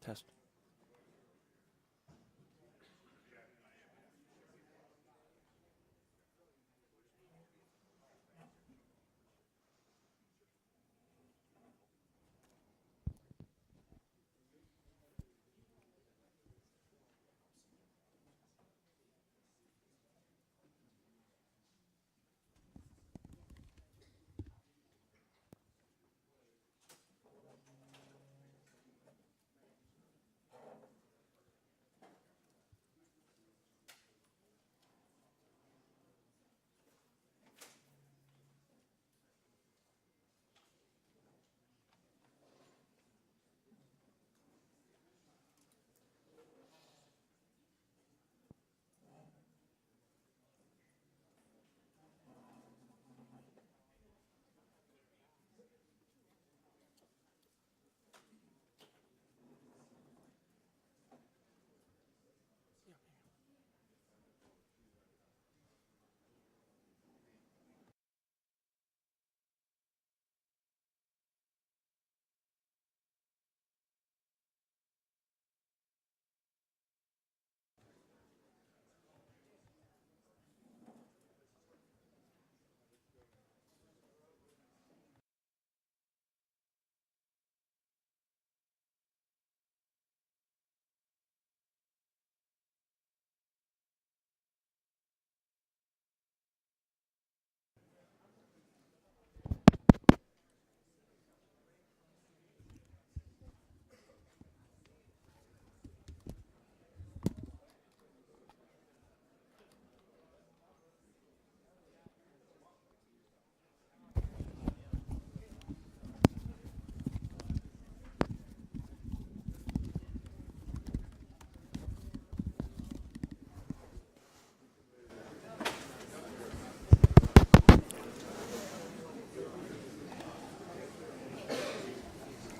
Test.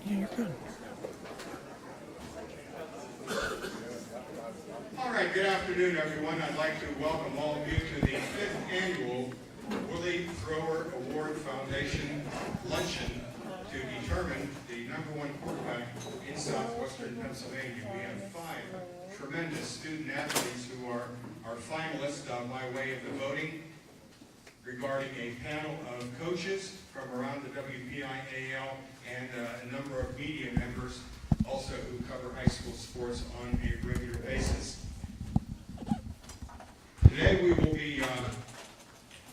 Yeah, you're good. All right, good afternoon, everyone. I'd like to welcome all of you to the 5th annual Willie Thrower Award Foundation luncheon to determine the #1 quarterback in southwestern Pennsylvania. We have 5 tremendous student athletes who are our finalists by way of the voting regarding a panel of coaches from around the WPIAL and a number of media members also who cover high school sports on a regular basis. Today we will be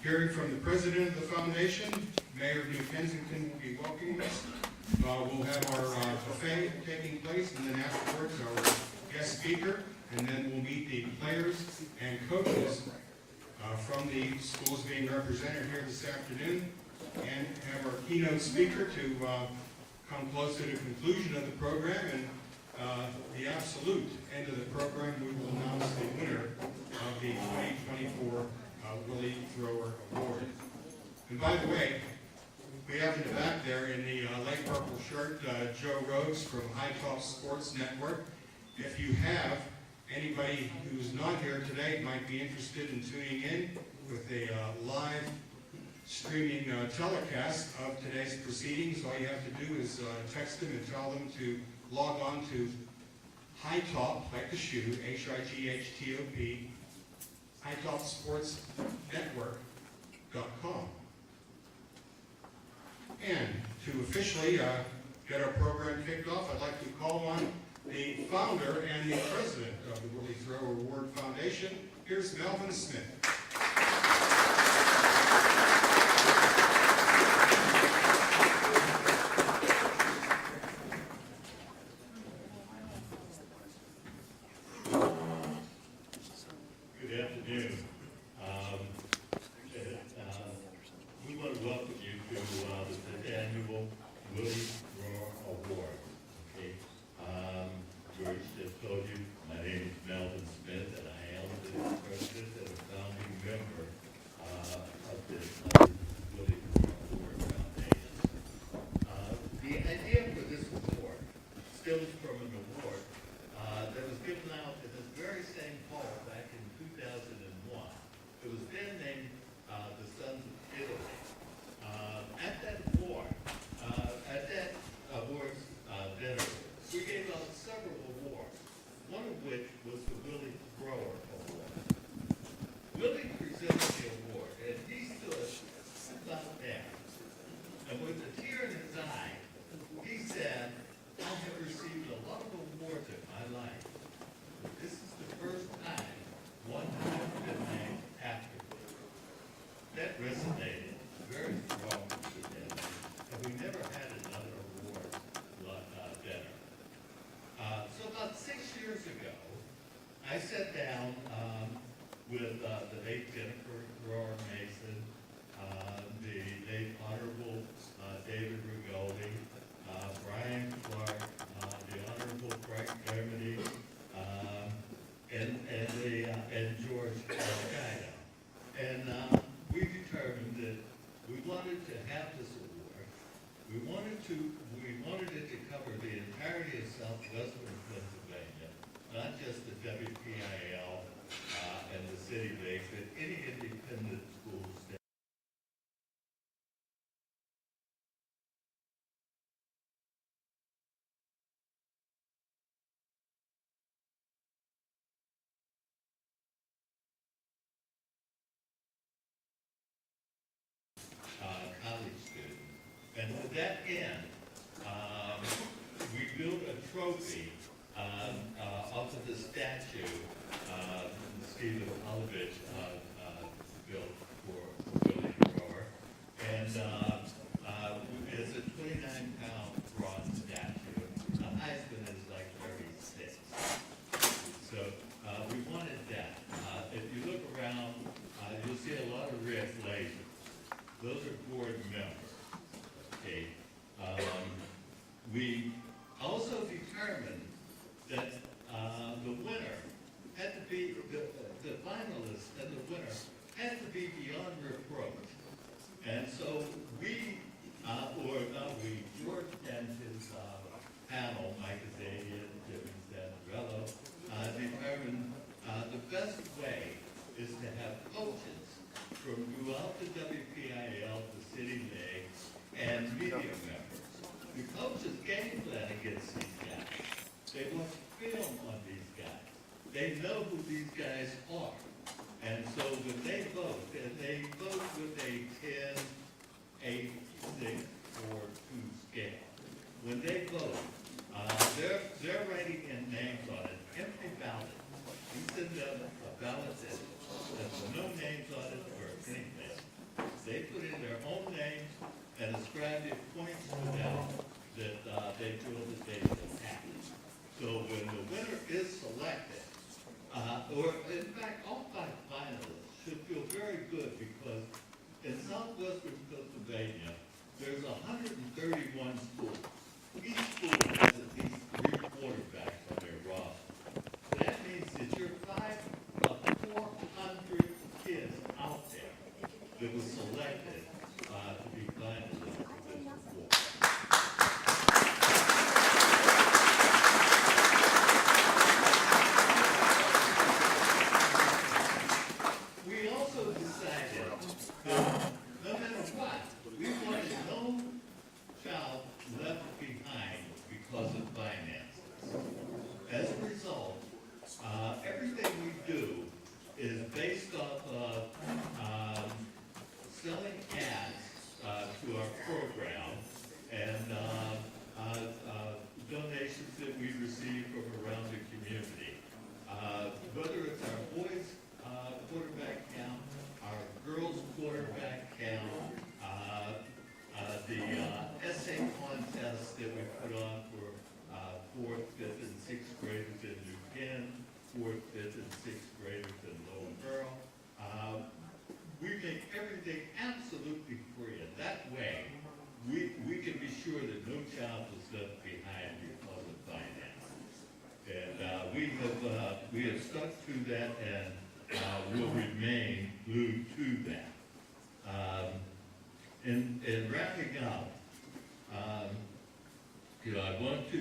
hearing from the president of the foundation. Mayor of New Kensington will be welcoming us. We'll have our buffet taking place, and then afterwards our guest speaker, and then we'll meet the players and coaches from the schools being represented here this afternoon, and have our keynote speaker to come close to the conclusion of the program, and the absolute end of the program we will announce the winner of the 2024 Willie Thrower Award. And by the way, we have in the back there in the light purple shirt Joe Rhodes from High Top Sports Network. If you have anybody who's not here today might be interested in tuning in with a live streaming telecast of today's proceedings, all you have to do is text them and tell them to log on to High Top, like the shoe, HIGHTOP, hightopsportsnetwork.com. And to officially get our program kicked off, I'd like to call on the founder and the president of the Willie Thrower Award Foundation. Here's Melvin Smith. Good afternoon. We want to welcome you to the 5th annual Willie Thrower Award. Okay. George just told you, my name is Melvin Smith, and I am the president and a founding member of this Willie Thrower Award Foundation. The idea for this award stems from an award that was given out in this very same fall back in 2001. It was then named the Sons of Italy. At that awards dinner, we gave out several wanted it to cover the entirety of southwestern Pennsylvania, not just the WPIL and the city base, but any independent schools. College students. And to that end, we built a trophy off of the statue Steve Polovich built for Willie Grower. And it's a 29-pound bronze statue. The highest one is like 36. So we wanted that. If you look around, you'll see a lot of red lasers. Those are board members, okay? We also determined that the winner had to be, the finalists and the winner had to be beyond reproach. And so George and his panel, Mike Azadian, Jimmy Santorello, determined the best way is to have coaches from throughout the WPIL, the city league, and media members. The coaches game plan against these guys. They watch film on these guys. They know who these guys are. And so when they vote, and they vote with a 10, 8, 6, or 2 scale. When they vote, they're writing in names on an empty ballot. You send them a ballot that has no names on it or anything. They put in their own names and ascribe the points to them that they feel that they should have. So when the winner is selected, or in fact all 5 finalists should feel very good because in southwestern Pennsylvania, there's 131 schools. Each school has at least 3 quarterbacks on their roster. So that means that you're 5 of 400 kids out there that was selected to be finalists for this award. We also decided that no matter what, we wanted no child left behind because of finances. As a result, everything we do is based off of selling ads to our program and donations that we receive from around the community. Whether it's our boys quarterback count, our girls quarterback count, the essay contest that we put on for 4th, 5th, and 6th graders in New Canaan, 4th, 5th, and 6th graders in Lowell Borough. We make everything absolutely free, and that way we can be sure that no child is left behind because of finances. And we have stuck to that and will remain glued to that. In wrapping up, I want to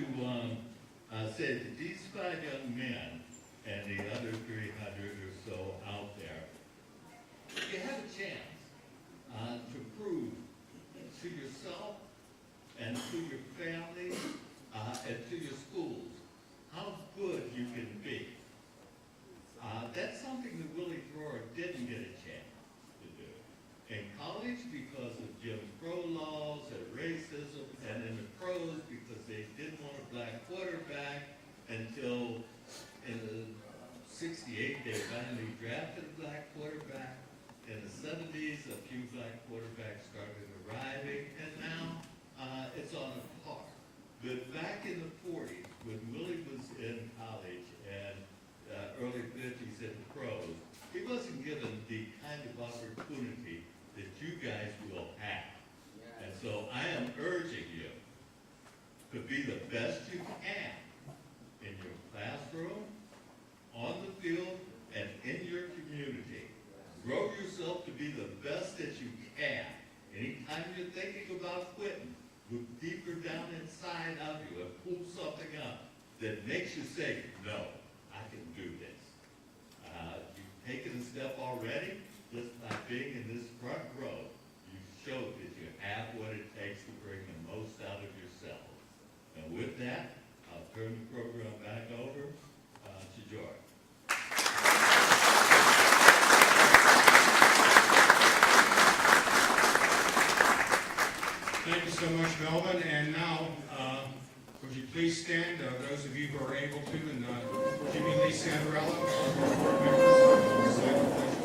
say that these 5 young men and the other 300 or so out there, you have a chance to prove to yourself and to your family and to your schools how good you can be. That's something that Willie Grower didn't get a chance to do. In college, because of Jim Crow laws and racism, and in the pros, because they didn't want a black quarterback until in the 68, they finally drafted a black quarterback. In the 70s, a few black quarterbacks started arriving, and now it's on a par. But back in the 40s, when Willie was in college and early 50s in the pros, he wasn't given the kind of opportunity that you guys will have. And so I am urging you to be the best you can in your classroom, on the field, and in your community. Grow yourself to be the best that you can. Anytime you're thinking about quitting, deeper down inside of you and pull something up that makes you say, no, I can do this. You've taken a step already just by being in this front row. You showed that you have what it takes to bring the most out of yourself. And with that, I'll turn the program back over to George. Thank you so much, Melvin. And now, would you please stand, those of you who are able to, and Jimmy Lee Santarello, our board members, recite the Pledge of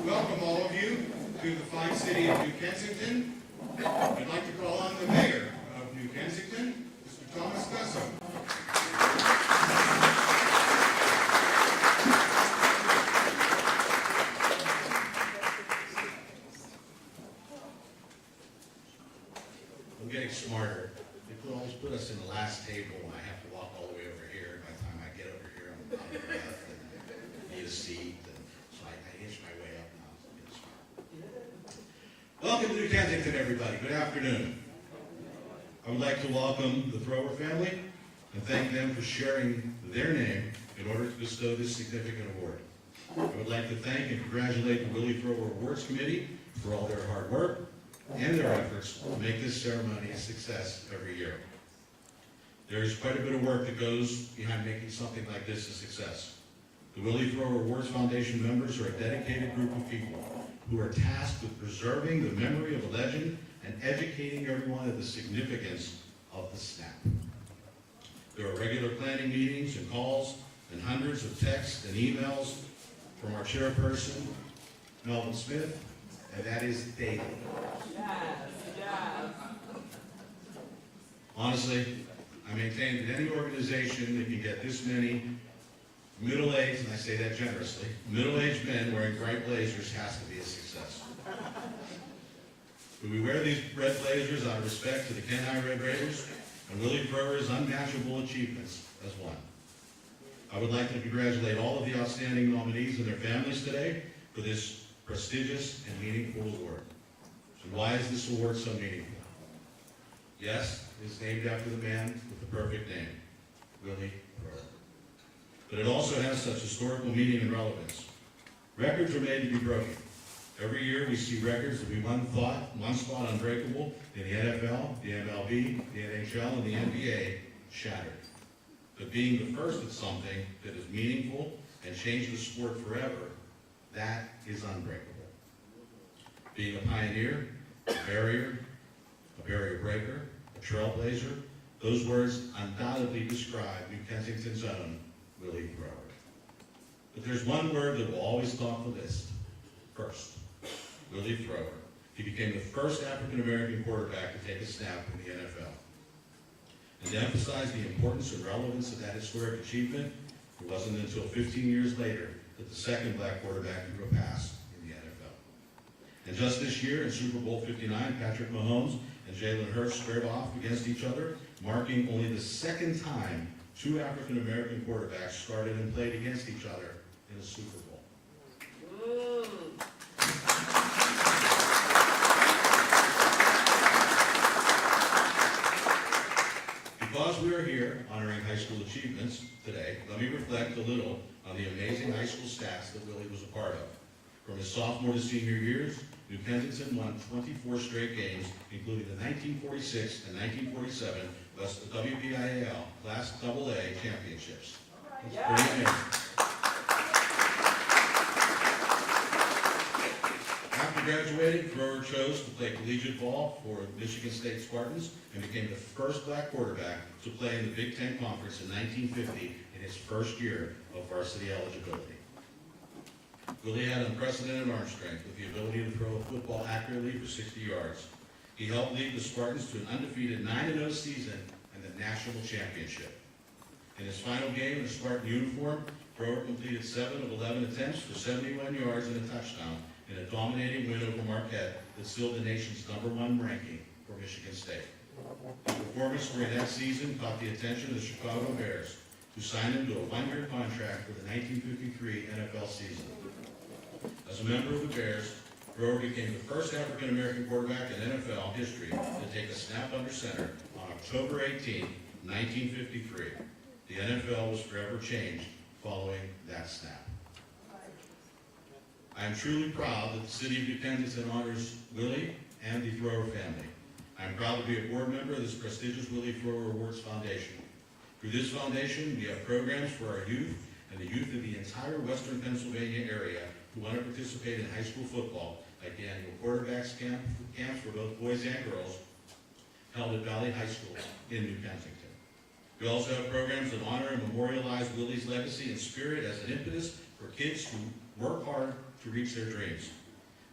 welcome all of you to the fine city of New Kensington. I'd like to call on the mayor of New Kensington, Mr. Thomas Gusso. I'm getting smarter. They could always put us in the last table and I have to walk all the way over here. By the time I get over here, I'm out of breath and need a seat. So I inch my way up now. So I'm getting smart. Welcome to New Kensington, everybody. Good afternoon. I would like to welcome the Thrower family and thank them for sharing their name in order to bestow this significant award. I would like to thank and congratulate the Willie Thrower Awards Committee for all their hard work and their efforts to make this ceremony a success every year. There is quite a bit of work that goes behind making something like this a success. The Willie Thrower Awards Foundation members are a dedicated group of people who are tasked with preserving the memory of a legend and educating everyone of the significance of the snap. There are regular planning meetings and calls and hundreds of texts and emails from our chairperson, Melvin Smith, and that is daily. Yes. Honestly, I maintain that any organization that can get this many middle-aged, and I say that generously, middle-aged men wearing bright blazers has to be a success. But we wear these red blazers out of respect to the Kenai Red Raiders and Willie Thrower's unmatchable achievements as one. I would like to congratulate all of the outstanding nominees and their families today for this prestigious and meaningful award. So why is this award so meaningful? Yes, it's named after the man with the perfect name, Willie Thrower. But it also has such historical meaning and relevance. Records are made to be broken. Every year we see records that we once thought unbreakable in the NFL, the MLB, the NHL, and the NBA shattered. But being the first at something that is meaningful and changed the sport forever, that is unbreakable. Being a pioneer, a barrier breaker, a trailblazer, those words undoubtedly describe New Kensington's own Willie Thrower. But there's one word that will always top the list. First, Willie Thrower. He became the first African-American quarterback to take a snap in the NFL. And to emphasize the importance and relevance of that historic achievement, it wasn't until 15 years later that the second black quarterback threw a pass in the NFL. And just this year in Super Bowl 59, Patrick Mahomes and Jalen Hurts squared off against each other, marking only the second time two African-American quarterbacks started and played against each other in a Super Bowl. Because we are here honoring high school achievements today, let me reflect a little on the amazing high school stats that Willie was a part of. From his sophomore to senior years, New Kensington won 24 straight games, including the 1946 and 1947 West WPIAL Class AA championships. That's pretty amazing. After graduating, Thrower chose to play collegiate ball for Michigan State Spartans and became the first black quarterback to play in the Big Ten Conference in 1950 in his first year of varsity eligibility. Willie had unprecedented arm strength with the ability to throw a football accurately for 60 yards. He helped lead the Spartans to an undefeated 9-0 season and the national championship. In his final game in a Spartan uniform, Thrower completed 7 of 11 attempts for 71 yards and a touchdown in a dominating win over Marquette that sealed the nation's #1 ranking for Michigan State. His performance during that season caught the attention of the Chicago Bears, who signed him to a 1-year contract for the 1953 NFL season. As a member of the Bears, Thrower became the first African-American quarterback in NFL history to take a snap under center on October 18, 1953. The NFL was forever changed following that snap. I am truly proud that the City of New Kensington honors Willie and the Thrower family. I am proud to be a board member of this prestigious Willie Thrower Awards Foundation. Through this foundation, we have programs for our youth and the youth of the entire western Pennsylvania area who want to participate in high school football, like the annual quarterbacks camps for both boys and girls held at Valley High School in New Kensington. We also have programs that honor and memorialize Willie's legacy and spirit as an impetus for kids who work hard to reach their dreams.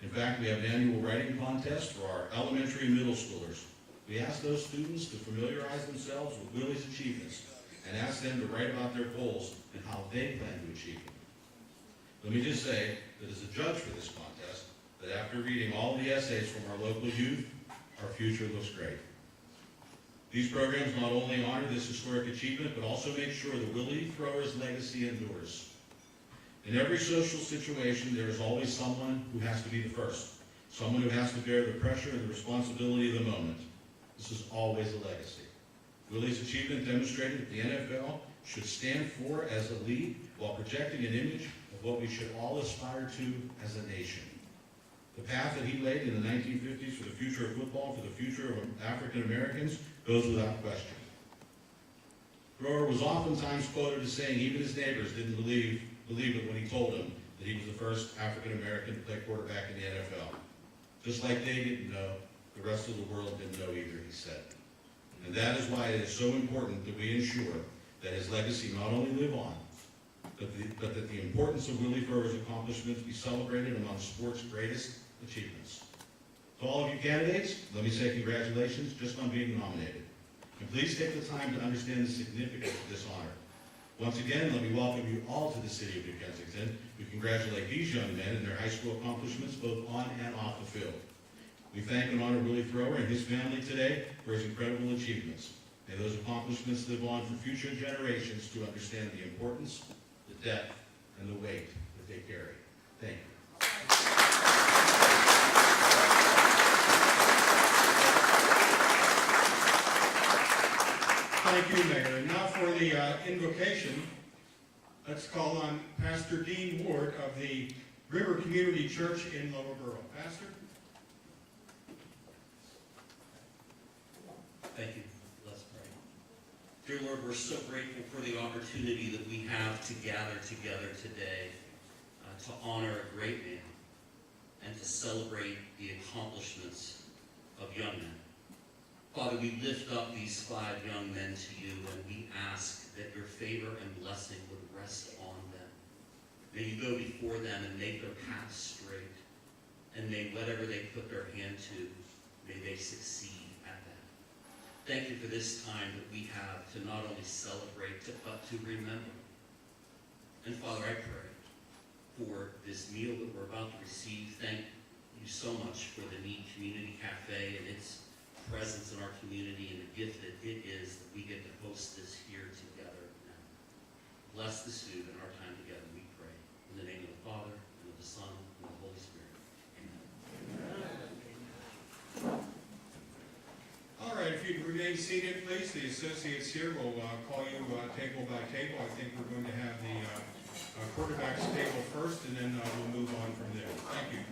In fact, we have an annual writing contest for our elementary and middle schoolers. We ask those students to familiarize themselves with Willie's achievements and ask them to write about their goals and how they plan to achieve them. Let me just say that as a judge for this contest, that after reading all the essays from our local youth, our future looks great. These programs not only honor this historic achievement, but also make sure that Willie Thrower's legacy endures. In every social situation, there is always someone who has to be the first, someone who has to bear the pressure and the responsibility of the moment. This is always a legacy. Willie's achievement demonstrated that the NFL should stand for as a league while projecting an image of what we should all aspire to as a nation. The path that he laid in the 1950s for the future of football, for the future of African Americans, goes without question. Thrower was oftentimes quoted as saying even his neighbors didn't believe it when he told them that he was the first African American to play quarterback in the NFL. Just like they didn't know, the rest of the world didn't know either, he said. And that is why it is so important that we ensure that his legacy not only live on, but that the importance of Willie Thrower's accomplishments be celebrated among sport's greatest achievements. To all of you candidates, let me say congratulations just on being nominated. And please take the time to understand the significance of this honor. Once again, let me welcome you all to the City of New Kensington. We congratulate these young men and their high school accomplishments both on and off the field. We thank and honor Willie Thrower and his family today for his incredible achievements. May those accomplishments live on for future generations to understand the importance, the depth, and the weight that they carry. Thank you. Thank you, Mayor. And now for the invocation, let's call on Pastor Dean Ward of the River Community Church in Lower Borough. Pastor? Thank you. Let's pray. Dear Lord, we're so grateful for the opportunity that we have to gather together today to honor a great man and to celebrate the accomplishments of young men. Father, we lift up these 5 young men to you, and we ask that your favor and blessing would rest on them. May you go before them and make their path straight, and may whatever they put their hand to, may they succeed at that. Thank you for this time that we have to not only celebrate, but to remember. And Father, I pray for this meal that we're about to receive. Thank you so much for the Need Community Cafe and its presence in our community and the gift that it is that we get to host this here together now. Bless this food and our time together, we pray. In the name of the Father, and of the Son, and of the Holy Spirit. Amen. All right, if you'd remain seated, please. The associates here will call you table by table. I think we're going to have the quarterback's table first, and then we'll move on from there. Thank you.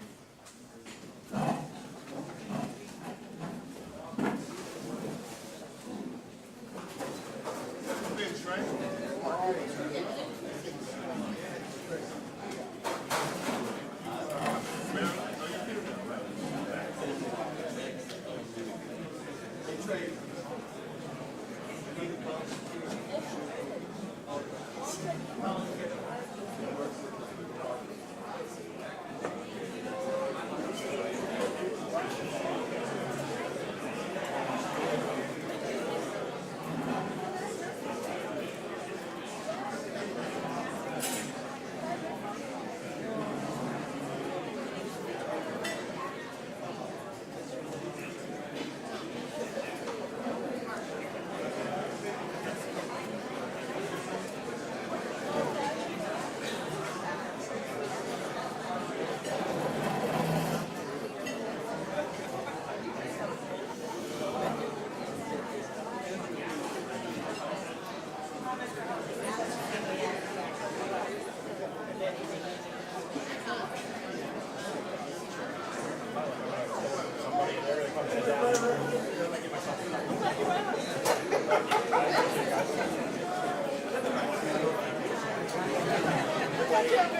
Thank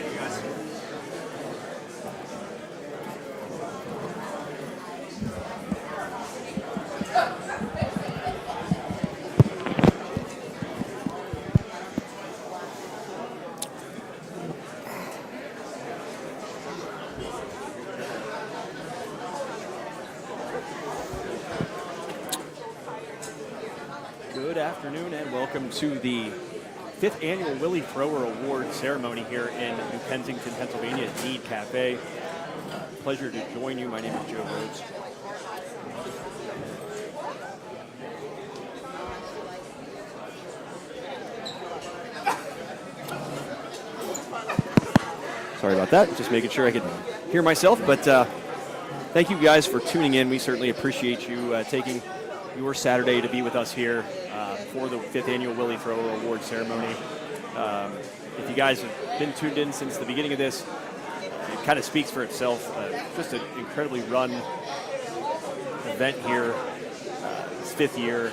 you, guys. Good afternoon and welcome to the 5th Annual Willie Thrower Award ceremony here in New Kensington, Pennsylvania at Mead Cafe. Pleasure to join you. My name is Joe Rhodes. Sorry about that. Just making sure I could hear myself. But thank you guys for tuning in. We certainly appreciate you taking your Saturday to be with us here for the 5th Annual Willie Thrower Award ceremony. If you guys have been tuned in since the beginning of this, it kind of speaks for itself. Just an incredibly run event here. It's 5th year,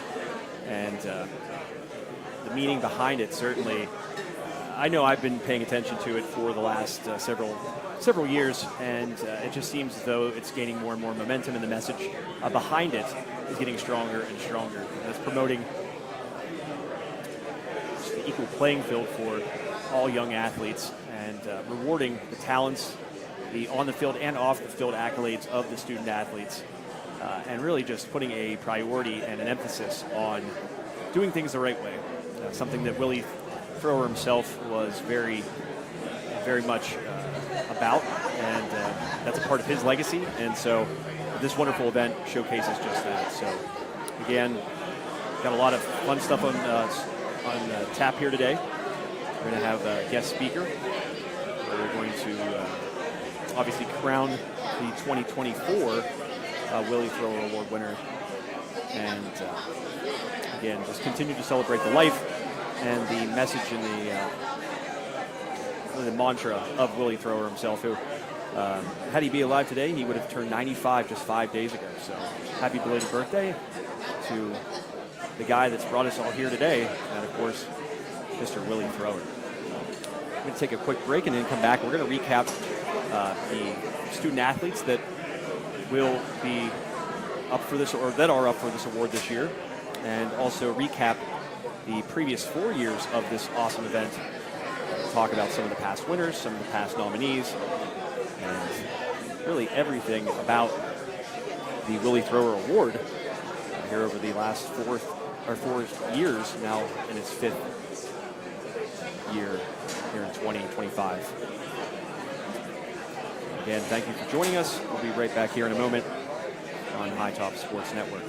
and the meaning behind it certainly. I know I've been paying attention to it for the last several years, and it just seems as though it's gaining more and more momentum, and the message behind it is getting stronger and stronger. And it's promoting just the equal playing field for all young athletes and rewarding the talents, the on the field and off the field accolades of the student athletes, and really just putting a priority and an emphasis on doing things the right way. Something that Willie Thrower himself was very much about, and that's a part of his legacy. And so this wonderful event showcases just that. So again, got a lot of fun stuff on tap here today. We're going to have a guest speaker. We're going to obviously crown the 2024 Willie Thrower Award winner, and again, just continue to celebrate the life and the message and the mantra of Willie Thrower himself, who, had he be alive today, he would have turned 95 just 5 days ago. So happy belated birthday to the guy that's brought us all here today, and of course, Mr. Willie Thrower. We're going to take a quick break and then come back. We're going to recap the student athletes that will be up for this, or that are up for this award this year, and also recap the previous 4 years of this awesome event. Talk about some of the past winners, some of the past nominees, and really everything about the Willie Thrower Award here over the last 4 years, now in its 5th year here in 2025. Again, thank you for joining us. We'll be right back here in a moment on High Top Sports Network.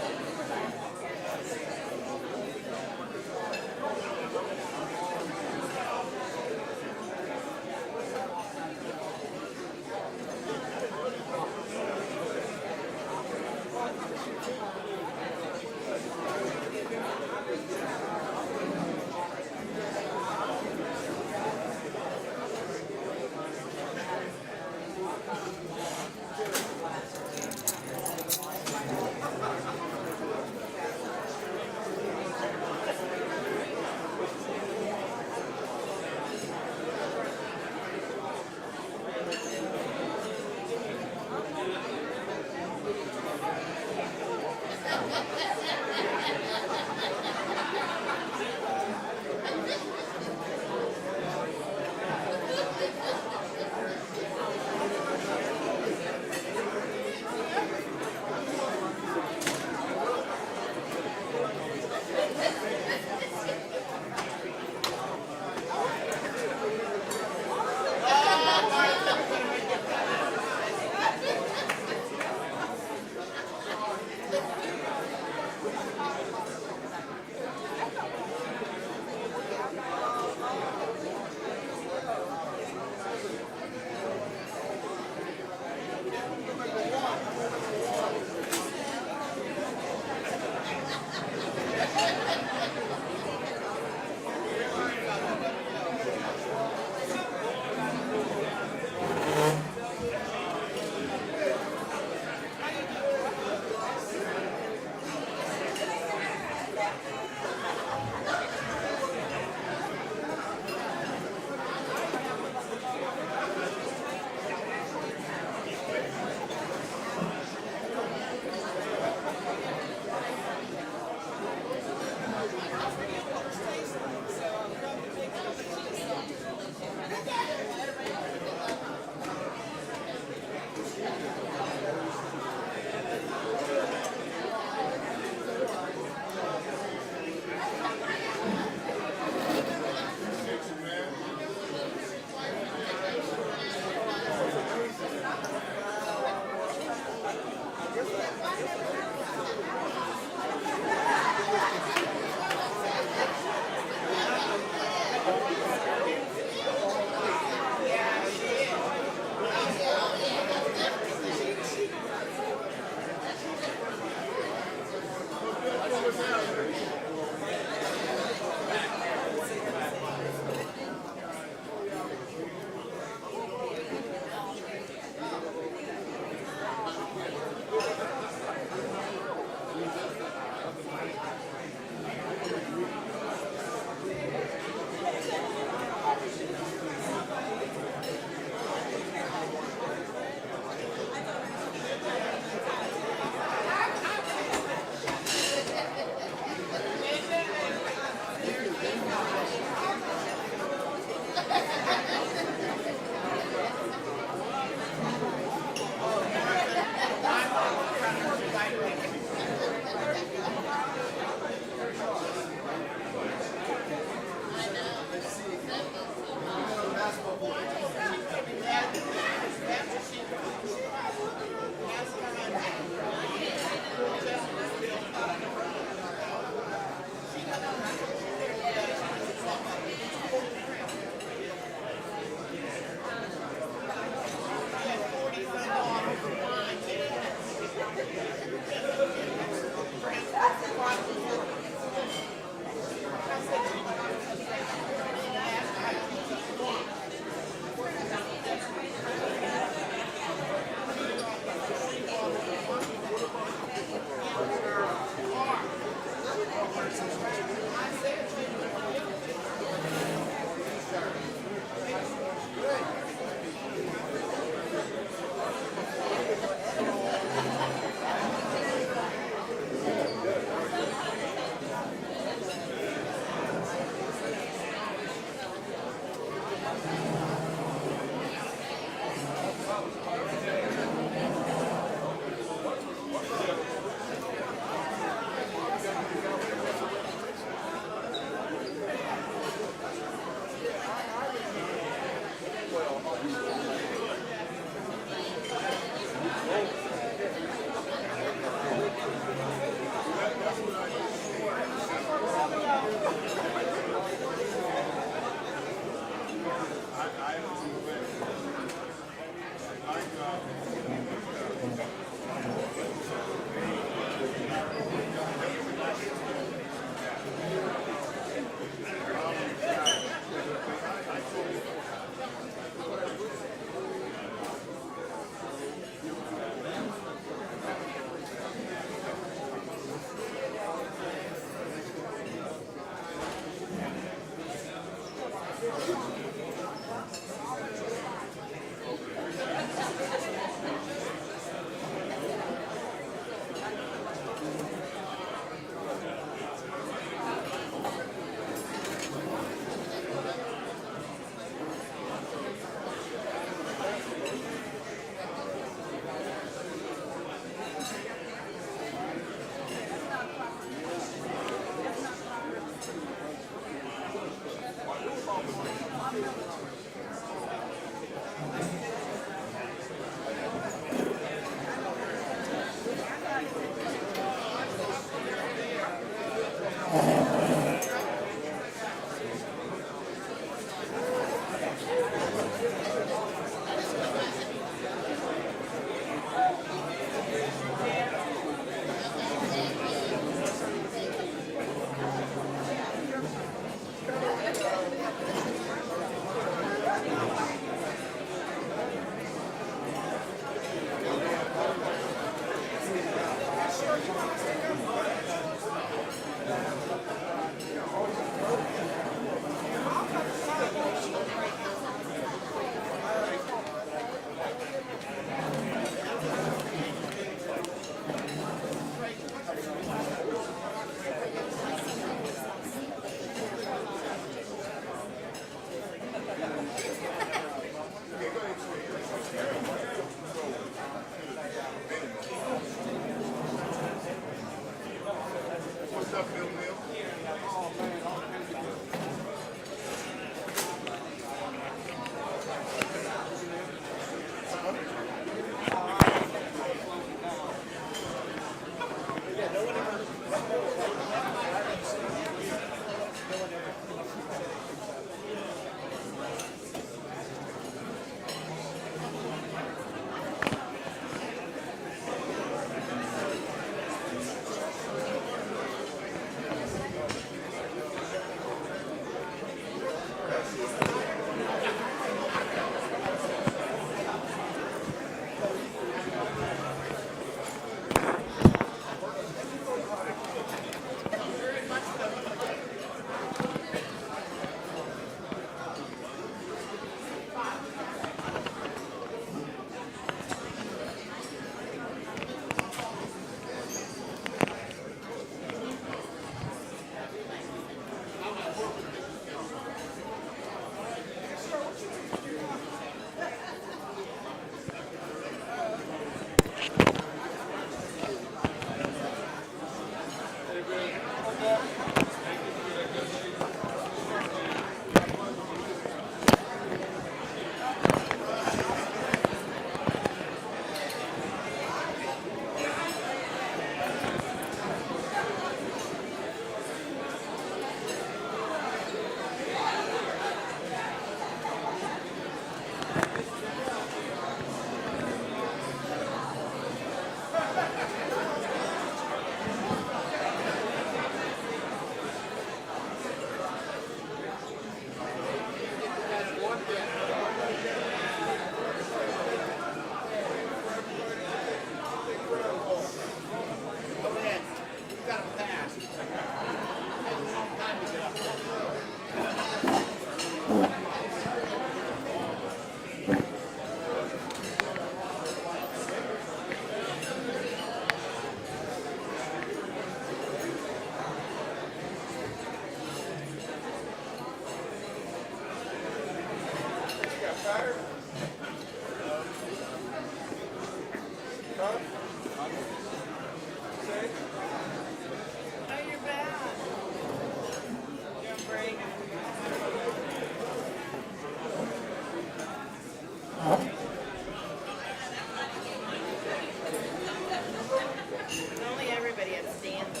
Only everybody had stands.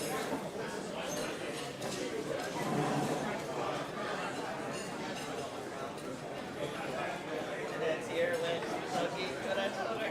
And that's here when Lucky, but I told her.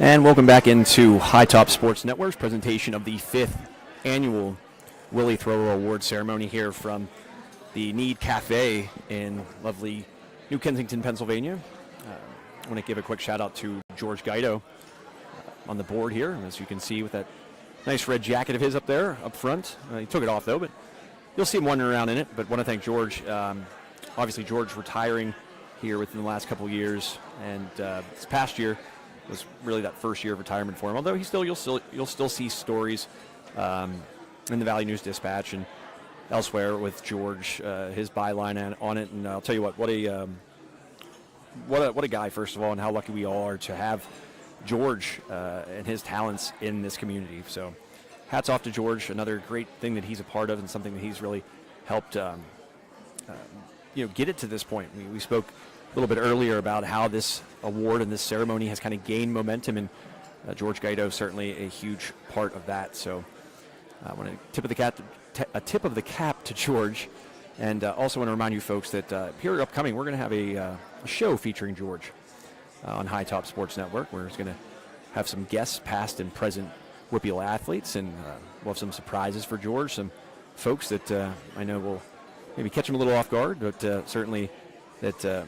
And welcome back into High Top Sports Network's presentation of the 5th annual Willie Thrower Award ceremony here from the Need Cafe in lovely New Kensington, Pennsylvania. I want to give a quick shout out to George Guido on the board here, as you can see with that nice red jacket of his up there, up front. He took it off though, but you'll see him wandering around in it. But want to thank George. Obviously, George retiring here within the last couple of years, and this past year was really that first year of retirement for him. Although you'll still see stories in the Valley News Dispatch and elsewhere with George, his byline on it. And I'll tell you what a guy, first of all, and how lucky we all are to have George and his talents in this community. So hats off to George. Another great thing that he's a part of, and something that he's really helped get it to this point. We spoke a little bit earlier about how this award and this ceremony has kind of gained momentum, and George Gaito certainly a huge part of that. So I want to tip of the cap to George, and also want to remind you folks that here upcoming we're going to have a show featuring George on High Top Sports Network. We're going to have some guests, past and present Whippeal athletes, and we'll have some surprises for George, some folks that I know will maybe catch him a little off guard, but certainly that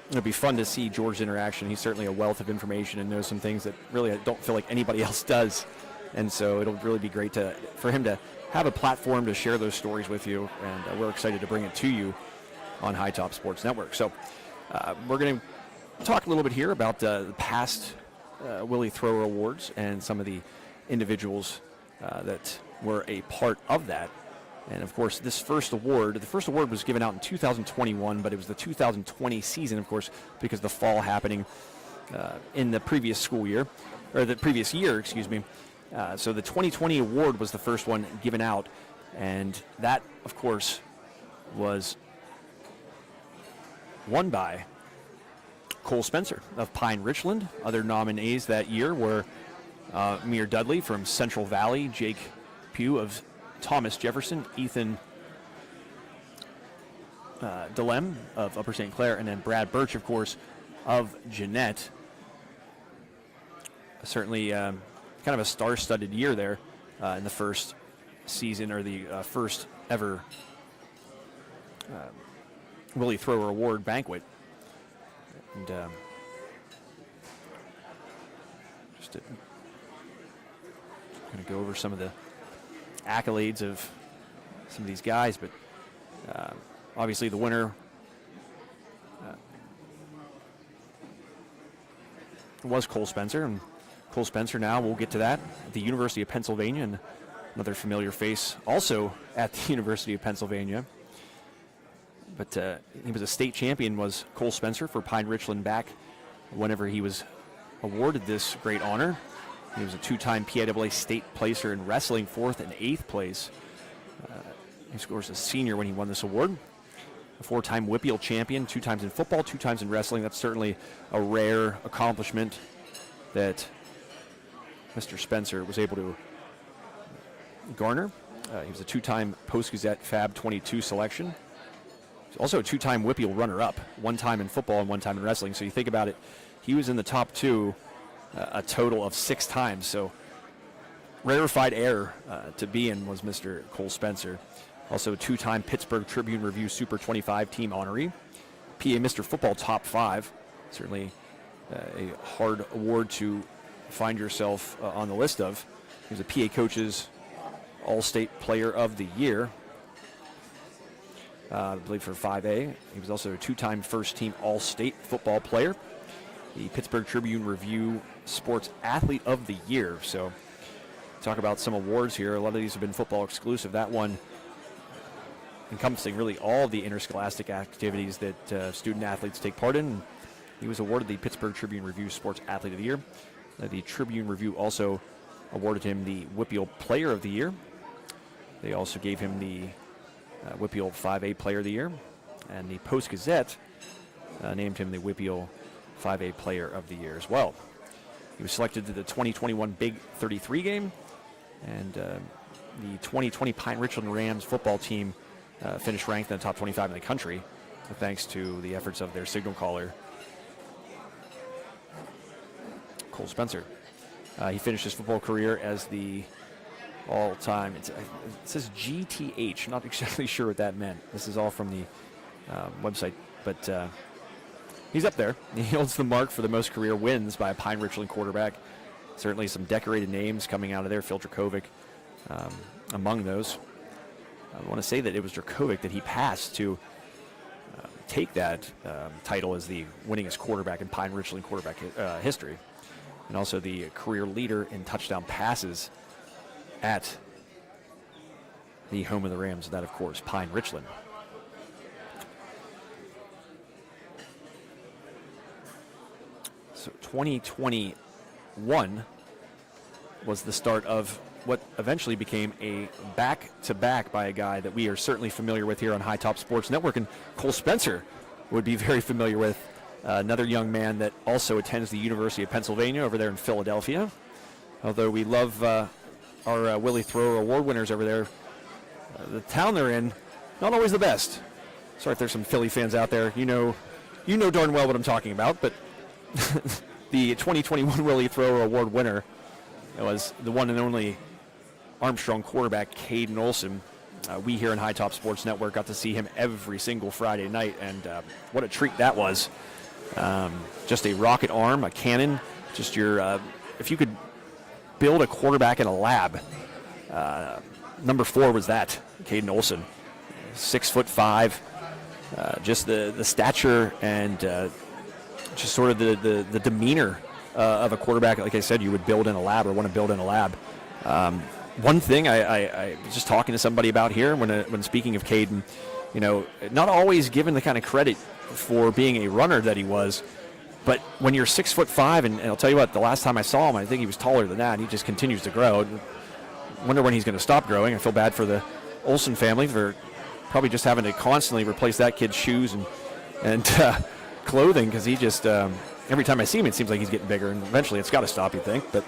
it'll be fun to see George's interaction. He's certainly a wealth of information and knows some things that really I don't feel like anybody else does, and so it'll really be great for him to have a platform to share those stories with you, and we're excited to bring it to you on High Top Sports Network. So we're going to talk a little bit here about the past Willie Thrower Awards and some of the individuals that were a part of that. And of course, the first award was given out in 2021, but it was the 2020 season, of course, because the fall happening in the previous school year, or the previous year, excuse me. So the 2020 award was the first one given out, and that, of course, was won by Cole Spencer of Pine Richland. Other nominees that year were Amir Dudley from Central Valley, Jake Pugh of Thomas Jefferson, Ethan Delem of Upper St. Clair, and then Brad Birch, of course, of Jeanette. Certainly kind of a star-studded year there in the first season, or the first ever Willie Thrower Award banquet. And just going to go over some of the accolades of some of these guys, but obviously the winner was Cole Spencer, and Cole Spencer now, we'll get to that, at the University of Pennsylvania, and another familiar face also at the University of Pennsylvania. But he was a state champion, was Cole Spencer, for Pine Richland back whenever he was awarded this great honor. He was a two-time PIAA state placer in wrestling, 4th and 8th place. He scores a senior when he won this award. A 4-time Whippeal champion, 2 times in football, 2 times in wrestling. That's certainly a rare accomplishment that Mr. Spencer was able to garner. He was a 2-time Post-Gazette Fab 22 selection. He's also a 2-time Whippeal runner-up, 1 time in football and 1 time in wrestling. So you think about it, he was in the top 2 a total of 6 times. So rarefied air to be in was Mr. Cole Spencer. Also a 2-time Pittsburgh Tribune Review Super 25 team honoree. PA Mr. Football top 5. Certainly a hard award to find yourself on the list of. He was a PA Coach's All-State Player of the Year, I believe for 5A. He was also a 2-time first-team All-State football player. The Pittsburgh Tribune Review Sports Athlete of the Year. So talk about some awards here. A lot of these have been football exclusive. That one encompassing really all of the interscholastic activities that student athletes take part in. He was awarded the Pittsburgh Tribune Review Sports Athlete of the Year. The Tribune Review also awarded him the Whippeal Player of the Year. They also gave him the Whippeal 5A Player of the Year. And the Post-Gazette named him the Whippeal 5A Player of the Year as well. He was selected to the 2021 Big 33 game. And the 2020 Pine Richland Rams football team finished ranked in the top 25 in the country, thanks to the efforts of their signal caller, Cole Spencer. He finished his football career as the all-time, it says GTH, not exactly sure what that meant. This is all from the website, but he's up there. He holds the mark for the most career wins by a Pine Richland quarterback. Certainly some decorated names coming out of there, Phil Dracovic among those. I want to say that it was Dracovic that he passed to take that title as the winningest quarterback in Pine Richland quarterback history, and also the career leader in touchdown passes at the home of the Rams, that, of course, Pine Richland. So 2021 was the start of what eventually became a back-to-back by a guy that we are certainly familiar with here on High Top Sports Network, and Cole Spencer would be very familiar with. Another young man that also attends the University of Pennsylvania over there in Philadelphia. although we love our Willie Thrower Award winners over there, the town they're in, not always the best. Sorry if there's some Philly fans out there. You know darn well what I'm talking about, but the 2021 Willie Thrower Award winner was the one and only Armstrong quarterback, Caden Olsen. We here in High Top Sports Network got to see him every single Friday night, and what a treat that was. Just a rocket arm, a cannon, just your, if you could build a quarterback in a lab, number 4 was that, Caden Olsen. 6'5", just the stature and just sort of the demeanor of a quarterback, like I said, you would build in a lab or want to build in a lab. One thing I was just talking to somebody about here when speaking of Caden, not always given the kind of credit for being a runner that he was, but when you're 6'5", and I'll tell you what, the last time I saw him, I think he was taller than that. He just continues to grow. Wonder when he's going to stop growing. I feel bad for the Olsen family for probably just having to constantly replace that kid's shoes and clothing, because he just every time I see him, it seems like he's getting bigger, and eventually it's got to stop, you think. But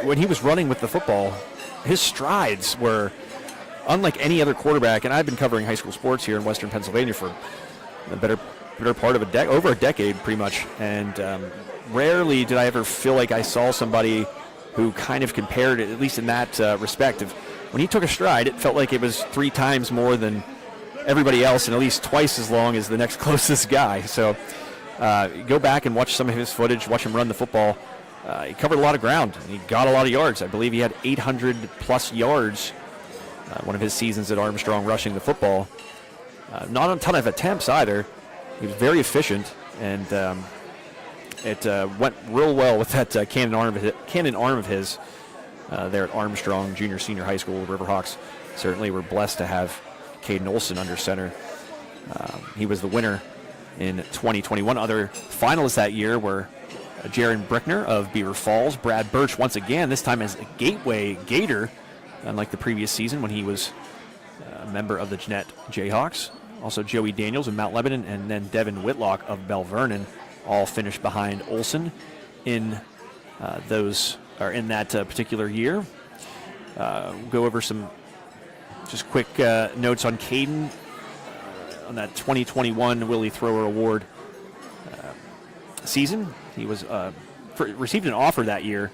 when he was running with the football, his strides were unlike any other quarterback. And I've been covering high school sports here in Western Pennsylvania for the better part of over a decade, pretty much. And rarely did I ever feel like I saw somebody who kind of compared it, at least in that respect. When he took a stride, it felt like it was 3 times more than everybody else, and at least twice as long as the next closest guy. So go back and watch some of his footage, watch him run the football. He covered a lot of ground, and he got a lot of yards. I believe he had 800-plus yards one of his seasons at Armstrong rushing the football. Not a ton of attempts either. He was very efficient, and it went real well with that cannon arm of his there at Armstrong Junior Senior High School. Riverhawks certainly were blessed to have Caden Olsen under center. He was the winner in 2021. Other finalists that year were Jaron Brickner of Beaver Falls, Brad Birch once again, this time as a Gateway Gator, unlike the previous season when he was a member of the Jeanette Jayhawks. Also Joey Daniels of Mount Lebanon, and then Devin Whitlock of Bell Vernon, all finished behind Olsen in that particular year. Go over some just quick notes on Caden on that 2021 Willie Thrower Award season. He was received an offer that year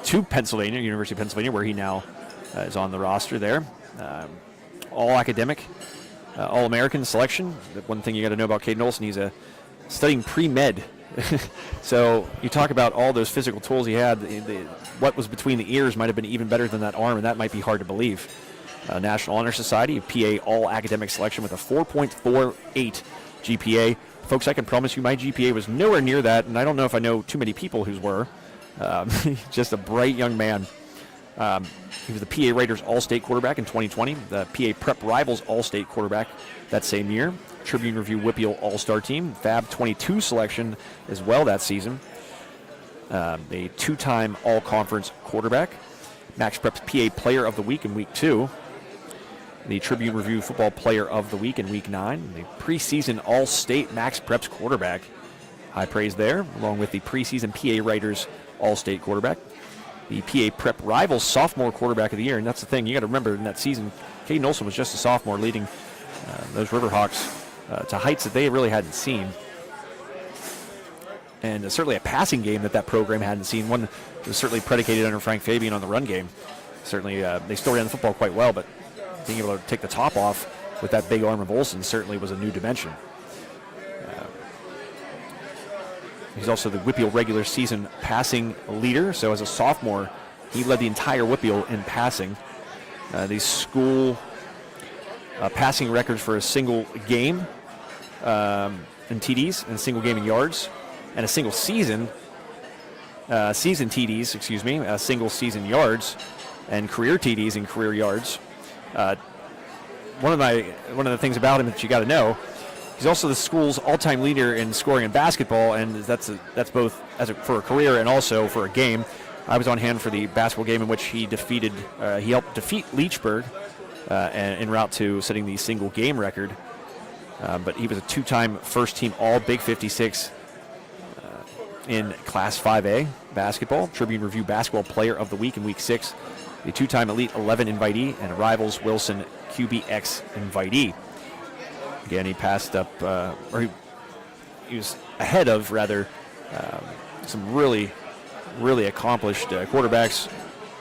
to Pennsylvania, University of Pennsylvania, where he now is on the roster there. All academic, All-American selection. The one thing you got to know about Caden Olsen, he's studying pre-med. So you talk about all those physical tools he had. What was between the ears might have been even better than that arm, and that might be hard to believe. National Honor Society, PA All-Academic Selection with a 4.48 GPA. Folks, I can promise you my GPA was nowhere near that, and I don't know if I know too many people whose were. Just a bright young man. He was the PA Raiders All-State quarterback in 2020, the PA Prep Rivals All-State quarterback that same year, Tribune Review Whippeal All-Star Team, Fab 22 selection as well that season, a 2-time All-Conference quarterback, Max Prep's PA Player of the Week in Week 2, the Tribune Review Football Player of the Week in Week 9, the preseason All-State Max Prep's quarterback, high praise there, along with the preseason PA Raiders All-State quarterback, the PA Prep Rivals Sophomore Quarterback of the Year. And that's the thing, you got to remember in that season, Caden Olsen was just a sophomore, leading those Riverhawks to heights that they really hadn't seen. And certainly a passing game that program hadn't seen. One was certainly predicated under Frank Fabian on the run game. Certainly they still ran the football quite well, but being able to take the top off with that big arm of Olsen certainly was a new dimension. He's also the Whippeal regular season passing leader. So as a sophomore, he led the entire Whippeal in passing. These school passing records for a single game in TDs, and a single game in yards, and a single season TDs, a single season yards, and career TDs and career yards. One of the things about him that you got to know, he's also the school's all-time leader in scoring in basketball, and that's both for a career and also for a game. I was on hand for the basketball game in which he helped defeat Leechburg en route to setting the single game record. But he was a 2-time first-team All Big 56 in Class 5A basketball, Tribune Review Basketball Player of the Week in Week 6, a two-time Elite 11 invitee, and a Rivals Wilson QBX invitee. Again, he passed up, or he was ahead of, rather, some really, really accomplished quarterbacks.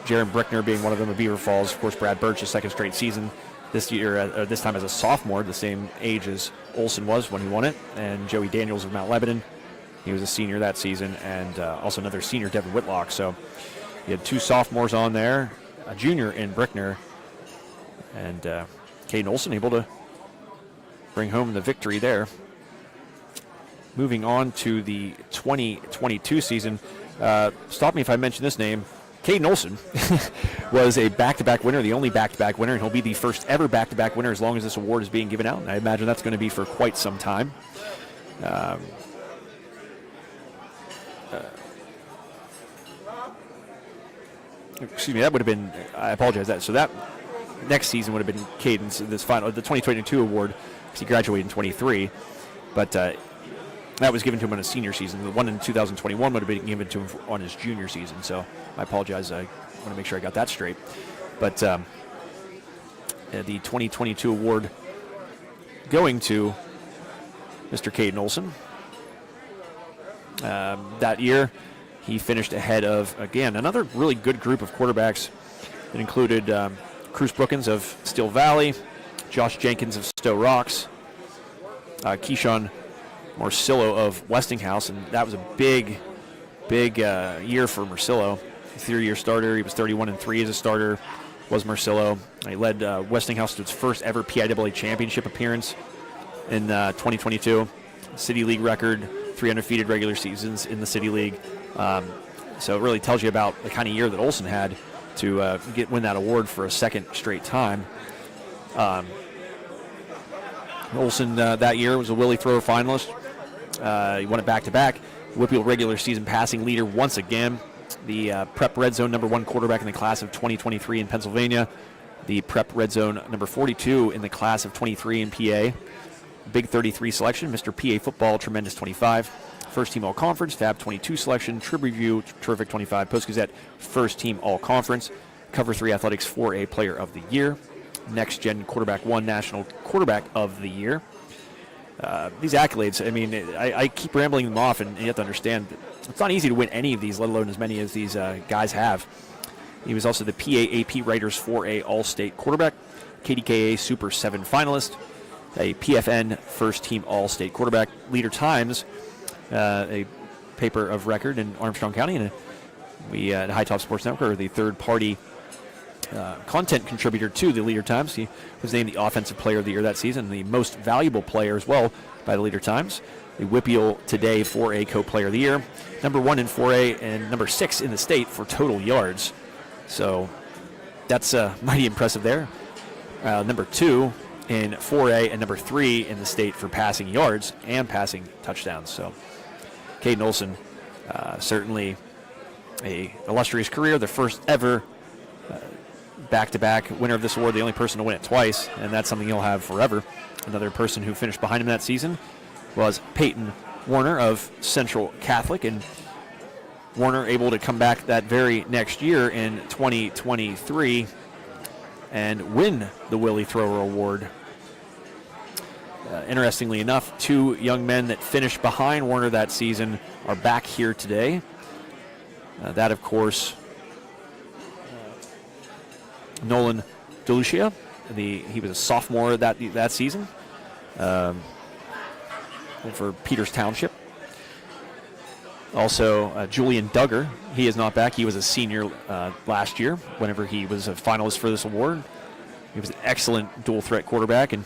Jaron Brickner being one of them of Beaver Falls. Of course, Brad Birch, his second straight season. This year, this time as a sophomore, the same age as Olsen was when he won it. And Joey Daniels of Mount Lebanon. He was a senior that season. And also another senior, Devin Whitlock. So he had two sophomores on there, a junior in Brickner. And Caden Olsen able to bring home the victory there. Moving on to the 2022 season. Stop me if I mention this name. Caden Olsen was a back-to-back winner, the only back-to-back winner, and he'll be the first ever back-to-back winner as long as this award is being given out. And I imagine that's going to be for quite some time. Excuse me, that would have been, I apologize, so that next season would have been Caden's, this final, the 2022 award, because he graduated in 23. But that was given to him on his senior season. The one in 2021 would have been given to him on his junior season. So I apologize. I want to make sure I got that straight. But the 2022 award going to Mr. Caden Olsen. That year, he finished ahead of, again, another really good group of quarterbacks that included Cruz Brookins of Still Valley, Josh Jenkins of Stowe Rocks, Keyshawn Marcillo of Westinghouse, and that was a big year for Marcillo. Three-year starter. He was 31-3 as a starter, was Marcillo. He led Westinghouse to its first ever PIAA championship appearance in 2022. City League record, 3 undefeated regular seasons in the City League. So it really tells you about the kind of year that Olsen had to win that award for a second straight time. Olsen that year was a Willie Thrower finalist. He won it back-to-back. Whitfield regular season passing leader once again. The Prep Red Zone #1 quarterback in the class of 2023 in Pennsylvania. The Prep Red Zone #42 in the class of 23 in PA. Big 33 selection. Mr. PA Football, tremendous 25. First team All-Conference, Fab 22 selection. Trib Review, terrific 25. Post-Gazette, first team All-Conference. Cover 3 Athletics 4A Player of the Year. Next Gen Quarterback 1 National Quarterback of the Year. These accolades, I mean, I keep rambling them off, and you have to understand it's not easy to win any of these, let alone as many as these guys have. He was also the PAAP Writers 4A All-State Quarterback, KDKA Super 7 finalist, a PFN First Team All-State Quarterback, Leader Times, a paper of record in Armstrong County, and we at High Top Sports Network are the third-party content contributor to the Leader Times. He was named the Offensive Player of the Year that season, the Most Valuable Player as well by the Leader Times. The Whippeal Today 4A Co-Player of the Year, #1 in 4A and #6 in the state for total yards. So that's mighty impressive there. #2 in 4A and #3 in the state for passing yards and passing touchdowns. So Caden Olsen, certainly a illustrious career, the first ever back-to-back winner of this award, the only person to win it twice, and that's something he'll have forever. Another person who finished behind him that season was Peyton Warner of Central Catholic, and Warner able to come back that very next year in 2023 and win the Willie Thrower Award. Interestingly enough, 2 young men that finished behind Warner that season are back here today. That, of course, Nolan DeLucia, he was a sophomore that season for Peters Township. Also, Julian Duggar, he is not back. He was a senior last year whenever he was a finalist for this award. He was an excellent dual-threat quarterback and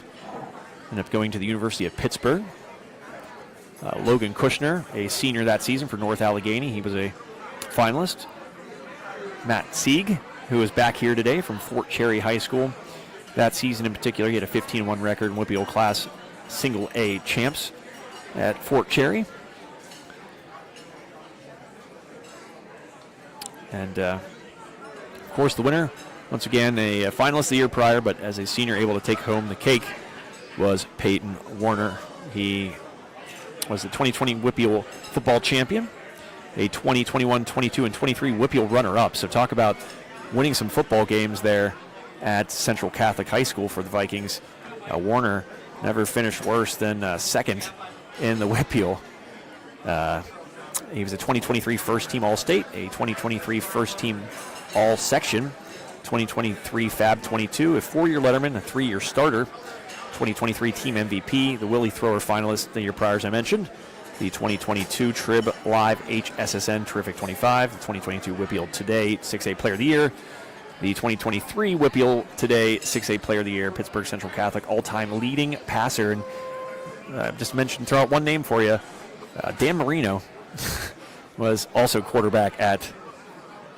ended up going to the University of Pittsburgh. Logan Kushner, a senior that season for North Allegheny. He was a finalist. Matt Sieg, who is back here today from Fort Cherry High School. That season in particular, he had a 15-1 record and Whippeal Class Single A champs at Fort Cherry. And, of course, the winner, once again, a finalist the year prior, but as a senior able to take home the cake, was Peyton Warner. He was the 2020 Whippeal football champion, a 20, 21, 22, and 23 Whippeal runner-up. So talk about winning some football games there at Central Catholic High School for the Vikings. Warner never finished worse than second in the Whippeal. He was a 2023 first-team All-State, a 2023 first-team All-Section, 2023 Fab 22, a 4-year letterman, a 3-year starter, 2023 Team MVP, the Willie Thrower finalist the year prior, as I mentioned, the 2022 Trib Live HSSN Terrific 25, the 2022 Whippeal Today 6A Player of the Year, the 2023 Whippeal Today 6A Player of the Year, Pittsburgh Central Catholic all-time leading passer. And just mentioned, throw out one name for you, Dan Marino was also quarterback at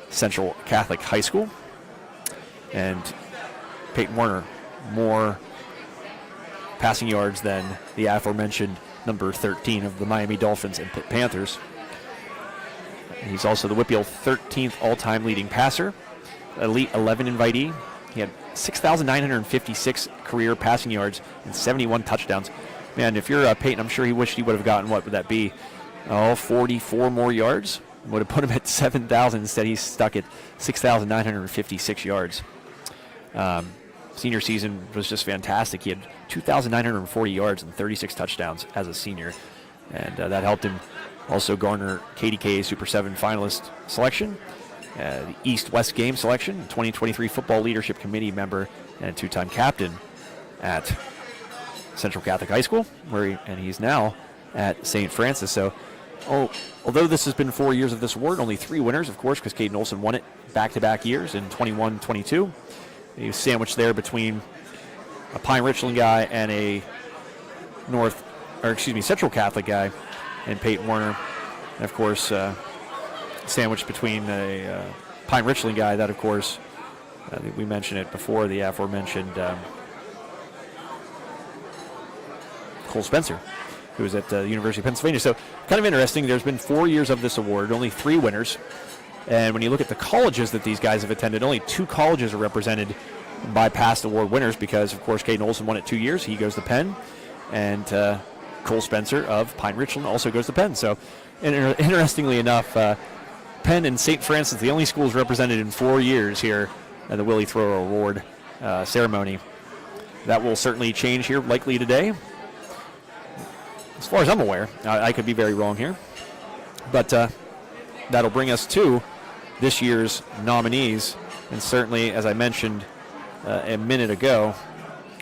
Central Catholic High School. And Peyton Warner, more passing yards than the aforementioned number 13 of the Miami Dolphins and Pitt Panthers. He's also the Whippeal 13th all-time leading passer, Elite 11 invitee. He had 6,956 career passing yards and 71 touchdowns. Man, if you're Peyton, I'm sure he wished he would have gotten, what would that be? 44 more yards? Would have put him at 7,000. Instead, he's stuck at 6,956 yards. Senior season was just fantastic. He had 2,940 yards and 36 touchdowns as a senior. And that helped him also garner KDKA Super 7 finalist selection, the East-West game selection, 2023 Football Leadership Committee member, and a 2-time captain at Central Catholic High School, and he's now at St. Francis. So, although this has been 4 years of this award, only 3 winners, of course, because Caden Olsen won it back-to-back years in 21-22. He was sandwiched there between a Pine Richland guy and a Central Catholic guy, and Peyton Warner, and of course, sandwiched between a Pine Richland guy that, of course, we mentioned it before, the aforementioned Cole Spencer, who was at the University of Pennsylvania. So kind of interesting. There's been 4 years of this award, only 3 winners. And when you look at the colleges that these guys have attended, only 2 colleges are represented by past award winners because, of course, Caden Olsen won it 2 years. He goes to Penn. And Cole Spencer of Pine Richland also goes to Penn. So interestingly enough, Penn and St. Francis, the only schools represented in 4 years here at the Willie Thrower Award ceremony. That will certainly change here, likely today. As far as I'm aware, I could be very wrong here. But that'll bring us to this year's nominees. And certainly, as I mentioned a minute ago,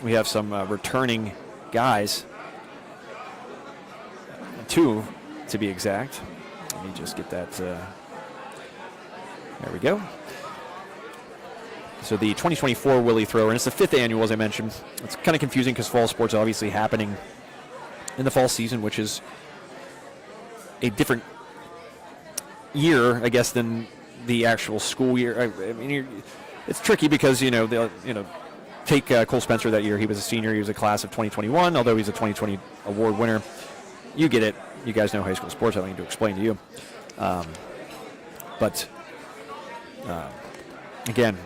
we have some returning guys. 2, to be exact. Let me just get that. There we go. So the 2024 Willie Thrower, and it's the 5th annual, as I mentioned. It's kind of confusing because fall sports are obviously happening in the fall season, which is a different year, I guess, than the actual school year. I mean, it's tricky because they'll take Cole Spencer that year. He was a senior. He was a class of 2021, although he's a 2020 award winner. You get it. You guys know high school sports. I don't need to explain to you. But again,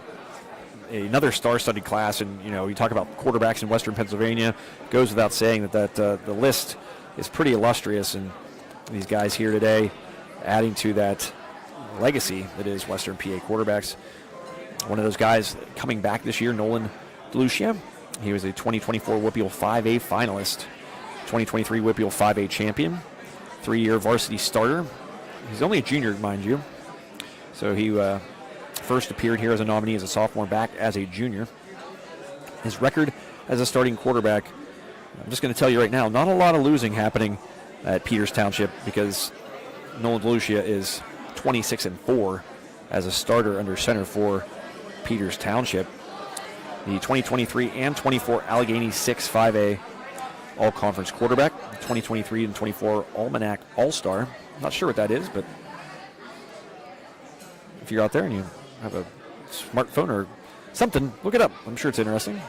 another star-studded class, and you talk about quarterbacks in Western Pennsylvania. Goes without saying that the list is pretty illustrious, and these guys here today adding to that legacy that is Western PA quarterbacks. One of those guys coming back this year, Nolan DeLucia. He was a 2024 Whippeal 5A finalist, 2023 Whippeal 5A champion, 3-year varsity starter. He's only a junior, mind you. So he first appeared here as a nominee as a sophomore, back as a junior. His record as a starting quarterback, I'm just going to tell you right now, not a lot of losing happening at Peters Township because Nolan DeLucia is 26-4 as a starter under center for Peters Township. The 2023 and 24 Allegheny 6 5A all-conference quarterback, 2023 and 24 Almanac All-Star. Not sure what that is, but if you're out there and you have a smartphone or something, look it up. I'm sure it's interesting.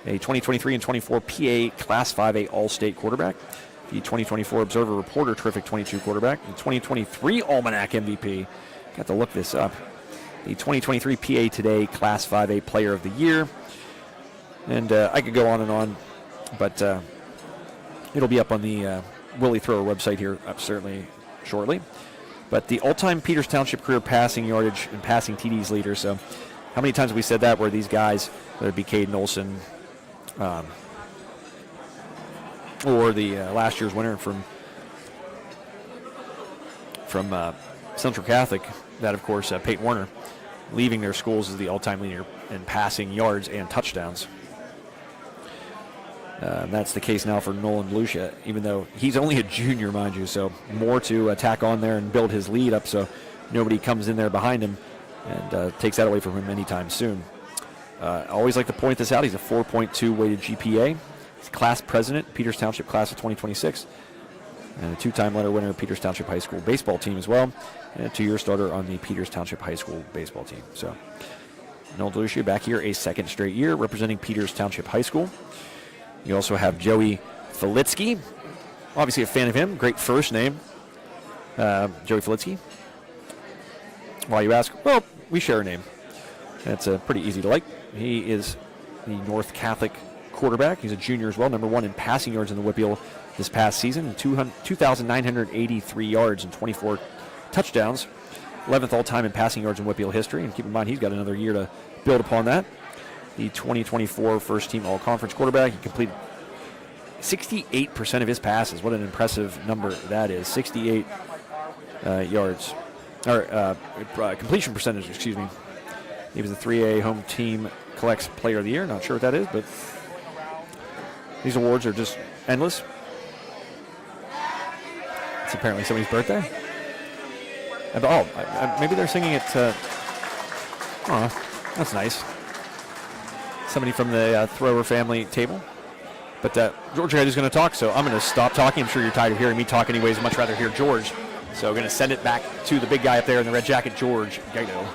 A 2023 and 24 PA Class 5A All-State quarterback. The 2024 Observer Reporter Terrific 22 quarterback. The 2023 Almanac MVP. Got to look this up. The 2023 PA Today Class 5A Player of the Year. And I could go on and on, but it'll be up on the Willie Thrower website here certainly shortly. but the all-time Peters Township career passing yardage and passing TDs leader. So how many times have we said that, where these guys, whether it be Caden Olsen, or the last year's winner from Central Catholic, that of course Peyton Warner, leaving their schools as the all-time leader in passing yards and touchdowns. That's the case now for Nolan Lucia, even though he's only a junior, mind you, so more to tack on there and build his lead up so nobody comes in there behind him and takes that away from him anytime soon. I always like to point this out. He's a 4.2 weighted GPA. He's class president, Peters Township class of 2026, and a two-time letter winner of Peters Township High School baseball team as well, and a 2-year starter on the Peters Township High School baseball team. So Nolan Lucia back here a second straight year representing Peters Township High School. You also have Joey Felitsky. Obviously a fan of him. Great first name, Joey Felitsky. Why, you ask? Well, we share a name. That's pretty easy to like. He is the North Catholic quarterback. He's a junior as well, number 1 in passing yards in the Whippeal this past season, 2,983 yards and 24 touchdowns, 11th all-time in passing yards in Whippeal history. And keep in mind, he's got another year to build upon that. The 2024 first-team all-conference quarterback. He completed 68% of his passes. What an impressive number that is. 68 yards, or completion percentage, excuse me. He was the 3A home team collects player of the year. Not sure what that is, but these awards are just endless. It's apparently somebody's birthday. Maybe they're singing it. That's nice. Somebody from the thrower family table. But George is going to talk, so I'm going to stop talking. I'm sure you're tired of hearing me talk anyways. I'd much rather hear George. So I'm going to send it back to the big guy up there in the red jacket, George Gaito.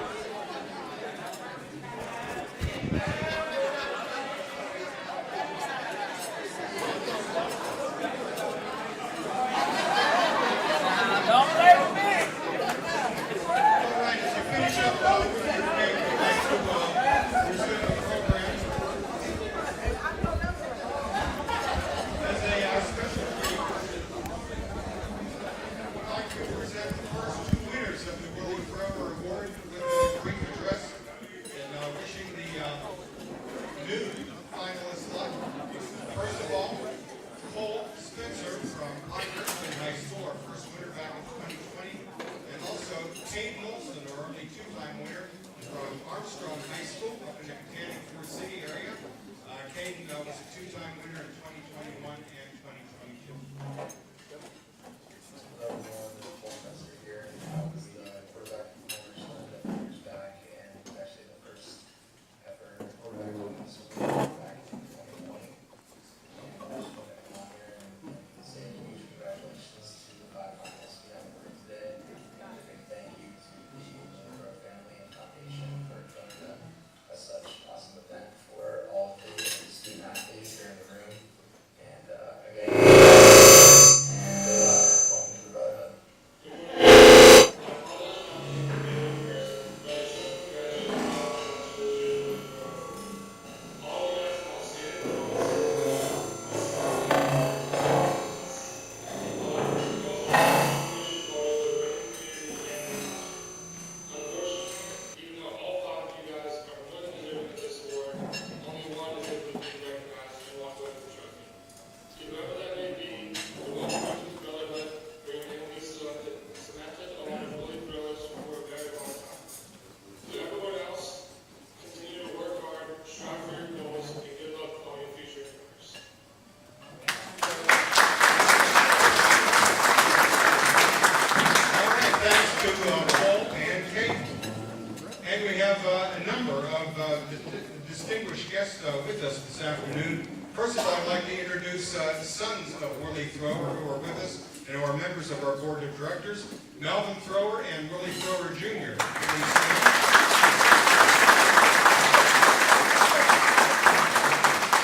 Distinguished guests with us this afternoon. First of all, I'd like to introduce the sons of Willie Thrower who are with us and who are members of our board of directors, Melvin Thrower and Willie Thrower Jr.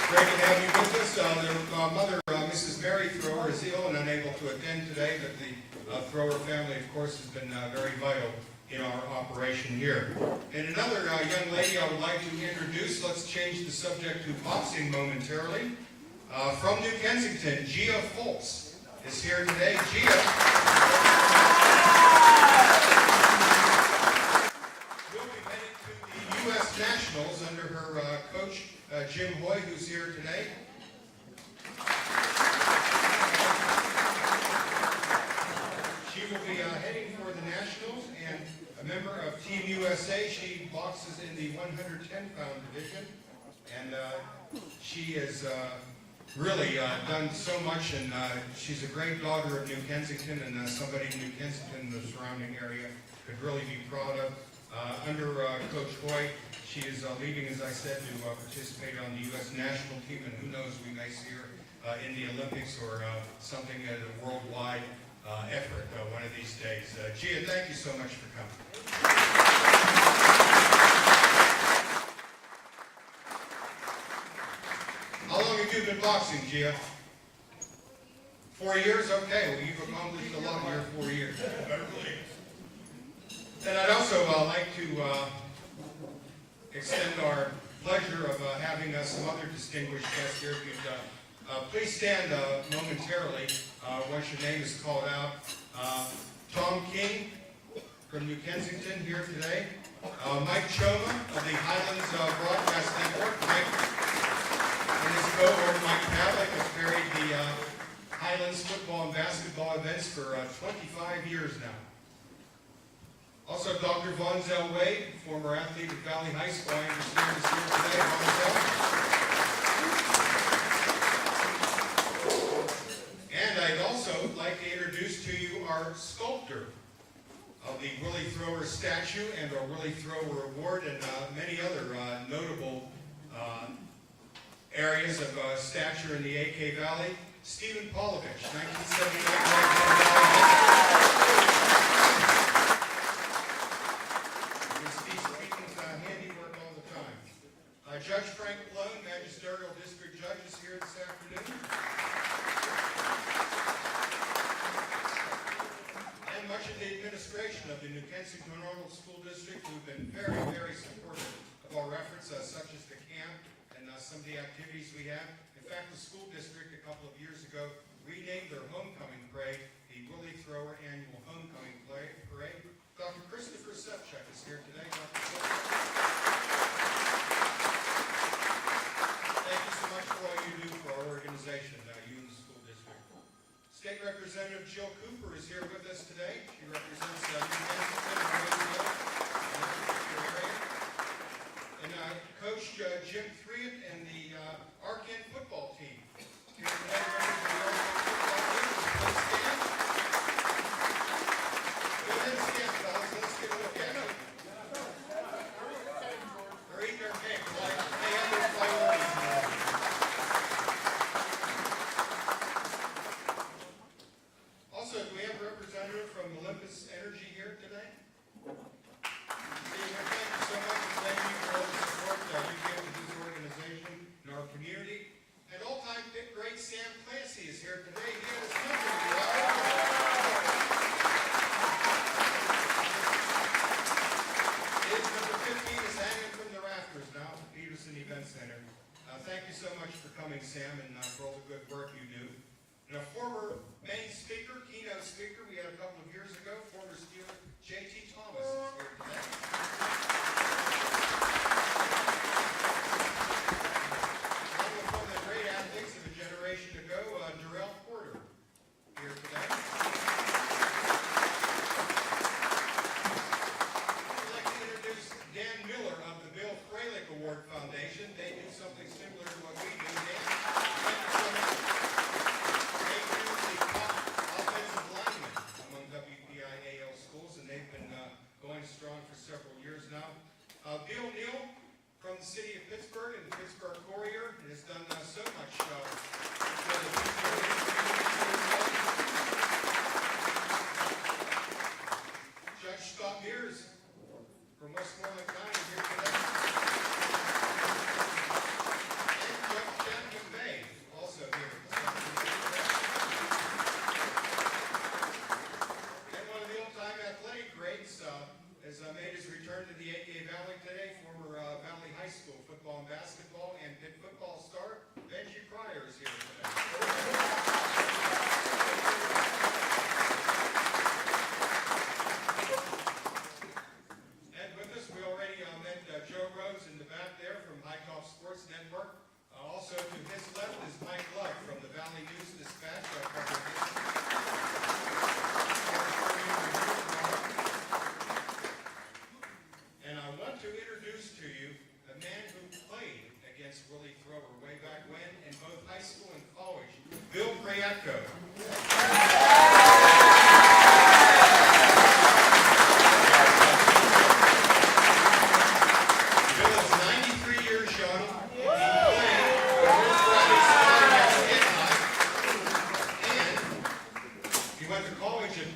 Great to have you with us. Their mother, Mrs. Mary Thrower, is ill and unable to attend today, but the Thrower family, of course, has been very vital in our operation here. And another young lady I would like to introduce, let's change the subject to boxing momentarily. From New Kensington, Gia Foltz is here today. Gia. a member of Team USA. She boxes in the 110-pound division, and she has really done so much, and she's a great daughter of New Kensington, and somebody in New Kensington and the surrounding area could really be proud of. Under Coach Hoy, she is leaving, as I said, to participate on the U.S. national team, and who knows, we may see her in the Olympics or something at a worldwide effort one of these days. Gia, thank you so much for coming. How long have you been boxing, Gia? 4 years? Okay, well, you've accomplished a lot in your 4 years. And I'd also like to extend our pleasure of having some other distinguished guests here. If you'd please stand momentarily once your name is called out. Tom King from New Kensington here today. Mike Choma of the Highlands Broadcast Network. Mike and his co-owner Mike Pavlik have carried the Highlands football and basketball events for 25 years now. Also, Dr. Vonzel Wade, former athlete at Valley High School, I understand is here today. Vonzel. And I'd also like to introduce to you our sculptor of the Willie Thrower statue and our Willie Thrower Award and many other notable areas of stature in the AK Valley. Stephen Polovich, 1979. Judge Frank Malone, Magisterial District Judge, is here this afternoon. And much of the administration of the New Kensington Arnold School District, who've been very, very supportive of our efforts, such as the camp and some of the activities we have. In fact, the school district a couple of years ago renamed their homecoming parade the Willie Thrower Annual Homecoming Parade. Dr. Christopher Sepchuk is here today. Dr. Sepchuk. Thank you so much for all you do for our organization, you and the school district. State Representative Jill Cooper is here with us today. She represents New Kensington and Roseville in that particular area. And Coach Jim Threatt and the Arkan football team. Here today, members of the Arkan football team. Please stand. Go ahead and stand, fellas. Let's get a look at it. They're eating their cake. They have their priorities now. Also, do we have a representative from Olympus Energy here today? Steve, thank you so much, and thank you for all the support you give to this organization and our community. And all-time pick great Sam Clancy is here today. He had his number. His number 15 is hanging from the rafters now, Peterson Event Center. Thank you so much for coming, Sam, and for all the good work you do. And a former main speaker, keynote speaker we had a couple of years ago, former Steeler J.T. Thomas is here today. And from the great athletes of a generation ago, Darrell Porter here today. I'd like to introduce Dan Miller of the Bill Freilich Award Foundation. They do something similar to what we do. Dan, thank you so much. They produce the top offensive linemen among WPIAL schools, and they've been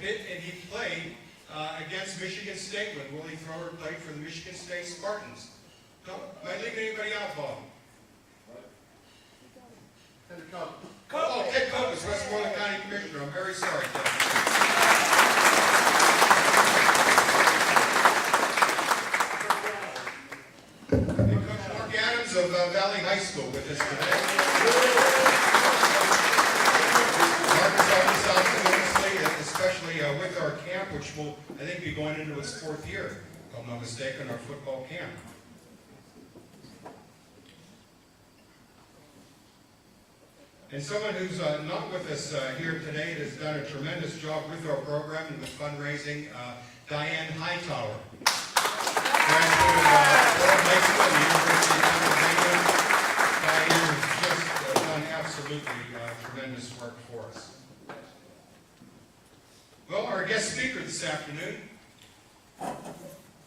pit, and he played against Michigan State when Willie Thrower played for the Michigan State Spartans. No, am I leaving anybody out, Bob? Oh, Ted Cope is Westmoreland County Commissioner. I'm very sorry, Ted. And Coach Mark Adams of Valley High School with us today. Mark has helped us out tremendously, especially with our camp, which will, I think, be going into its 4th year, if I'm not mistaken, our football camp. And someone who's not with us here today that has done a tremendous job with our program and with fundraising, Diane Hightower. Graduate of Ford High School at the University of Pennsylvania. Diane has just done absolutely tremendous work for us. Well, our guest speaker this afternoon,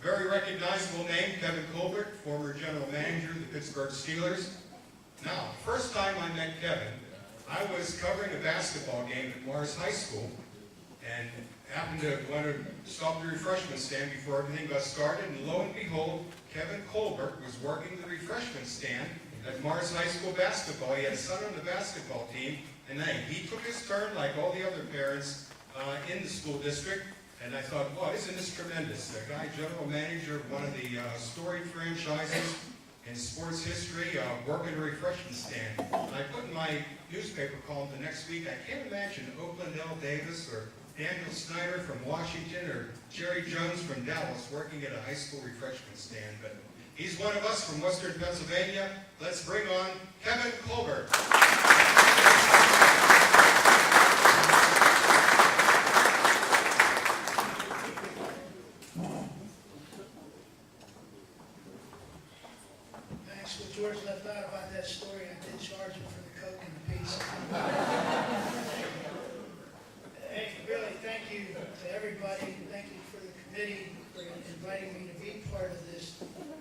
very recognizable name, Kevin Colbert, former general manager of the Pittsburgh Steelers. Now, first time I met Kevin, I was covering a basketball game at Morris High School and happened to want to stop the refreshment stand before everything got started, and lo and behold, Kevin Colbert was working the refreshment stand at Morris High School basketball. He had a son on the basketball team, and he took his turn like all the other parents in the school district, and I thought, wow, isn't this tremendous? A guy, general manager of one of the storied franchises in sports history, working a refreshment stand. And I put in my newspaper column the next week, I can't imagine Oakland L. Davis or Daniel Snyder from Washington or Jerry Jones from Dallas working at a high school refreshment stand. But he's one of us from Western Pennsylvania. Let's bring on Kevin Colbert. What George left out about that story, I did charge him for the Coke and the pizza. Hey, really, thank you to everybody. Thank you for the committee for inviting me to be part of this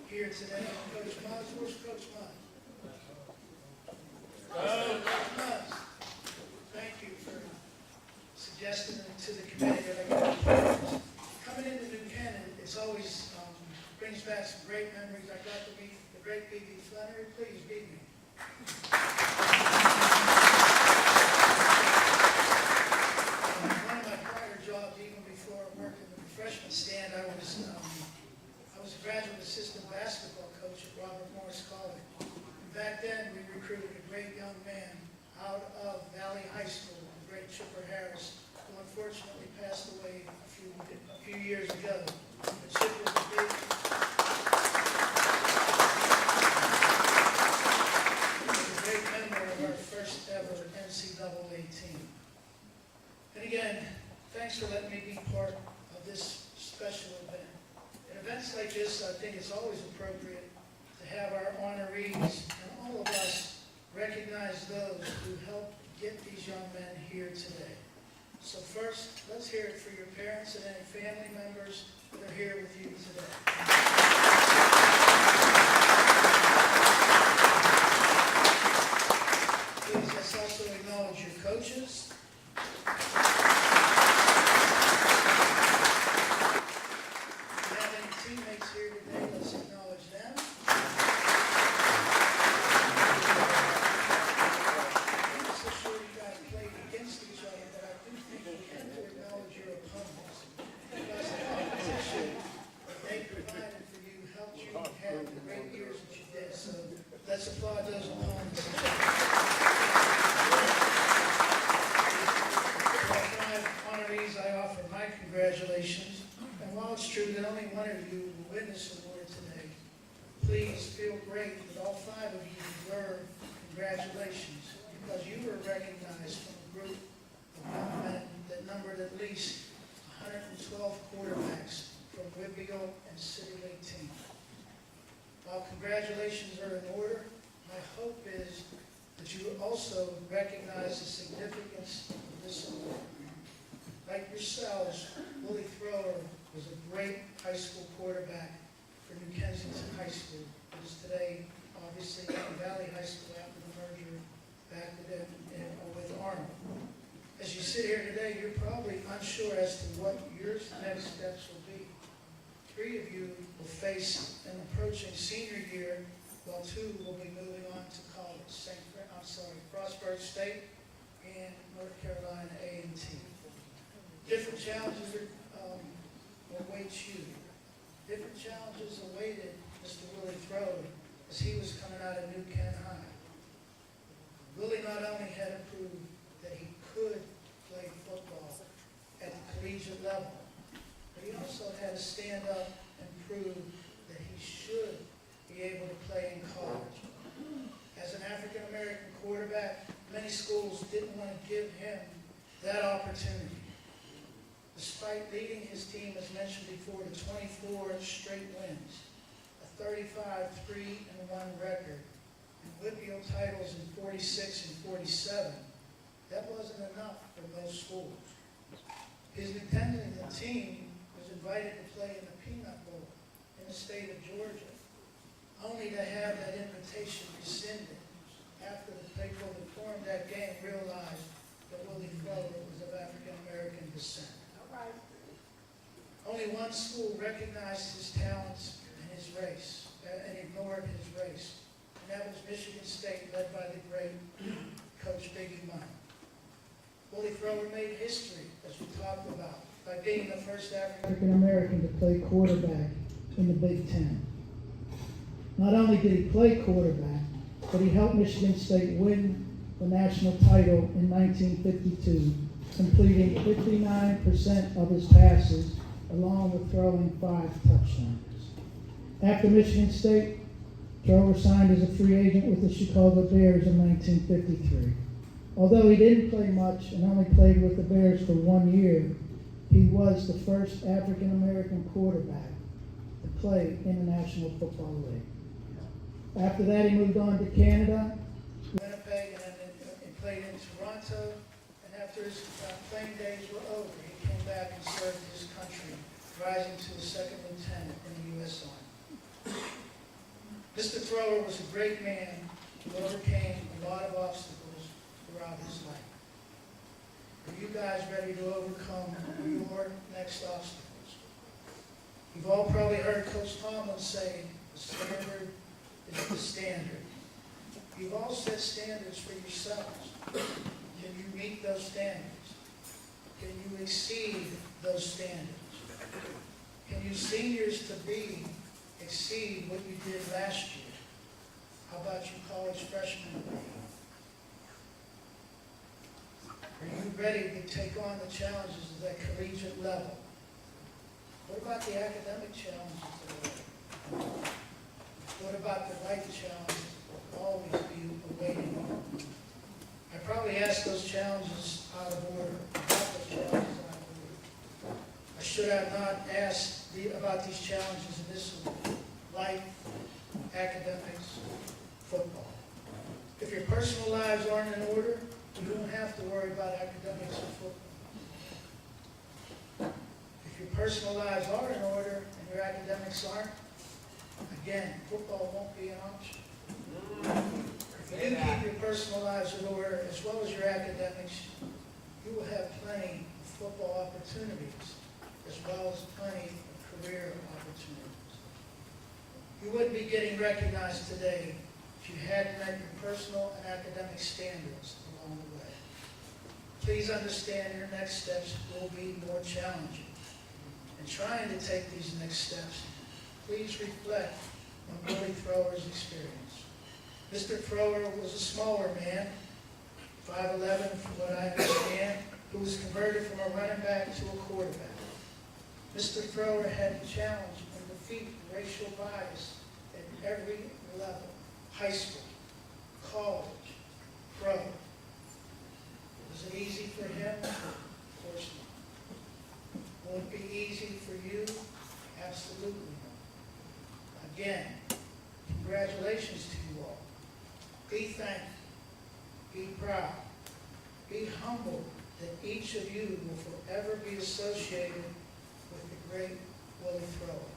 here today. Coach Muzz, where's Coach Muzz? Coach Muzz, thank you for suggesting to the committee that I get to be part of this. Coming into New Canaan, it's always brings back some great memories. I got to meet the great B.B. Flannery. Please beat me. One of my prior jobs, even before working the refreshment stand, I was a graduate assistant basketball coach at Robert Morris College. And back then, we recruited a great young man out of Valley High School, the great Chipper Harris, who unfortunately passed away a few years ago. But Chipper was a big member of our first ever NCAA team. And again, thanks for letting me be part of this special event. In events like this, I think it's always appropriate to have our honorees and all of us recognize those who helped get these young men here today. So first, let's hear it for your parents and any family members that are here with you today. Please, let's also acknowledge your coaches. If you have any teammates here today, let's acknowledge them. I'm not so sure you guys played against each other, but I do think we have to acknowledge your opponents. Because the competition that they provided for you helped you have the great years that you did. So let's applaud those opponents. I offer my congratulations, and while it's true that only one of you will win this award today, please feel great that all 5 of you deserve congratulations, because you were recognized from a group of young men that numbered at least 112 quarterbacks from Whitfield and City 18. While congratulations are in order, my hope is that you also recognize the significance of this award. Like yourselves, Willie Thrower was a great high school quarterback for New Kensington High School. It is today, obviously, Valley High School after the merger back with Arnold. As you sit here today, you're probably unsure as to what your next steps will be. 3 of you will face an approaching senior year, while 2 will be moving on to college. Frostburg State and North Carolina A&T. Different challenges await you. Different challenges awaited Mr. Willie Thrower as he was coming out of New Kent High. Willie not only had to prove that he could play football at the collegiate level, but he also had to stand up and prove that he should be able to play in college. As an African-American quarterback, many schools didn't want to give him that opportunity. Despite leading his team, as mentioned before, to 24 straight wins, a 35-3-1 record, and Whitfield titles in 46 and 47, that wasn't enough for most schools. His lieutenant in the team was invited to play in the Peanut Bowl in the state of Georgia, only to have that invitation rescinded after the people that formed that game realized that Willie Thrower was of African-American descent. Only one school recognized his talents and his race, and ignored his race, and that was Michigan State, led by the great Coach Biggie Munn. Willie Thrower made history, as we talked about, by being the first African-American to play quarterback in the Big Ten. Not only did he play quarterback, but he helped Michigan State win the national title in 1952, completing 59% of his passes, along with throwing 5 touchdowns. After Michigan State, Thrower signed as a free agent with the Chicago Bears in 1953. Although he didn't play much and only played with the Bears for 1 year, he was the first African-American quarterback to play in the National Football League. After that, he moved on to Canada, Winnipeg, and played in Toronto. And after his playing days were over, he came back and served his country, rising to a 2nd lieutenant in the U.S. Army. Mr. Thrower was a great man who overcame a lot of obstacles throughout his life. Are you guys ready to overcome your next obstacles? You've all probably heard Coach Tomlin say, the standard is the standard. You've all set standards for yourselves. Can you meet those standards? Can you exceed those standards? Can you seniors to be exceed what you did last year? How about you college freshmen to be? Are you ready to take on the challenges of that collegiate level? What about the academic challenges that are there? What about the life challenges that will always be awaiting you? I probably asked those challenges out of order. I should have not asked about these challenges in this order: life, academics, football. If your personal lives aren't in order, you don't have to worry about academics or football. If your personal lives are in order and your academics aren't, again, football won't be an option. If you keep your personal lives in order as well as your academics, you will have plenty of football opportunities as well as plenty of career opportunities. You wouldn't be getting recognized today if you hadn't met your personal and academic standards along the way. Please understand your next steps will be more challenging. In trying to take these next steps, please reflect on Willie Thrower's experience. Mr. Thrower was a smaller man, 5'11", from what I understand, who was converted from a running back to a quarterback. Mr. Thrower had to challenge and defeat racial bias at every level: high school, college, pro. Was it easy for him? Of course not. Will it be easy for you? Absolutely not. Again, congratulations to you all. Be thankful. Be proud. Be humble that each of you will forever be associated with the great Willie Thrower.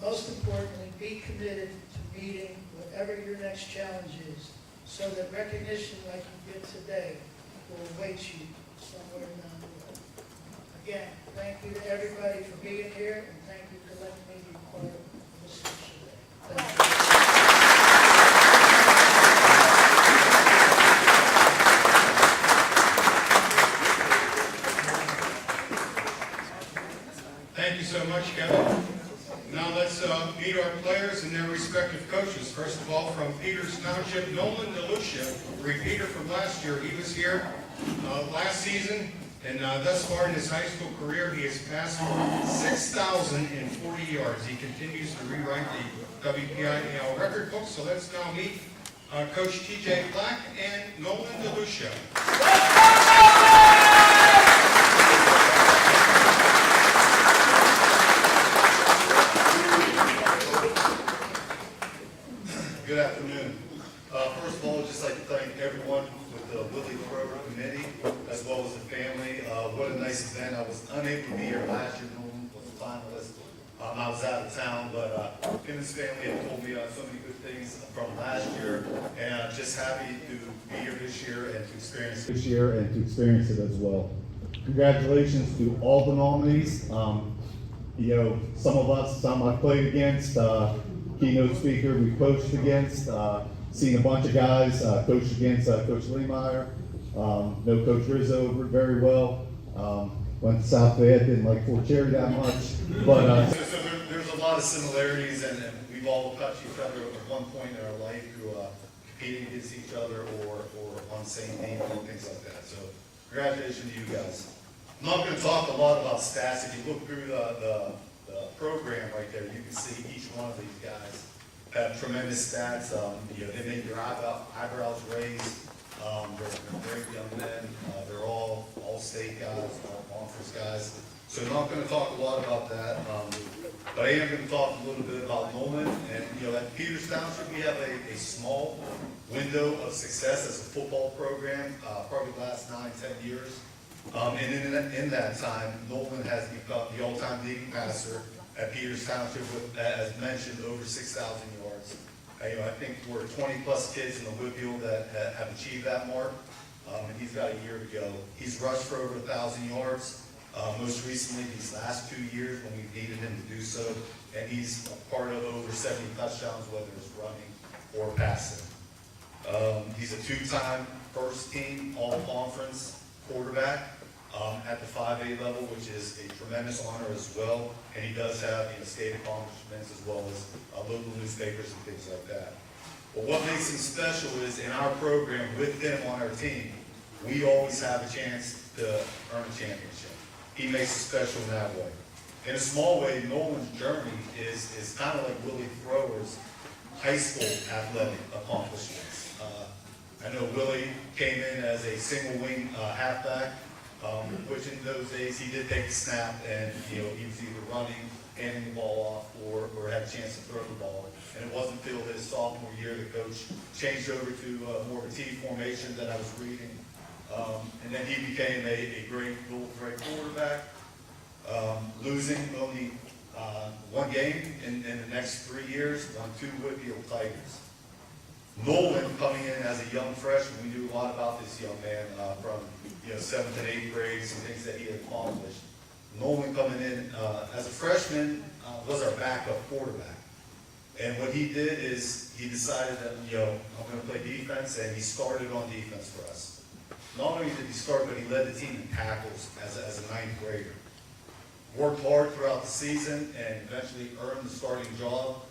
Most importantly, be committed to meeting whatever your next challenge is, so that recognition like you did today will await you somewhere down the road. Again, thank you to everybody for being here, and thank you for letting me be part of this special day. Thank you. Thank you so much, Kevin. Now let's meet our players and their respective coaches. First of all, from Peters Township, Nolan DeLucia, repeater from last year. He was here last season, and thus far in his high school career, he has passed for 6,040 yards. He continues to rewrite the WPIAL record book. So let's now meet Coach TJ Black and Nolan DeLucia. Good afternoon. First of all, I'd just like to thank everyone with the Willie Program Committee, as well as the family. What a nice event. I was unable to be here last year. Nolan was a finalist. I was out of town, but him and his family have told me so many good things from last year, and I'm just happy to be here this year and to experience it as well. Congratulations to all the nominees. Some of us, some I've played against, keynote speaker we coached against, seen a bunch of guys, coached against Coach Lehmeyer, know Coach Rizzo very well, went to South Fayette, didn't like Fort Cherry that much, but so there's a lot of similarities, and we've all touched each other at one point in our life through competing against each other or on the same team and things like that. So congratulations to you guys. I'm not going to talk a lot about stats. If you look through the program right there, you can see each one of these guys have tremendous stats. They make your eyebrows raise. They're great young men. They're all state guys, all conference guys. So I'm not going to talk a lot about that. But I am going to talk a little bit about Nolan. And at Peters Township, we have a small window of success as a football program, probably the last 9-10 years. And in that time, Nolan has become the all-time leading passer at Peters Township with, as mentioned, over 6,000 yards. I think we're 20-plus kids in the Whitfield that have achieved that mark, and he's got a year to go. He's rushed for over 1,000 yards, most recently these last 2 years when we needed him to do so, and he's a part of over 70 touchdowns, whether it's running or passing. He's a two-time first-team all-conference quarterback at the 5A level, which is a tremendous honor as well. And he does have state accomplishments as well as local newspapers and things like that. But what makes him special is in our program with him on our team, we always have a chance to earn a championship. He makes it special in that way. In a small way, Nolan's journey is kind of like Willie Thrower's high school athletic accomplishments. I know Willie came in as a single wing halfback, which in those days he did take the snap and he was either running, handing the ball off, or had a chance to throw the ball. And it wasn't until his sophomore year the coach changed over to more of a T formation that I was reading. And then he became a great dual threat quarterback, losing only one game in the next 3 years, won 2 Whitfield Tigers. Nolan coming in as a young freshman, we knew a lot about this young man from 7th and 8th grades and things that he had accomplished. Nolan coming in as a freshman was our backup quarterback. And what he did is he decided that, I'm going to play defense, and he started on defense for us. Not only did he start, but he led the team in tackles as a 9th grader. Worked hard throughout the season and eventually earned the starting job.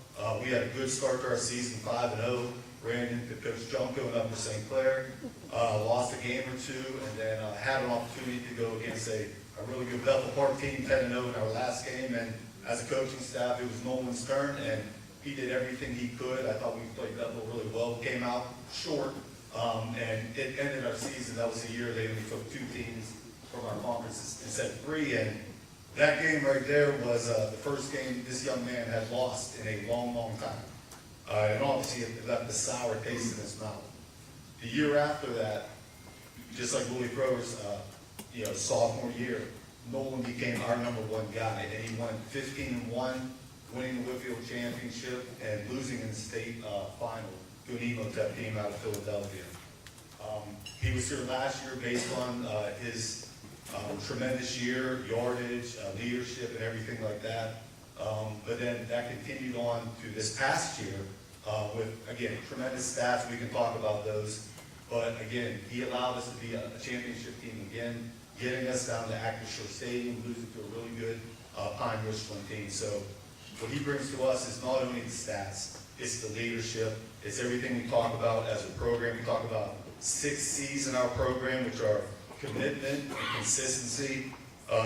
We had a good start to our season, 5-0. Ran into Coach Junko in Upper St. Clair, lost a game or two, and then had an opportunity to go against a really good Bethel Park team, 10-0 in our last game. And as a coaching staff, it was Nolan's turn, and he did everything he could. I thought we played Bethel really well. Came out short, and it ended our season. That was the year they only took 2 teams from our conference instead of 3. And that game right there was the first game this young man had lost in a long, long time. And obviously it left a sour taste in his mouth. The year after that, just like Willie Thrower's sophomore year, Nolan became our #1 guy, and he won 15-1, winning the Whitfield Championship and losing in the state final to an Emotep team out of Philadelphia. He was here last year based on his tremendous year, yardage, leadership, and everything like that. But then that continued on to this past year with, again, tremendous stats. We can talk about those. But again, he allowed us to be a championship team again, getting us down to Acrisure Stadium, losing to a really good Pine Richland team. So what he brings to us is not only the stats, it's the leadership, it's everything we talk about as a program. We talk about 6 C's in our program, which are commitment and consistency.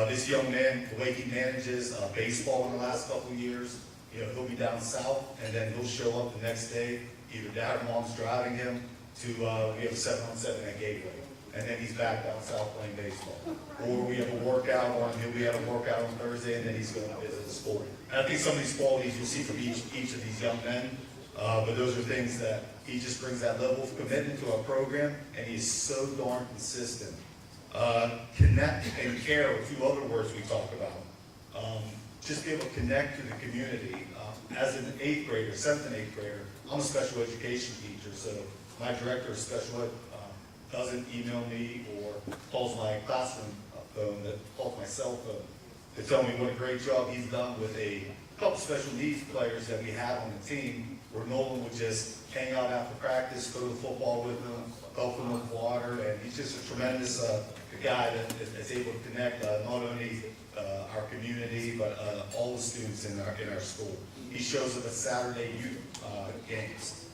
This young man, the way he manages baseball in the last couple of years, he'll be down south, and then he'll show up the next day. Either dad or mom's driving him to, we have a 7-on-7 at Gateway, and then he's back down south playing baseball. Or we have a workout on Thursday, and then he's going to visit the school. And I think some of these qualities you'll see from each of these young men, but those are things that he just brings that level of commitment to our program, and he's so darn consistent. Connect and care are 2 other words we talk about. Just be able to connect to the community. As an 8th grader, 7th and 8th grader, I'm a special education teacher, so my director of special ed doesn't email me or calls my classroom phone, calls my cell phone to tell me what a great job he's done with a couple special needs players that we had on the team, where Nolan would just hang out after practice, go to football with them, help them with water, and he's just a tremendous guy that's able to connect not only our community, but all the students in our school. He shows up at Saturday youth games.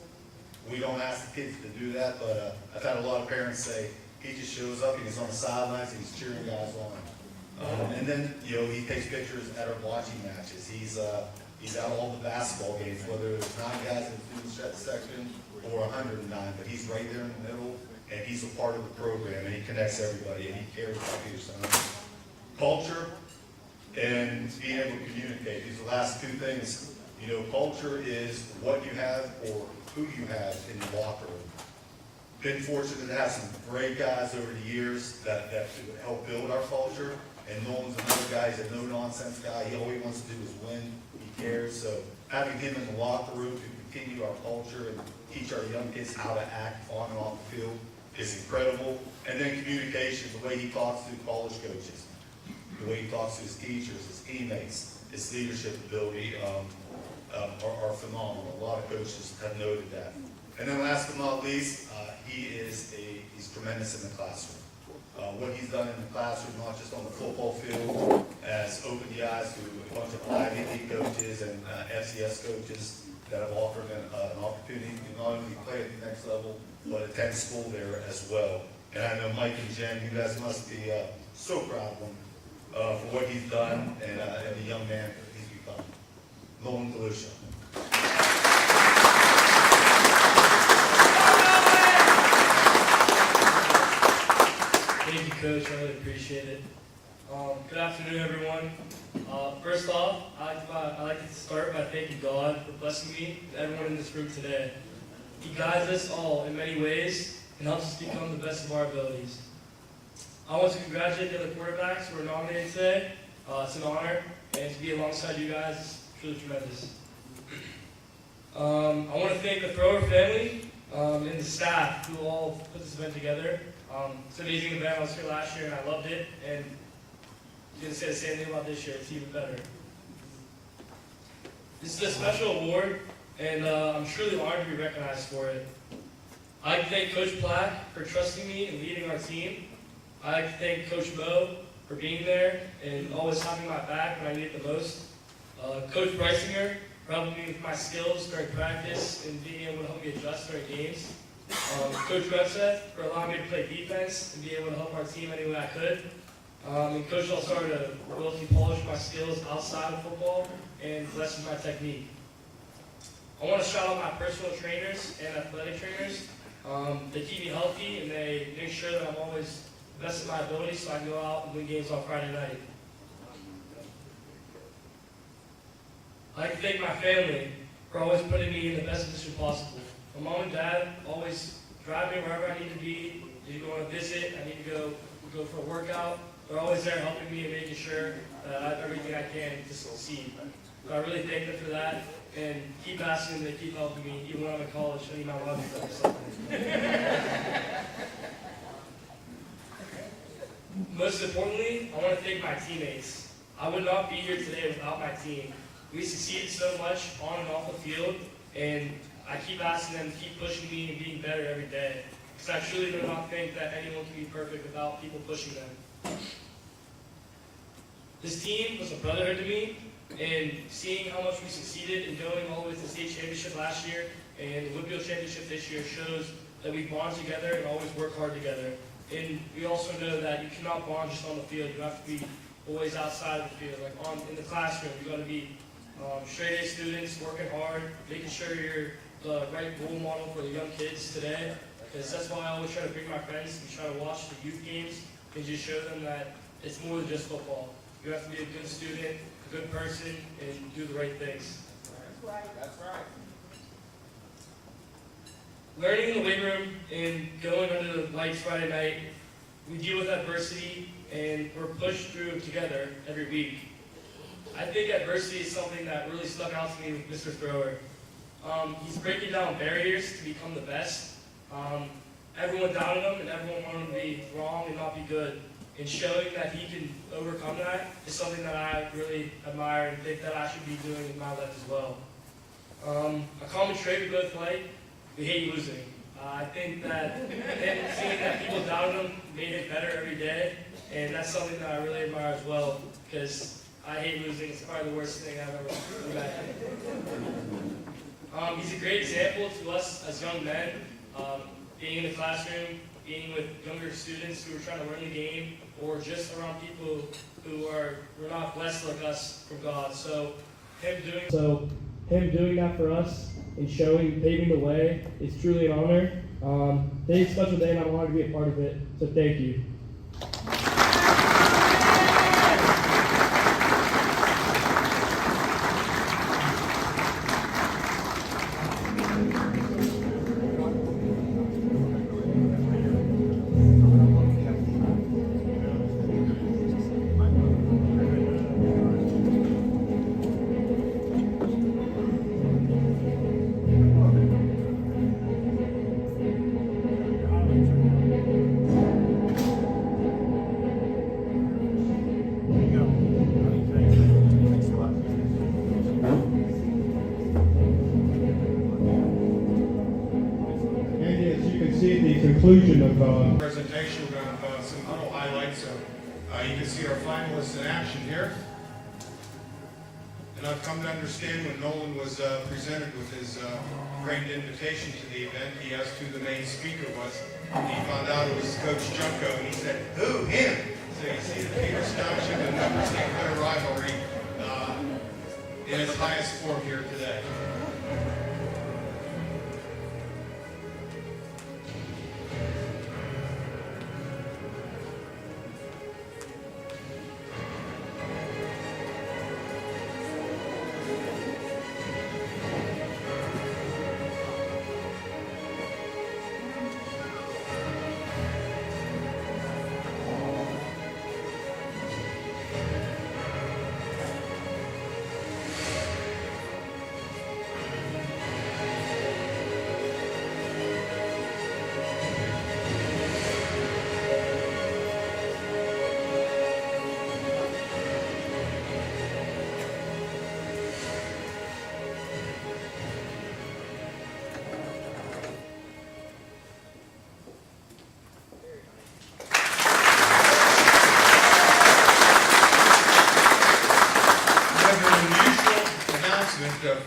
We don't ask the kids to do that, but I've had a lot of parents say, he just shows up and he's on the sidelines and he's cheering guys on. And then, he takes pictures at our watching matches. He's at all the basketball games, whether there's 9 guys in the student section or 109, but he's right there in the middle, and he's a part of the program, and he connects everybody, and he cares about your son. Culture and being able to communicate. These are the last 2 things. Culture is what you have or who you have in the locker room. Been fortunate to have some great guys over the years that help build our culture. And Nolan's another guy. He's a no-nonsense guy. All he wants to do is win. He cares. So having him in the locker room to continue our culture and teach our young kids how to act on and off the field is incredible. And then communication, the way he talks to college coaches, the way he talks to his teachers, his teammates, his leadership ability are phenomenal. A lot of coaches have noted that. And then last but not least, he's tremendous in the classroom. What he's done in the classroom, not just on the football field, has opened the eyes to a bunch of Ivy League coaches and FCS coaches that have offered an opportunity to not only play at the next level, but attend school there as well. And I know Mike and Jen, you guys must be so proud of him for what he's done and the young man that he's become. Nolan Delucia. Thank you, Coach. I really appreciate it. Good afternoon, everyone. First off, I'd like to start by thanking God for blessing me and everyone in this room today. He guides us all in many ways and helps us become the best of our abilities. I want to congratulate the other quarterbacks who were nominated today. It's an honor, and to be alongside you guys is truly tremendous. I want to thank the Thrower family and the staff who all put this event together. It's an amazing event. I was here last year and I loved it, and I'm going to say the same thing about this year. It's even better. This is a special award, and I'm truly honored to be recognized for it. I'd like to thank Coach Platt for trusting me and leading our team. I'd like to thank Coach Mo for being there and always having my back when I need it the most. Coach Breisinger for helping me with my skills during practice and being able to help me adjust during games. Coach Webseth for allowing me to play defense and be able to help our team any way I could. And Coach also started to really polish my skills outside of football and lessen my technique. I want to shout out my personal trainers and athletic trainers. They keep me healthy and they make sure that I'm always the best of my ability so I can go out and win games on Friday night. I'd like to thank my family for always putting me in the best position possible. My mom and dad always drive me wherever I need to be. I need to go on a visit, I need to go for a workout. They're always there helping me and making sure that I have everything I can to succeed. So I really thank them for that, and keep asking them to keep helping me, even when I'm in college, I need my love or something. Most importantly, I want to thank my teammates. I would not be here today without my team. We succeeded so much on and off the field, and I keep asking them to keep pushing me and being better every day. Because I truly do not think that anyone can be perfect without people pushing them. This team was a brotherhood to me, and seeing how much we succeeded in going all the way to the state championship last year and the Whitfield championship this year shows that we bond together and always work hard together. And we also know that you cannot bond just on the field. You have to be always outside of the field. Like in the classroom, you got to be straight A students, working hard, making sure you're the right role model for the young kids today. Because that's why I always try to bring my friends and try to watch the youth games and just show them that it's more than just football. You have to be a good student, a good person, and do the right things. That's right. That's right. Learning in the weight room and going under the lights Friday night, we deal with adversity and we're pushed through together every week. I think adversity is something that really stuck out to me with Mr. Thrower. He's breaking down barriers to become the best. Everyone doubted him and everyone wanted him to be wrong and not be good. And showing that he can overcome that is something that I really admire and think that I should be doing in my life as well. A common trait we both like, we hate losing. I think that seeing that people doubted him made it better every day, and that's something that I really admire as well, because I hate losing. It's probably the worst thing I've ever met. He's a great example to us as young men, being in the classroom, being with younger students who are trying to learn the game, or just around people who were not blessed like us from God. So him doing that for us and paving the way is truly an honor. Today's a special day, and I'm honored to be a part of it. So thank you. Conclusion of the presentation, we're going to have some little highlights. So you can see our finalists in action here. And I've come to understand when Nolan was presented with his great invitation to the event, he asked who the main speaker was. And he found out it was Coach Junko, and he said, "Who? Him?" So you see the Peters Township and Number State Clear rivalry in its highest form here today.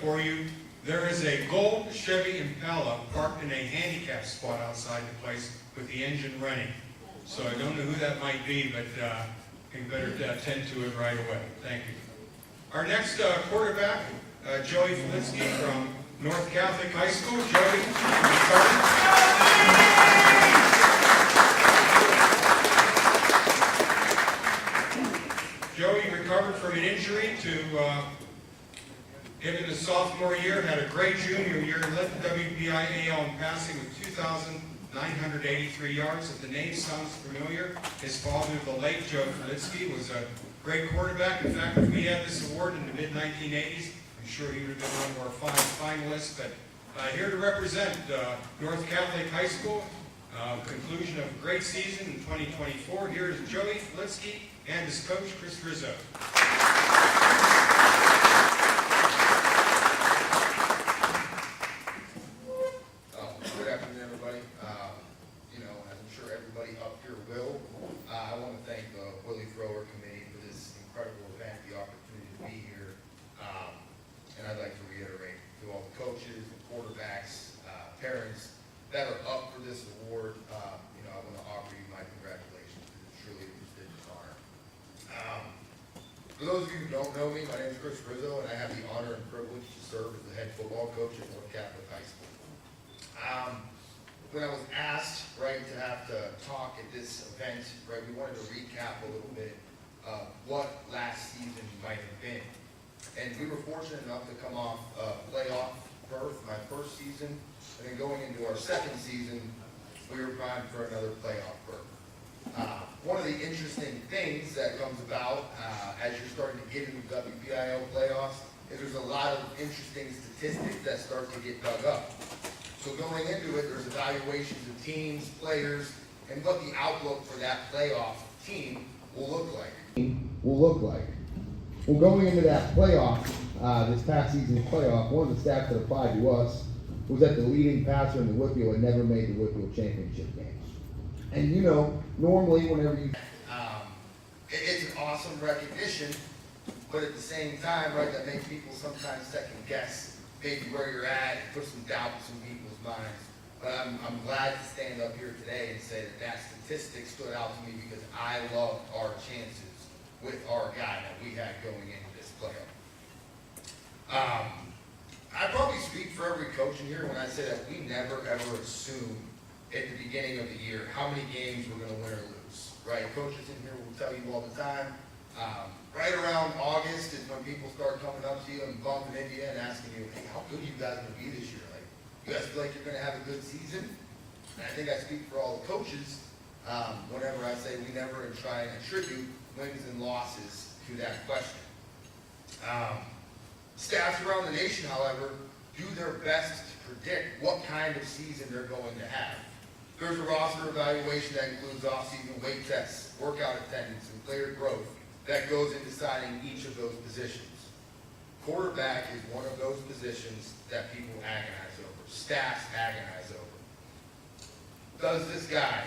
For you, there is a gold Chevy Impala parked in a handicap spot outside the place with the engine running. So I don't know who that might be, but you better attend to it right away. Thank you. Our next quarterback, Joey Felinsky from North Catholic High School. Joey recovered from an injury to him in his sophomore year, had a great junior year, led the WBIAL in passing with 983 yards. If the name sounds familiar, his father, the late Joe Kulitsky, was a great quarterback. In fact, if we had this award in the mid-1980s, I'm sure he would have been one of our finalists. But here to represent North Catholic High School, conclusion of a great season in 2024. Here is Joey Kulitsky and his coach, Chris Rizzo. Good afternoon, everybody. As I'm sure everybody up here will, I want to thank the Willie Thrower Committee for this incredible event, the opportunity to be here. And I'd like to reiterate to all the coaches, the quarterbacks, parents that are up for this award, I want to offer you my congratulations, because it's truly a prestigious honor. For those of you who don't know me, my name is Chris Rizzo, and I have the honor and privilege to serve as the head football coach at North Catholic High School. When I was asked, to have to talk at this event, we wanted to recap a little bit of what last season might have been. And we were fortunate enough to come off a playoff berth, my first season, and then going into our second season, we were primed for another playoff berth. One of the interesting things that comes about as you're starting to get into WPIL playoffs is there's a lot of interesting statistics that start to get dug up. So going into it, there's evaluations of teams, players, and what the outlook for that playoff team will look like. Well, going into that playoff, this past season's playoff, one of the stats that applied to us was that the leading passer in the Whitfield had never made the Whitfield championship game. And normally whenever you, it's an awesome recognition, but at the same time, that makes people sometimes second guess maybe where you're at, and put some doubt in some people's minds. But I'm glad to stand up here today and say that statistic stood out to me because I loved our chances with our guy that we had going into this playoff. I probably speak for every coach in here when I say that we never ever assume at the beginning of the year how many games we're going to win or lose. Coaches in here will tell you all the time. Right around August is when people start coming up to you and bumping into you and asking you, hey, how good are you guys going to be this year? You guys feel like you're going to have a good season? And I think I speak for all the coaches whenever I say we never try and attribute wins and losses to that question. Staffs around the nation, however, do their best to predict what kind of season they're going to have. There's a roster evaluation that includes off-season weight tests, workout attendance, and player growth that goes in deciding each of those positions. Quarterback is one of those positions that people agonize over, staffs agonize over. Does this guy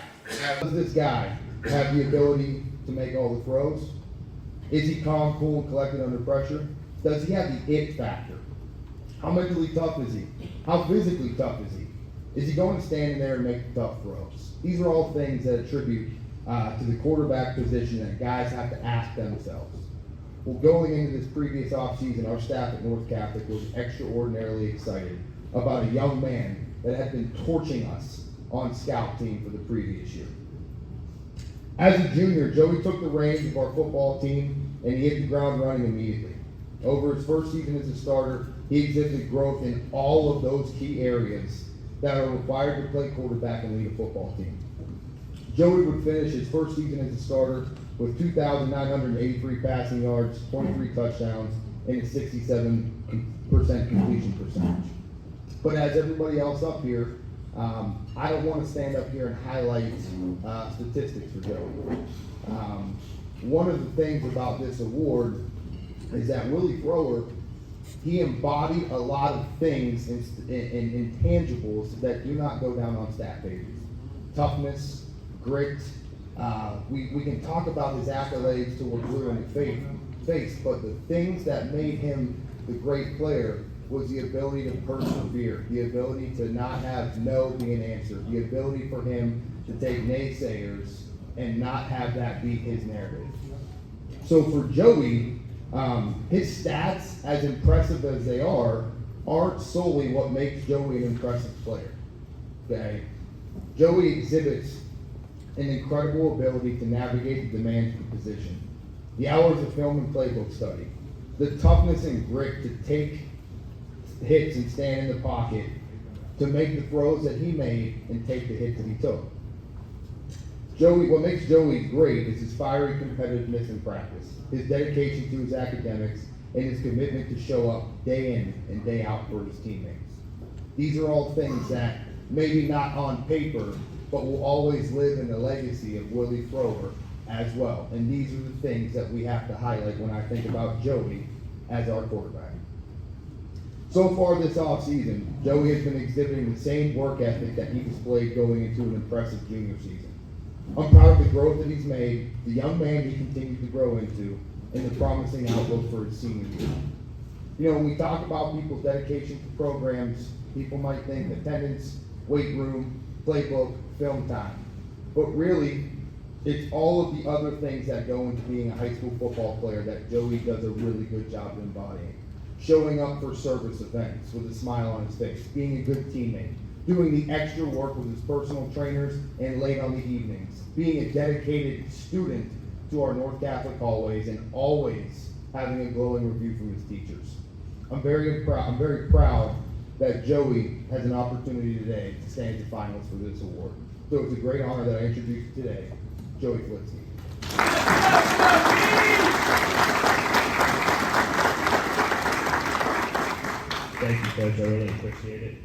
have the ability to make all the throws? Is he calm, cool, and collected under pressure? Does he have the it factor? How mentally tough is he? How physically tough is he? Is he going to stand in there and make the tough throws? These are all things that attribute to the quarterback position that guys have to ask themselves. Well, going into this previous offseason, our staff at North Catholic was extraordinarily excited about a young man that had been torching us on scout team for the previous year. As a junior, Joey took the reins of our football team and he hit the ground running immediately. Over his first season as a starter, he exhibited growth in all of those key areas that are required to play quarterback and lead a football team. Joey would finish his first season as a starter with 2,983 passing yards, 23 touchdowns, and a 67% completion percentage. But as everybody else up here, I don't want to stand up here and highlight statistics for Joey. One of the things about this award is that Willie Thrower, he embodied a lot of things and intangibles that do not go down on stat pages. Toughness, grit. We can talk about his accolades till we're blue in the face, but the things that made him the great player was the ability to persevere, the ability to not have no be an answer, the ability for him to take naysayers and not have that be his narrative. So for Joey, his stats, as impressive as they are, aren't solely what makes Joey an impressive player. Okay? Joey exhibits an incredible ability to navigate the demands of the position, the hours of film and playbook study, the toughness and grit to take hits and stand in the pocket, to make the throws that he made and take the hits that he took. What makes Joey great is his fiery competitiveness in practice, his dedication to his academics, and his commitment to show up day in and day out for his teammates. These are all things that maybe not on paper, but will always live in the legacy of Willie Thrower as well. And these are the things that we have to highlight when I think about Joey as our quarterback. So far this offseason, Joey has been exhibiting the same work ethic that he displayed going into an impressive junior season. I'm proud of the growth that he's made, the young man he continues to grow into, and the promising outlook for his senior year. You know, when we talk about people's dedication to programs, people might think attendance, weight room, playbook, film time. But really, it's all of the other things that go into being a high school football player that Joey does a really good job of embodying. Showing up for service events with a smile on his face, being a good teammate, doing the extra work with his personal trainers and late on the evenings, being a dedicated student to our North Catholic hallways, and always having a glowing review from his teachers. I'm very proud that Joey has an opportunity today to stand as a finalist for this award. So it's a great honor that I introduce you today, Joey Flitsky. Thank you, Coach. I really appreciate it.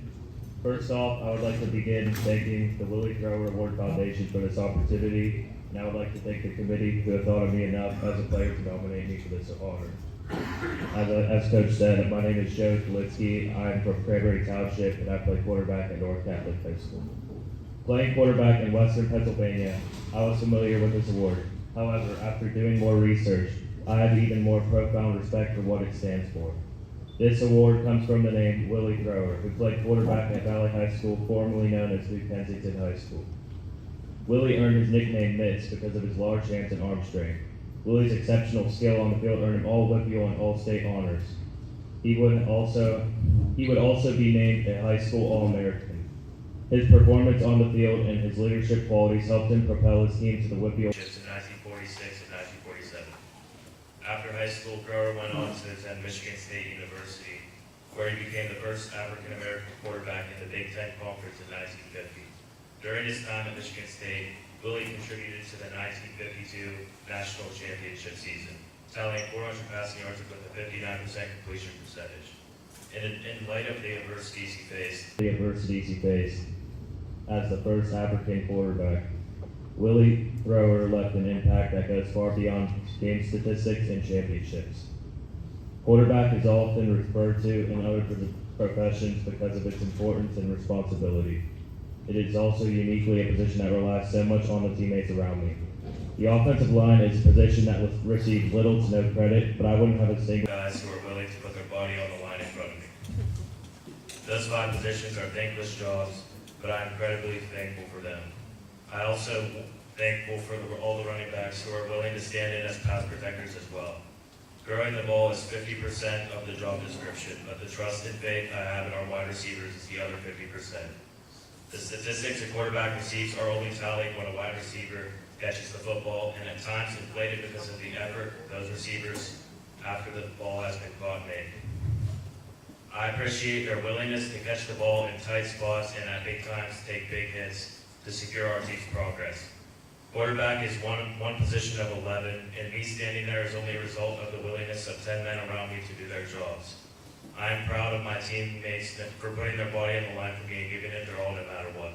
First off, I would like to begin thanking the Willie Thrower Award Foundation for this opportunity, and I would like to thank the committee who have thought of me enough as a player to nominate me for this honor. As Coach said, my name is Joe Kalitsky. I'm from Cranberry Township, and I play quarterback at North Catholic High School. Playing quarterback in Western Pennsylvania, I was familiar with this award. However, after doing more research, I have even more profound respect for what it stands for. This award comes from the name Willie Thrower, who played quarterback at Valley High School, formerly known as New Kensington High School. Willie earned his nickname Mitts because of his large hands and arm strength. Willie's exceptional skill on the field earned him all Whitfield and all-state honors. He would also be named a high school All-American. His performance on the field and his leadership qualities helped him propel his team to the Whitfield in 1946 and 1947. After high school, Thrower went on to attend Michigan State University, where he became the first African-American quarterback in the Big Ten Conference in 1950. During his time at Michigan State, Willie contributed to the 1952 National Championship season, tallying 400 passing yards with a 59% completion percentage. In light of the adversities he faced as the first African quarterback, Willie Thrower left an impact that goes far beyond game statistics and championships. Quarterback is often referred to in other professions because of its importance and responsibility. It is also uniquely a position that relies so much on the teammates around me. The offensive line is a position that receives little to no credit, but I wouldn't have a single guys who are willing to put their body on the line in front of me. Those 5 positions are thankless jobs, but I am incredibly thankful for them. I also thankful for all the running backs who are willing to stand in as pass protectors as well. Throwing the ball is 50% of the job description, but the trust and faith I have in our wide receivers is the other 50%. The statistics a quarterback receives are only tallied when a wide receiver catches the football, and at times inflated because of the effort those receivers after the ball has been caught made. I appreciate their willingness to catch the ball in tight spots and at big times take big hits to secure our team's progress. Quarterback is one position of 11, and me standing there is only a result of the willingness of 10 men around me to do their jobs. I am proud of my teammates for putting their body on the line for me and giving it their all no matter what.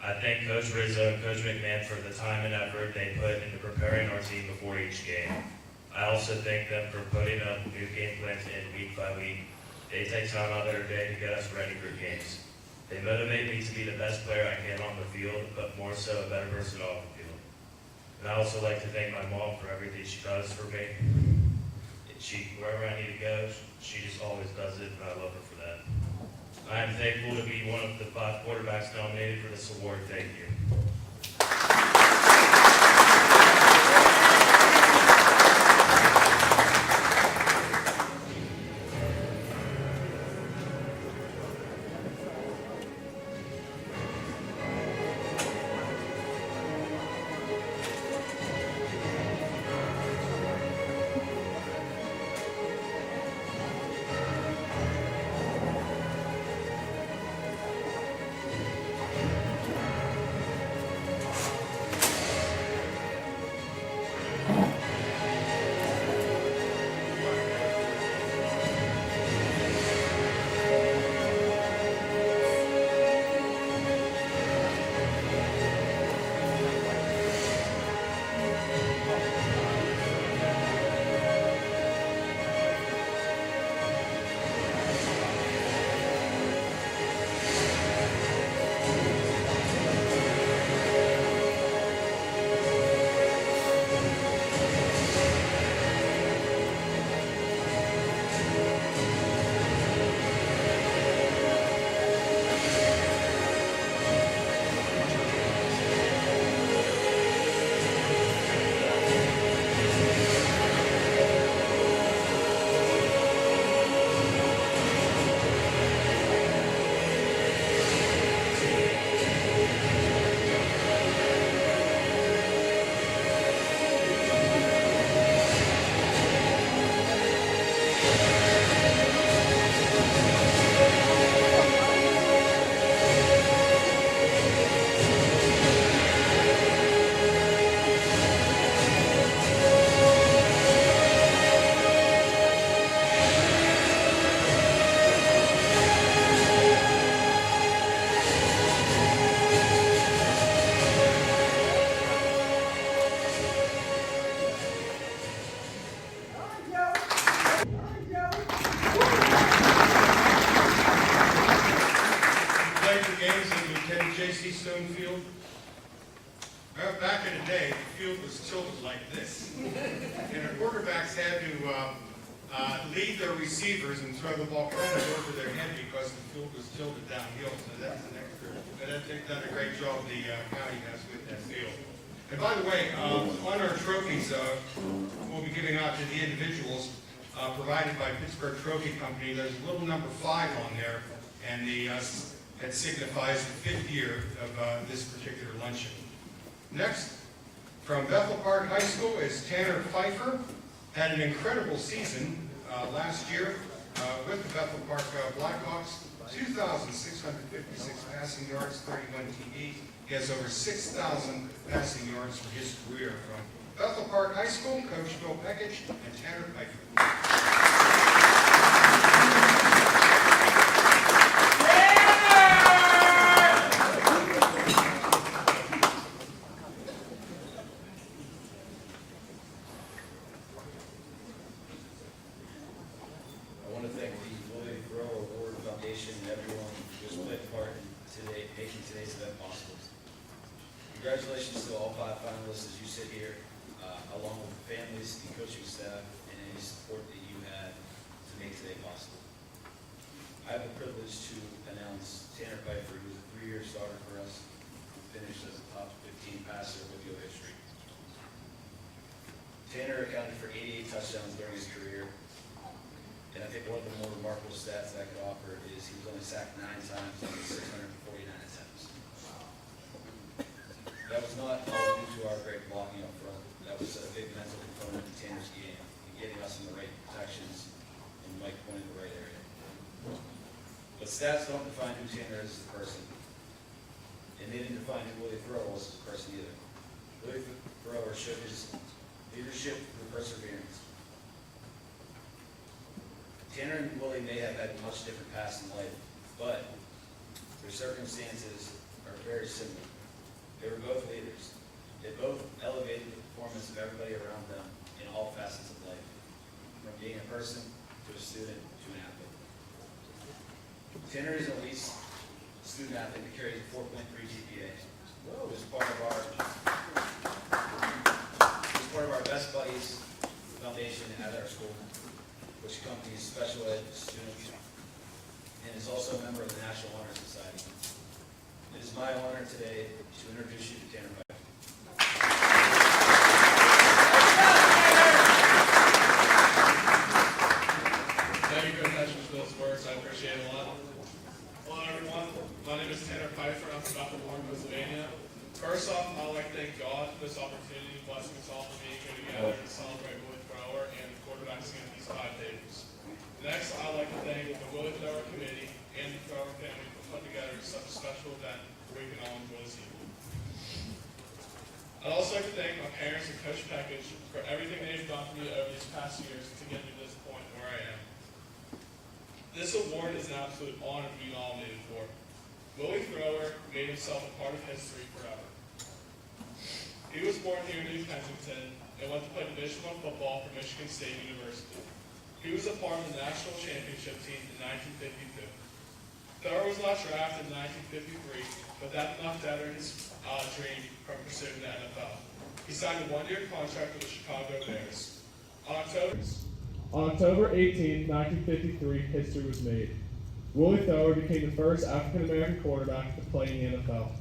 I thank Coach Rizzo and Coach McMahon for the time and effort they put into preparing our team before each game. I also thank them for putting up new game plans in week by week. They take time out of their day to get us ready for games. They motivate me to be the best player I can on the field, but more so a better person off the field. And I also like to thank my mom for everything she does for me. Wherever I need to go, she just always does it, and I love her for that. I am thankful to be one of the 5 quarterbacks nominated for this award. Thank you. J.C. Stone Field? Well, back in the day, the field was tilted like this. And the quarterbacks had to lead their receivers and throw the ball kind of over their head because the field was tilted downhill. So that's an extra. But they've done a great job, the county has, with that field. And by the way, on our trophies, we'll be giving out to the individuals provided by Pittsburgh Trophy Company. There's a little number 5 on there, and that signifies the 5th year of this particular luncheon. Next, from Bethel Park High School is Tanner Pfeiffer. Had an incredible season last year with the Bethel Park Blackhawks. 2,656 passing yards, 31 TDs. He has over 6,000 passing yards for his career. From Bethel Park High School, Coach Bill Peckage and Tanner Pfeiffer. I want to thank the Willie Award Foundation and everyone who just played part in making today's event possible. Congratulations to all 5 finalists as you sit here, along with the families, the coaching staff, and any support that you had to make today possible. I have the privilege to announce Tanner Pfeiffer, who is a 3-year starter for us, who finished as a top 15 passer with your history. Tanner accounted for 88 touchdowns during his career. And I think one of the more remarkable stats that I could offer is he was only sacked 9 times on 649 attempts. That was not all due to our great blocking up front. That was a big mental component of Tanner's game, and getting us in the right protections and Mike pointing the right area. But stats don't define who Tanner is as a person. And they didn't define who Willie Thrower was as a person either. Willie Thrower showed his leadership through perseverance. Tanner and Willie may have had much different paths in life, but their circumstances are very similar. They were both leaders. They both elevated the performance of everybody around them in all facets of life, from being a person to a student to an athlete. Tanner is an elite student athlete that carries a 4.3 GPA. Whoa, is part of our Best Buddies Foundation at our school, which accompanies special ed students, and is also a member of the National Honor Society. It is my honor today to introduce you to Tanner Pfeiffer. Thank you very much for those words. I appreciate it a lot. Hello, everyone. My name is Tanner Pfeiffer. I'm from Bethel, Pennsylvania. First off, I'd like to thank God for this opportunity, blessing us all for being here together to celebrate Willie Thrower and the quarterbacks against these 5 tables. Next, I'd like to thank the Willie Thrower Committee and the Thrower family for putting together such a special event where we can all enjoy this evening. I'd also like to thank my parents and Coach Peckage for everything they've done for me over these past years to get me to this point where I am. This award is an absolute honor to be nominated for. Willie Thrower made himself a part of history forever. He was born here in New Kensington and went to play Division I football for Michigan State University. He was a part of the national championship team in 1952. Thrower was not drafted in 1953, but that did not deter his dream from pursuing the NFL. He signed a 1-year contract with the Chicago Bears. On October 18, 1953, history was made. Willie Thrower became the first African-American quarterback to play in the NFL.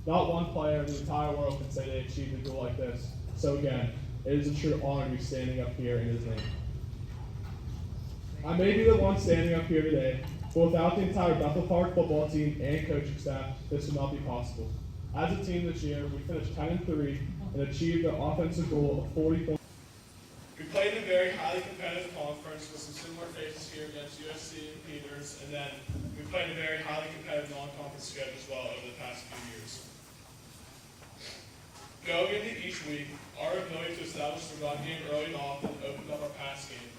Not one player in the entire world can say they achieved a goal like this. So again, it is a true honor to be standing up here in his name. I may be the one standing up here today, but without the entire Bethel Park football team and coaching staff, this would not be possible. As a team this year, we finished 10-3 and achieved an offensive goal of 40 points. We played in a very highly competitive conference with some similar faces here against USC and Peters, and then we played a very highly competitive non-conference schedule as well over the past few years. Going into each week, our ability to establish the run game early and often opened up our pass game,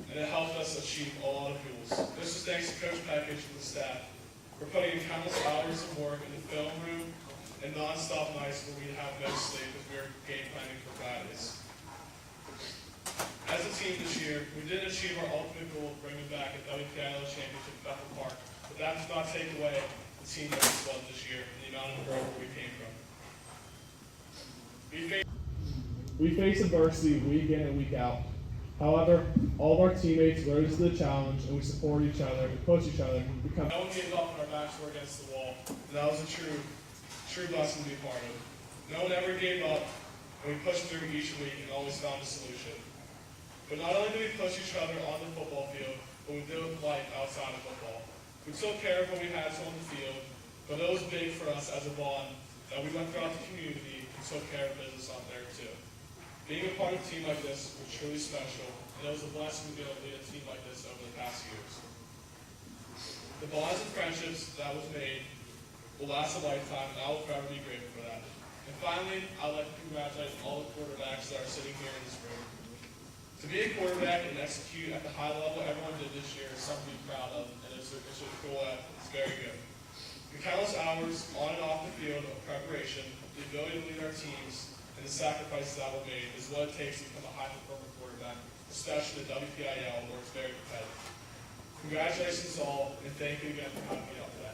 and it helped us achieve a lot of goals. This is thanks to Coach Peckage and the staff for putting in countless hours of work in the film room and non-stop nights where we have no sleep as we were game planning for Fridays. As a team this year, we didn't achieve our ultimate goal of bringing back a WPIL championship at Bethel Park, but that does not take away the team that we was this year and the amount of growth we came from. We face adversity week in and week out. However, all of our teammates rose to the challenge and we support each other and push each other to become. No one gave up when our backs were against the wall, and that was a true blessing to be part of. No one ever gave up, and we pushed through each week and always found a solution. But not only did we push each other on the football field, but we did it with life outside of football. We took care of what we had on the field, but it was big for us as a bond that we went throughout the community and took care of business out there too. Being a part of a team like this was truly special, and it was a blessing to be able to lead a team like this over the past years. The bonds and friendships that was made will last a lifetime, and I will forever be grateful for that. And finally, I'd like to congratulate all the quarterbacks that are sitting here in this room. To be a quarterback and execute at the high level everyone did this year is something to be proud of, and it's a goal that is very good. The countless hours on and off the field of preparation, the ability to lead our teams, and the sacrifices that were made is what it takes to become a high-performing quarterback, especially the WPIL, where it's very competitive. Congratulations to all, and thank you again for having me out today.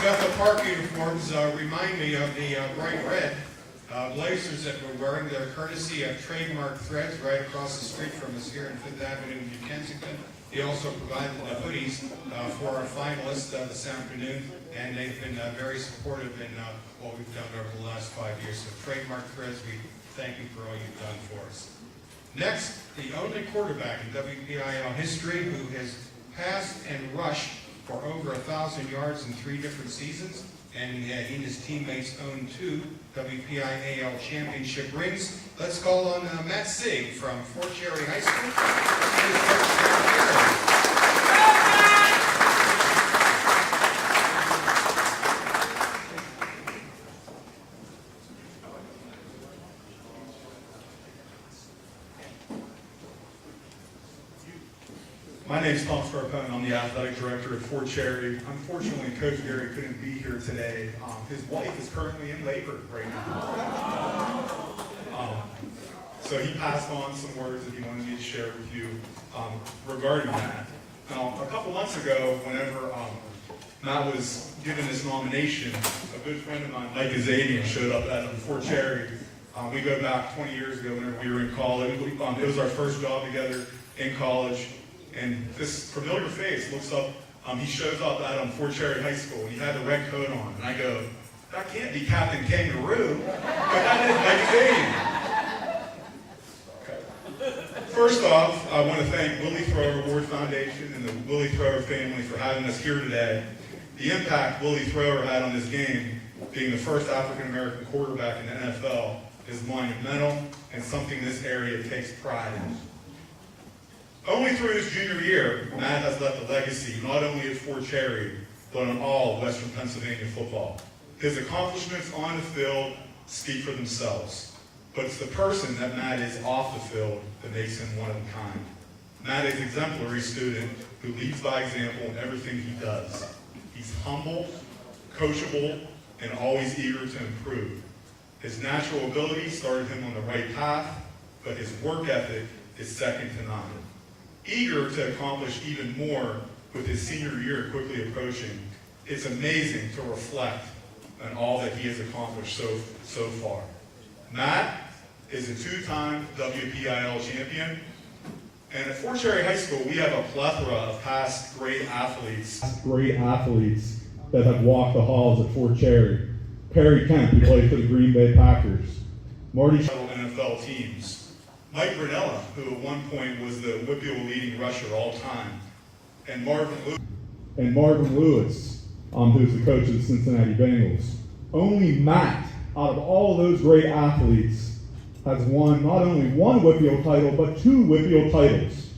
Bethel Park uniforms remind me of the bright red blazers that we're wearing. They're courtesy of Trademark Threads right across the street from us here in Fifth Avenue in New Kensington. They also provided the hoodies for our finalists this afternoon, and they've been very supportive in what we've done over the last 5 years. So Trademark Threads, we thank you for all you've done for us. Next, the only quarterback in WPIL history who has passed and rushed for over 1,000 yards in 3 different seasons, and he and his teammates own 2 WPIAL championship rings. Let's call on Matt Sig from Fort Cherry High School. My name is Tom Scarpone. I'm the athletic director at Fort Cherry. Unfortunately, Coach Gary couldn't be here today. His wife is currently in labor right now. So he passed on some words that he wanted me to share with you regarding that. Now, a couple months ago, whenever Matt was given this nomination, a good friend of mine, Mike Azadian, showed up at Fort Cherry. We go back 20 years ago whenever we were in college. It was our first job together in college. And this familiar face looks up, he shows up at Fort Cherry High School, and he had the red coat on. And I go, that can't be Captain Kangaroo, but that is Mike Azadian. First off, I want to thank Willie Thrower Award Foundation and the Willie Thrower family for having us here today. The impact Willie Thrower had on this game, being the first African-American quarterback in the NFL, is monumental and something this area takes pride in. Only through his junior year, Matt has left a legacy not only at Fort Cherry, but on all Western Pennsylvania football. His accomplishments on the field speak for themselves, but it's the person that Matt is off the field that makes him one of a kind. Matt is an exemplary student who leads by example in everything he does. He's humble, coachable, and always eager to improve. His natural ability started him on the right path, but his work ethic is second to none. Eager to accomplish even more with his senior year quickly approaching, it's amazing to reflect on all that he has accomplished so far. Matt is a two-time WPIL champion, and at Fort Cherry High School, we have a plethora of past great athletes that have walked the halls at Fort Cherry. Perry Kemp, who played for the Green Bay Packers. Marty NFL teams. Mike Brunella, who at one point was the Whitfield leading rusher all time. And Marvin Lewis, who's the coach of the Cincinnati Bengals. Only Matt, out of all of those great athletes, has won not only one Whitfield title, but 2 Whitfield titles.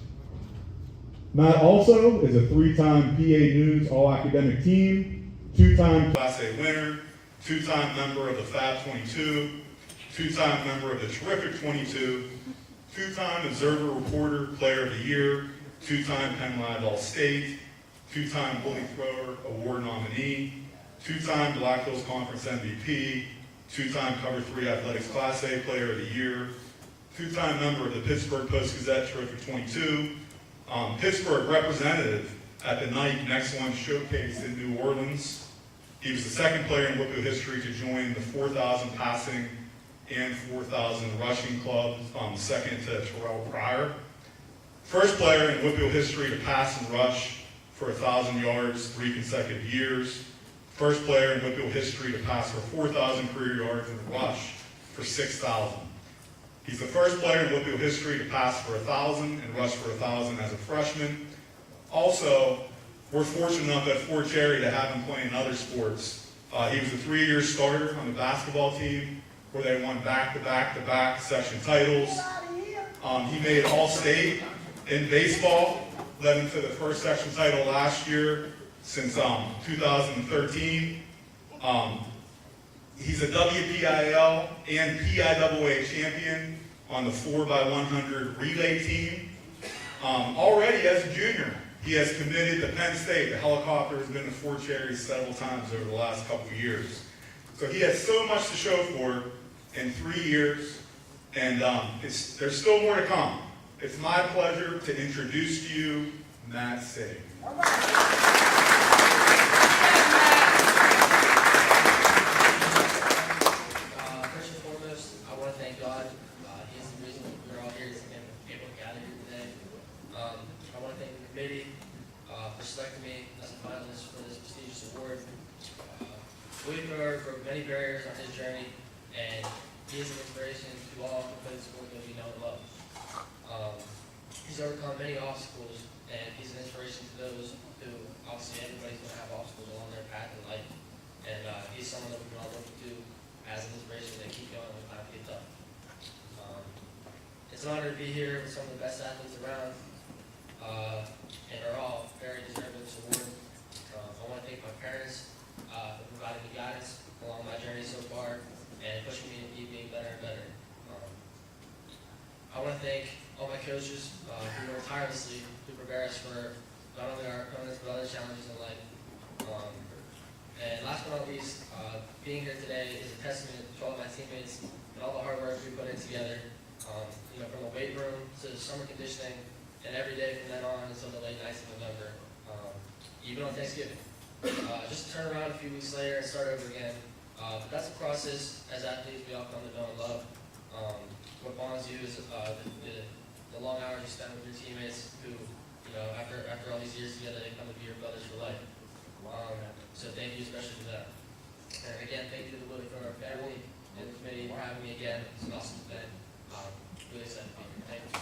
Matt also is a 3-time PA News All-Academic Team, 2-time Class A winner, 2-time member of the Fab 22, 2-time member of the Terrific 22, 2-time Observer Reporter Player of the Year, 2-time Penn Lab All-State, 2-time Willie Thrower Award nominee, 2-time Black Hills Conference MVP, 2-time Cover 3 Athletics Class A Player of the Year, 2-time member of the Pittsburgh Post-Gazette Terrific 22, Pittsburgh representative at the Nike Next One Showcase in New Orleans. He was the second player in Whitfield history to join the 4,000 passing and 4,000 rushing club, second to Terrell Pryor. First player in Whitfield history to pass and rush for 1,000 yards 3 consecutive years. First player in Whitfield history to pass for 4,000 career yards and rush for 6,000. He's the first player in Whitfield history to pass for 1,000 and rush for 1,000 as a freshman. Also, we're fortunate enough at Fort Cherry to have him play in other sports. He was a 3-year starter on the basketball team where they won back-to-back-to-back section titles. He made All-State in baseball, led him to the first section title last year since 2013. He's a WPIL and PIAA champion on the 4x100 relay team. Already as a junior, he has committed to Penn State. The helicopter has been to Fort Cherry several times over the last couple of years. So he has so much to show for in 3 years, and there's still more to come. It's my pleasure to introduce to you Matt Sig. First and foremost, I want to thank God. He is the reason we're all here to able to gather here today. I want to thank the committee for selecting me as a finalist for this prestigious award. Willie Thrower broke many barriers on his journey, and he is an inspiration to all who play the sport that we know and love. He's overcome many obstacles, and he's an inspiration to those who, obviously, everybody's going to have obstacles along their path in life. And he's someone that we can all look to as an inspiration to keep going when times get tough. It's an honor to be here with some of the best athletes around, and are all very deserving of this award. I want to thank my parents for providing me guidance along my journey so far and pushing me to keep being better and better. I want to thank all my coaches who work tirelessly to prepare us for not only our opponents but other challenges in life. And last but not least, being here today is a testament to all my teammates and all the hard work we put in together. From the weight room to summer conditioning, and every day from then on until the late nights of November, even on Thanksgiving. just turn around a few weeks later and start over again. But that's a process as athletes we all come to know and love. What bonds you is the long hours you spend with your teammates who, after all these years together, they come to be your brothers for life. So thank you especially for that. And again, thank you to the Willie Thrower family and the committee for having me again. It's an awesome event. Really excited to be here. Thank you.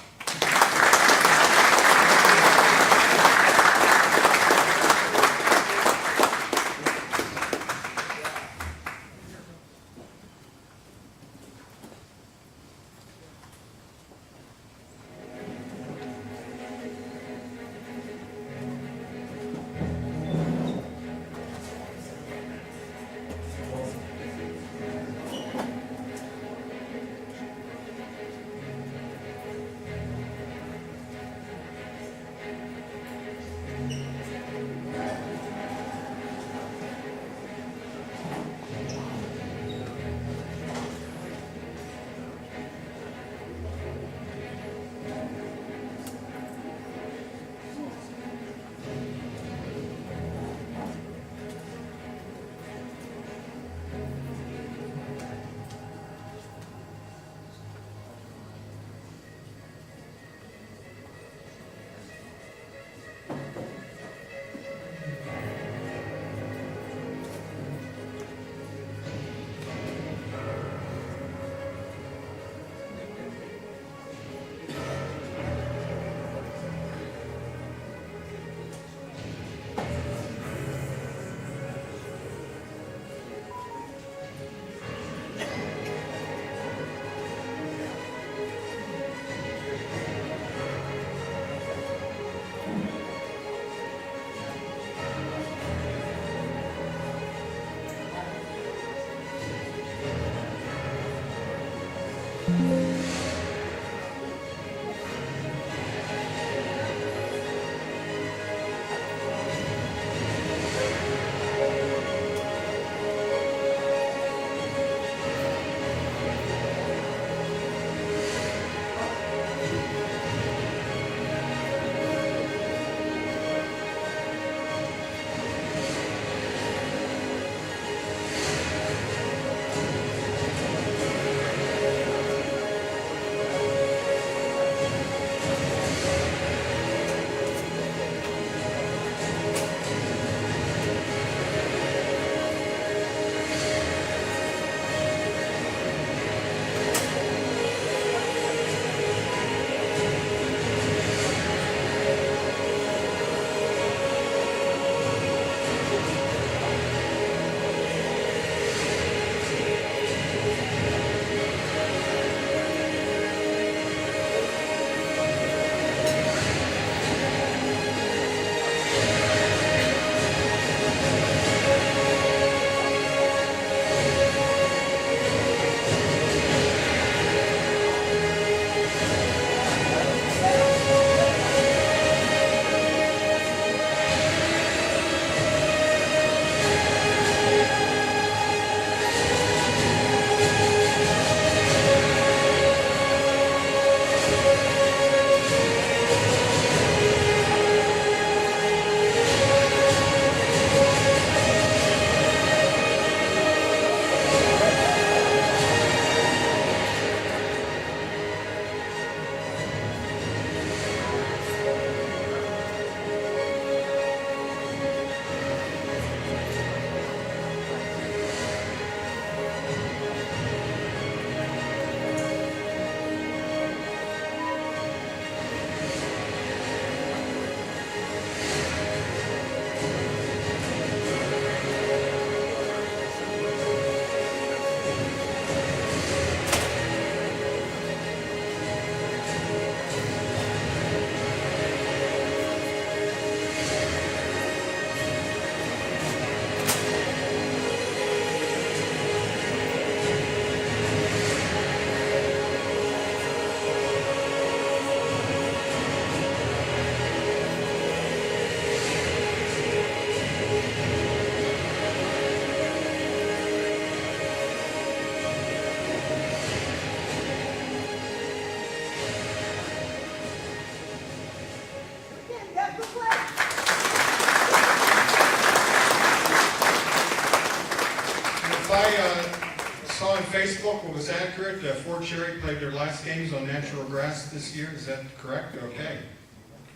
Facebook what was accurate. Fort Cherry played their last games on natural grass this year. Is that correct? Okay.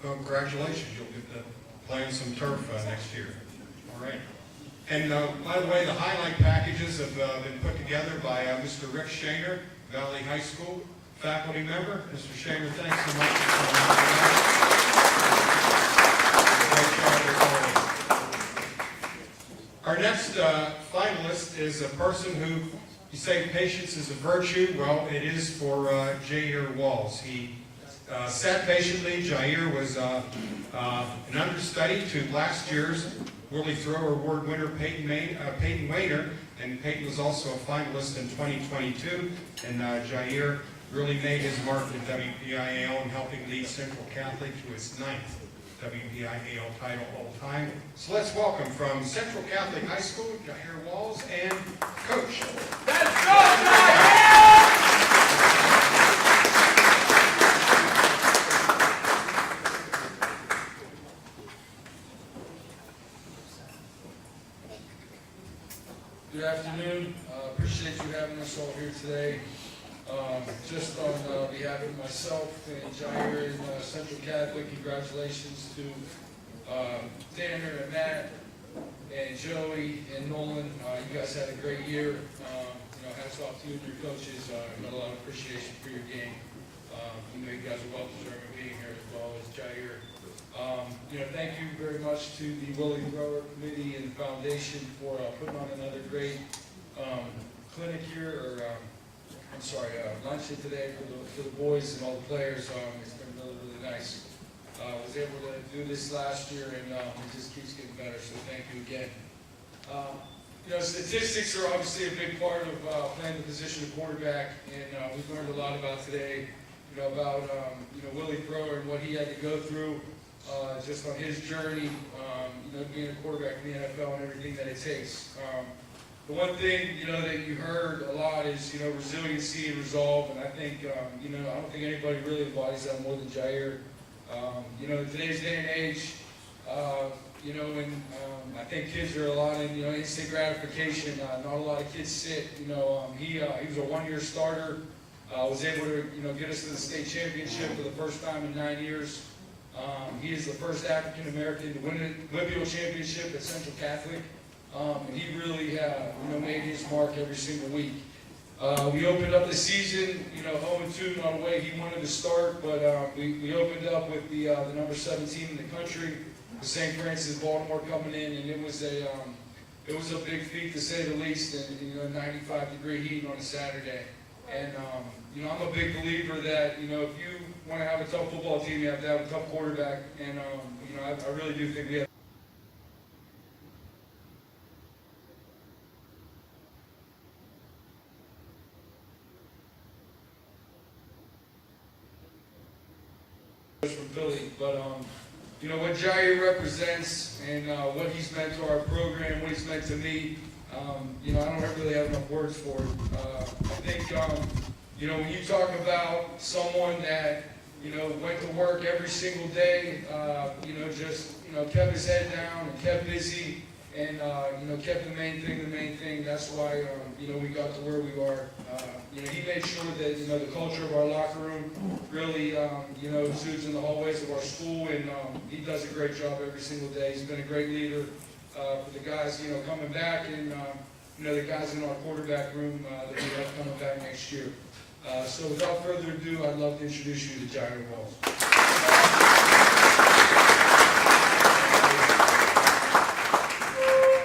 Well, congratulations. You'll get to play on some turf next year. All right. And by the way, the highlight packages have been put together by Mr. Rick Shaner, Valley High School faculty member. Mr. Shaner, thanks so much for coming. Our next finalist is a person who, you say patience is a virtue. Well, it is for Jair Walls. He sat patiently. Jair was an understudy to last year's Willie Thrower Award winner Peyton Wayner, and Peyton was also a finalist in 2022. And Jair really made his mark at WPIAL in helping lead Central Catholic to its 9th WPIAL title all time. So let's welcome from Central Catholic High School, Jair Walls and Coach. Let's go, Jair! Good afternoon. Appreciate you having us all here today. Just on behalf of myself and Jair and Central Catholic, congratulations to Tanner and Matt and Joey and Nolan. You guys had a great year. Hats off to you and your coaches. Got a lot of appreciation for your game. You guys are well deserving of being here as well as Jair. Thank you very much to the Willie Thrower Committee and the Foundation for putting on another great clinic here, or luncheon today for the boys and all the players. It's been really, really nice. Was able to do this last year, and it just keeps getting better, so thank you again. Statistics are obviously a big part of playing the position of quarterback, and we've learned a lot about today, about Willie Thrower and what he had to go through just on his journey, being a quarterback in the NFL and everything that it takes. The one thing, that you heard a lot is, resiliency and resolve, and I think, I don't think anybody really embodies that more than Jair. In today's day and age, when I think kids are a lot in, instant gratification. Not a lot of kids sit. He was a one-year starter. Was able to, get us to the state championship for the first time in 9 years. He is the first African American to win a Olympic championship at Central Catholic. And he really, made his mark every single week. We opened up the season, 0-2, not a way he wanted to start, but we opened up with the number 7 team in the country, the St. Francis Baltimore coming in, and it was a big feat to say the least, and 95-degree heat on a Saturday. And I'm a big believer that if you want to have a tough football team, you have to have a tough quarterback, and I really do think we have. From Philly, but what Jair represents and what he's meant to our program, what he's meant to me, I don't really have enough words for it. I think when you talk about someone that went to work every single day, kept his head down and kept busy, and kept the main thing. That's why we got to where we are. He made sure that the culture of our locker room really exudes in the hallways of our school, and he does a great job every single day. He's been a great leader for the guys coming back, and the guys in our quarterback room that we have coming back next year. So without further ado, I'd love to introduce you to Jair Walls.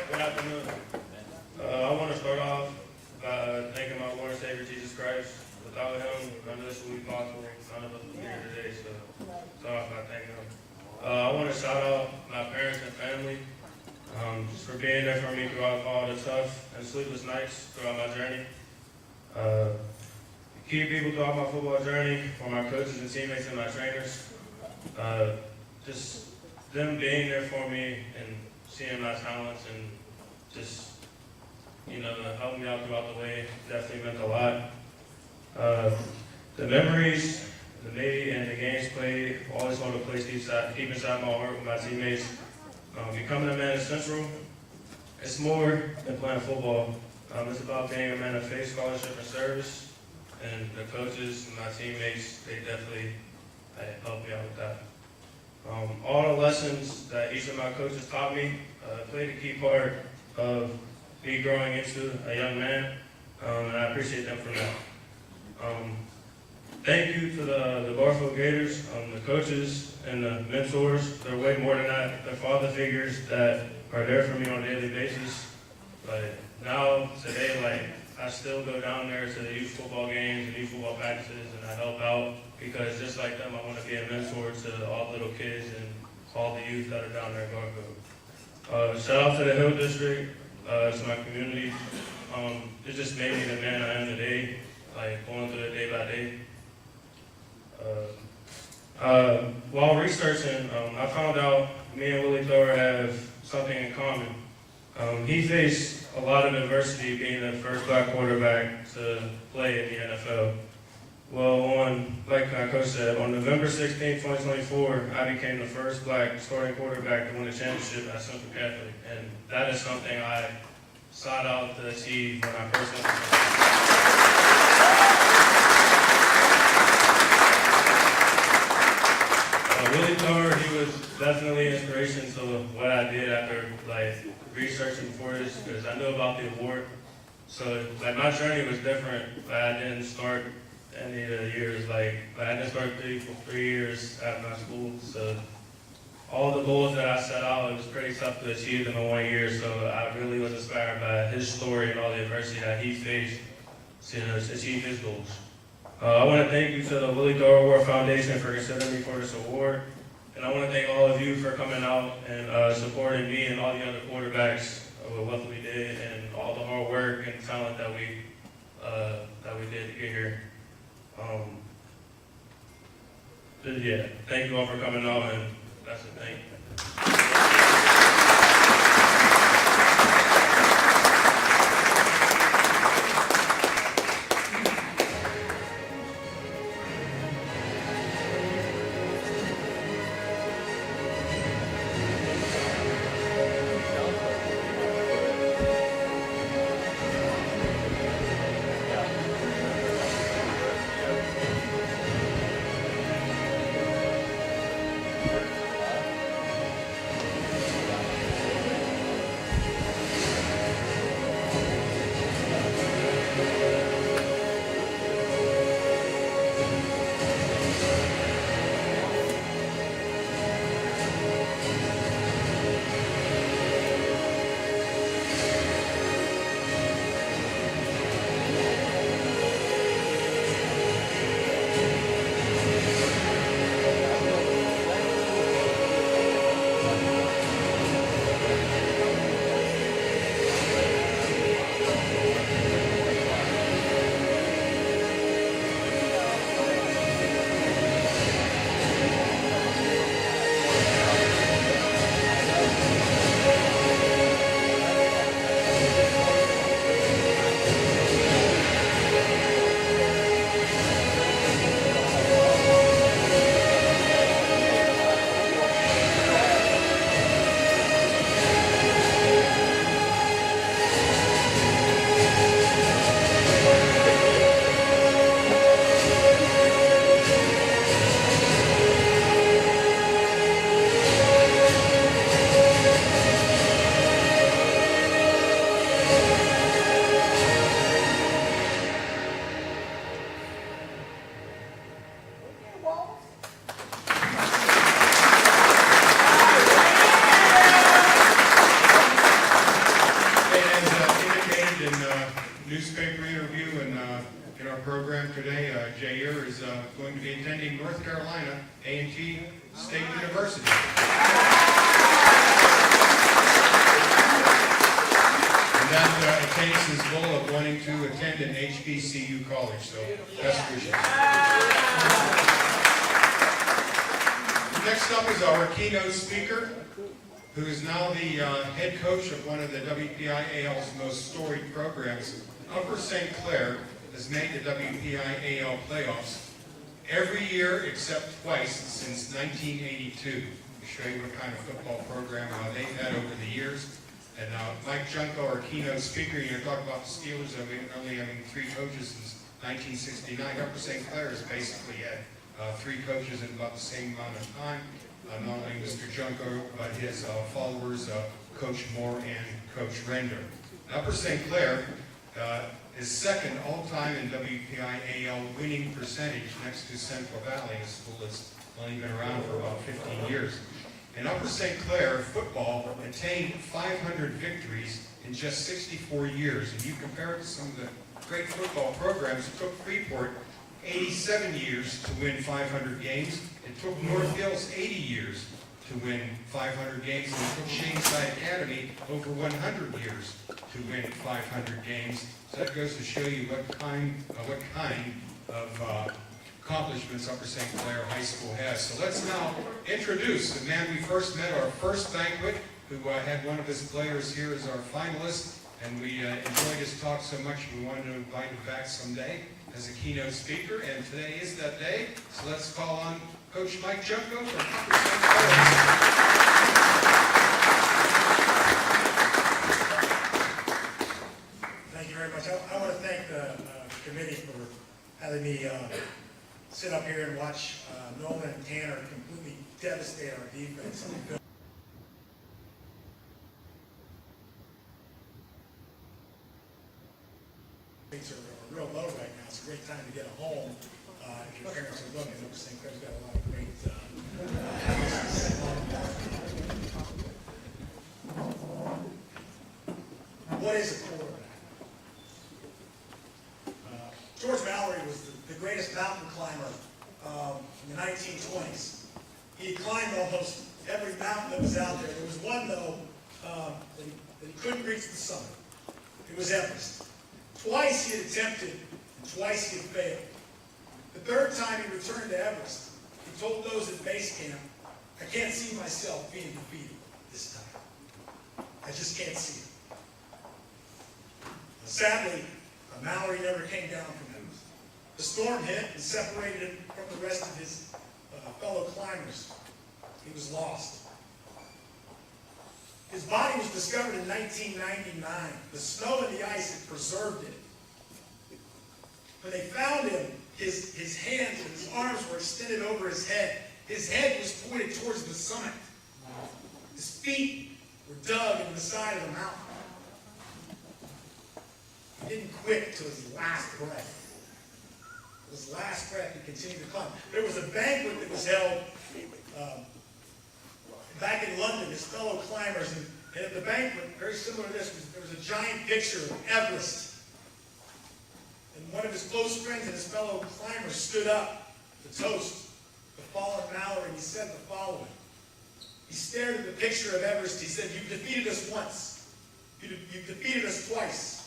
Good afternoon. I want to start off by thanking my Lord and Savior Jesus Christ. Without him, none of this would be possible. None of us would be here today, so start off by thanking him. I want to shout out my parents and family just for being there for me throughout all the tough and sleepless nights throughout my journey. Key people throughout my football journey were my coaches and teammates and my trainers. Just them being there for me and seeing my talents and just, helping me out throughout the way definitely meant a lot. The memories, the day and the games played always hold a place deep inside my heart with my teammates. Becoming a man at Central, it's more than playing football. It's about being a man of faith, scholarship, and service. And the coaches and my teammates, they definitely helped me out with that. All the lessons that each of my coaches taught me played a key part of me growing into a young man, and I appreciate them for that. Thank you to the Barfield Gators, the coaches and the mentors. They're way more than that. They're father figures that are there for me on a daily basis. But now, today, I still go down there to the youth football games and youth football practices, and I help out because just like them, I want to be a mentor to all the little kids and all the youth that are down there in Garfield. Shout out to the Hill District, to my community. It just made me the man I am today, going through it day by day. While researching, I found out me and Willie Thor have something in common. He faced a lot of adversity being the first black quarterback to play in the NFL. Well, like my coach said, on November 16, 2024, I became the first black starting quarterback to win a championship at Central Catholic, and that is something I sought out to achieve when I first went to Willie Thor, he was definitely an inspiration to what I did after researching for this, because I knew about the award. So my journey was different. I didn't start any of the years. I didn't start 3 years at my school. So all the goals that I set out, it was pretty tough to achieve them in 1 year. So I really was inspired by his story and all the adversity that he faced to achieve his goals. I want to thank you to the Willie Thor Award Foundation for considering me for this award. And I want to thank all of you for coming out and supporting me and all the other quarterbacks with what we did and all the hard work and talent that we did to get here. Yeah, thank you all for coming out, and that's it. Thank you. newspaper interview in our program today. Jair is going to be attending North Carolina A&T State University. And that takes his goal of wanting to attend an HBCU college, so best wishes. Next up is our keynote speaker, who is now the head coach of one of the WPIAL's most storied programs. Upper St. Clair has made the WPIAL playoffs every year except twice since 1982. To show you what kind of football program they've had over the years. And Mike Junko, our keynote speaker, talk about the Steelers only having 3 coaches since 1969. Upper St. Clair has basically had 3 coaches in about the same amount of time. Not only Mr. Junko, but his followers, Coach Moore and Coach Render. Upper St. Clair is second all-time in WPI AL winning percentage next to Central Valley, a school that's only been around for about 15 years. And Upper St. Clair football attained 500 victories in just 64 years. And you compare it to some of the great football programs, it took Freeport 87 years to win 500 games. It took North Hills 80 years to win 500 games. And it took Shaneside Academy over 100 years to win 500 games. So that goes to show you what kind of accomplishments Upper St. Clair High School has. So let's now introduce the man we first met, our first banquet, who had one of his players here as our finalist, and we enjoyed his talk so much we wanted to invite him back someday as a keynote speaker, and today is that day. So let's call on Coach Mike Junko from Upper St. Clair. Thank you very much. I want to thank the committee for having me sit up here and watch Nolan and Tanner completely devastate our defense. Rates are real low right now. It's a great time to get a home. If your parents are looking, Upper St. Clair's got a lot of great houses. What is a quarterback? George Mallory was the greatest mountain climber in the 1920s. He climbed almost every mountain that was out there. There was one, though, that he couldn't reach the summit. It was Everest. Twice he had attempted, and twice he had failed. The third time he returned to Everest, he told those at base camp, "I can't see myself being defeated this time. I just can't see it." Sadly, Mallory never came down from Everest. The storm hit and separated him from the rest of his fellow climbers. He was lost. His body was discovered in 1999. The snow and the ice had preserved it. When they found him, his hands and his arms were extended over his head. His head was pointed towards the summit. His feet were dug into the side of the mountain. He didn't quit till his last breath. His last breath, he continued to climb. There was a banquet that was held back in London, his fellow climbers, and at the banquet, very similar to this, there was a giant picture of Everest. And one of his close friends and his fellow climbers stood up to toast the fallen Mallory, and he said the following. He stared at the picture of Everest. He said, "You've defeated us once. You've defeated us twice.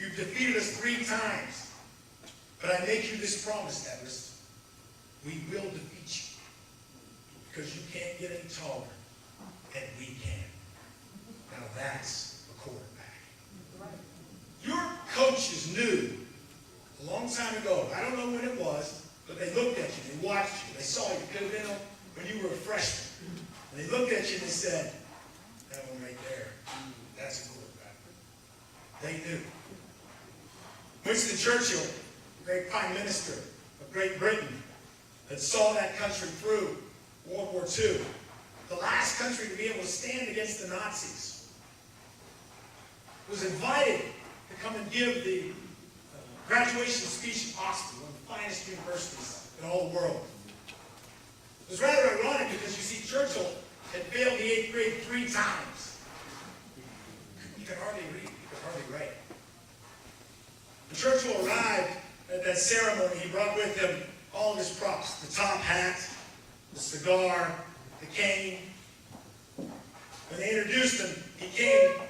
You've defeated us 3 times. But I make you this promise, Everest. We will defeat you. Because you can't get any taller, and we can." Now that's a quarterback. Your coaches knew a long time ago, I don't know when it was, but they looked at you, they watched you, they saw you pivotal when you were a freshman. And they looked at you and they said, "That one right there, that's a quarterback." They knew. Winston Churchill, great Prime Minister of Great Britain, that saw that country through World War II, the last country to be able to stand against the Nazis, was invited to come and give the graduation speech in Oxford, one of the finest universities in all the world. It was rather ironic because you see, Churchill had failed the 8th grade 3 times. He could hardly read, he could hardly write. When Churchill arrived at that ceremony, he brought with him all of his props, the top hat, the cigar, the cane. When they introduced him, he came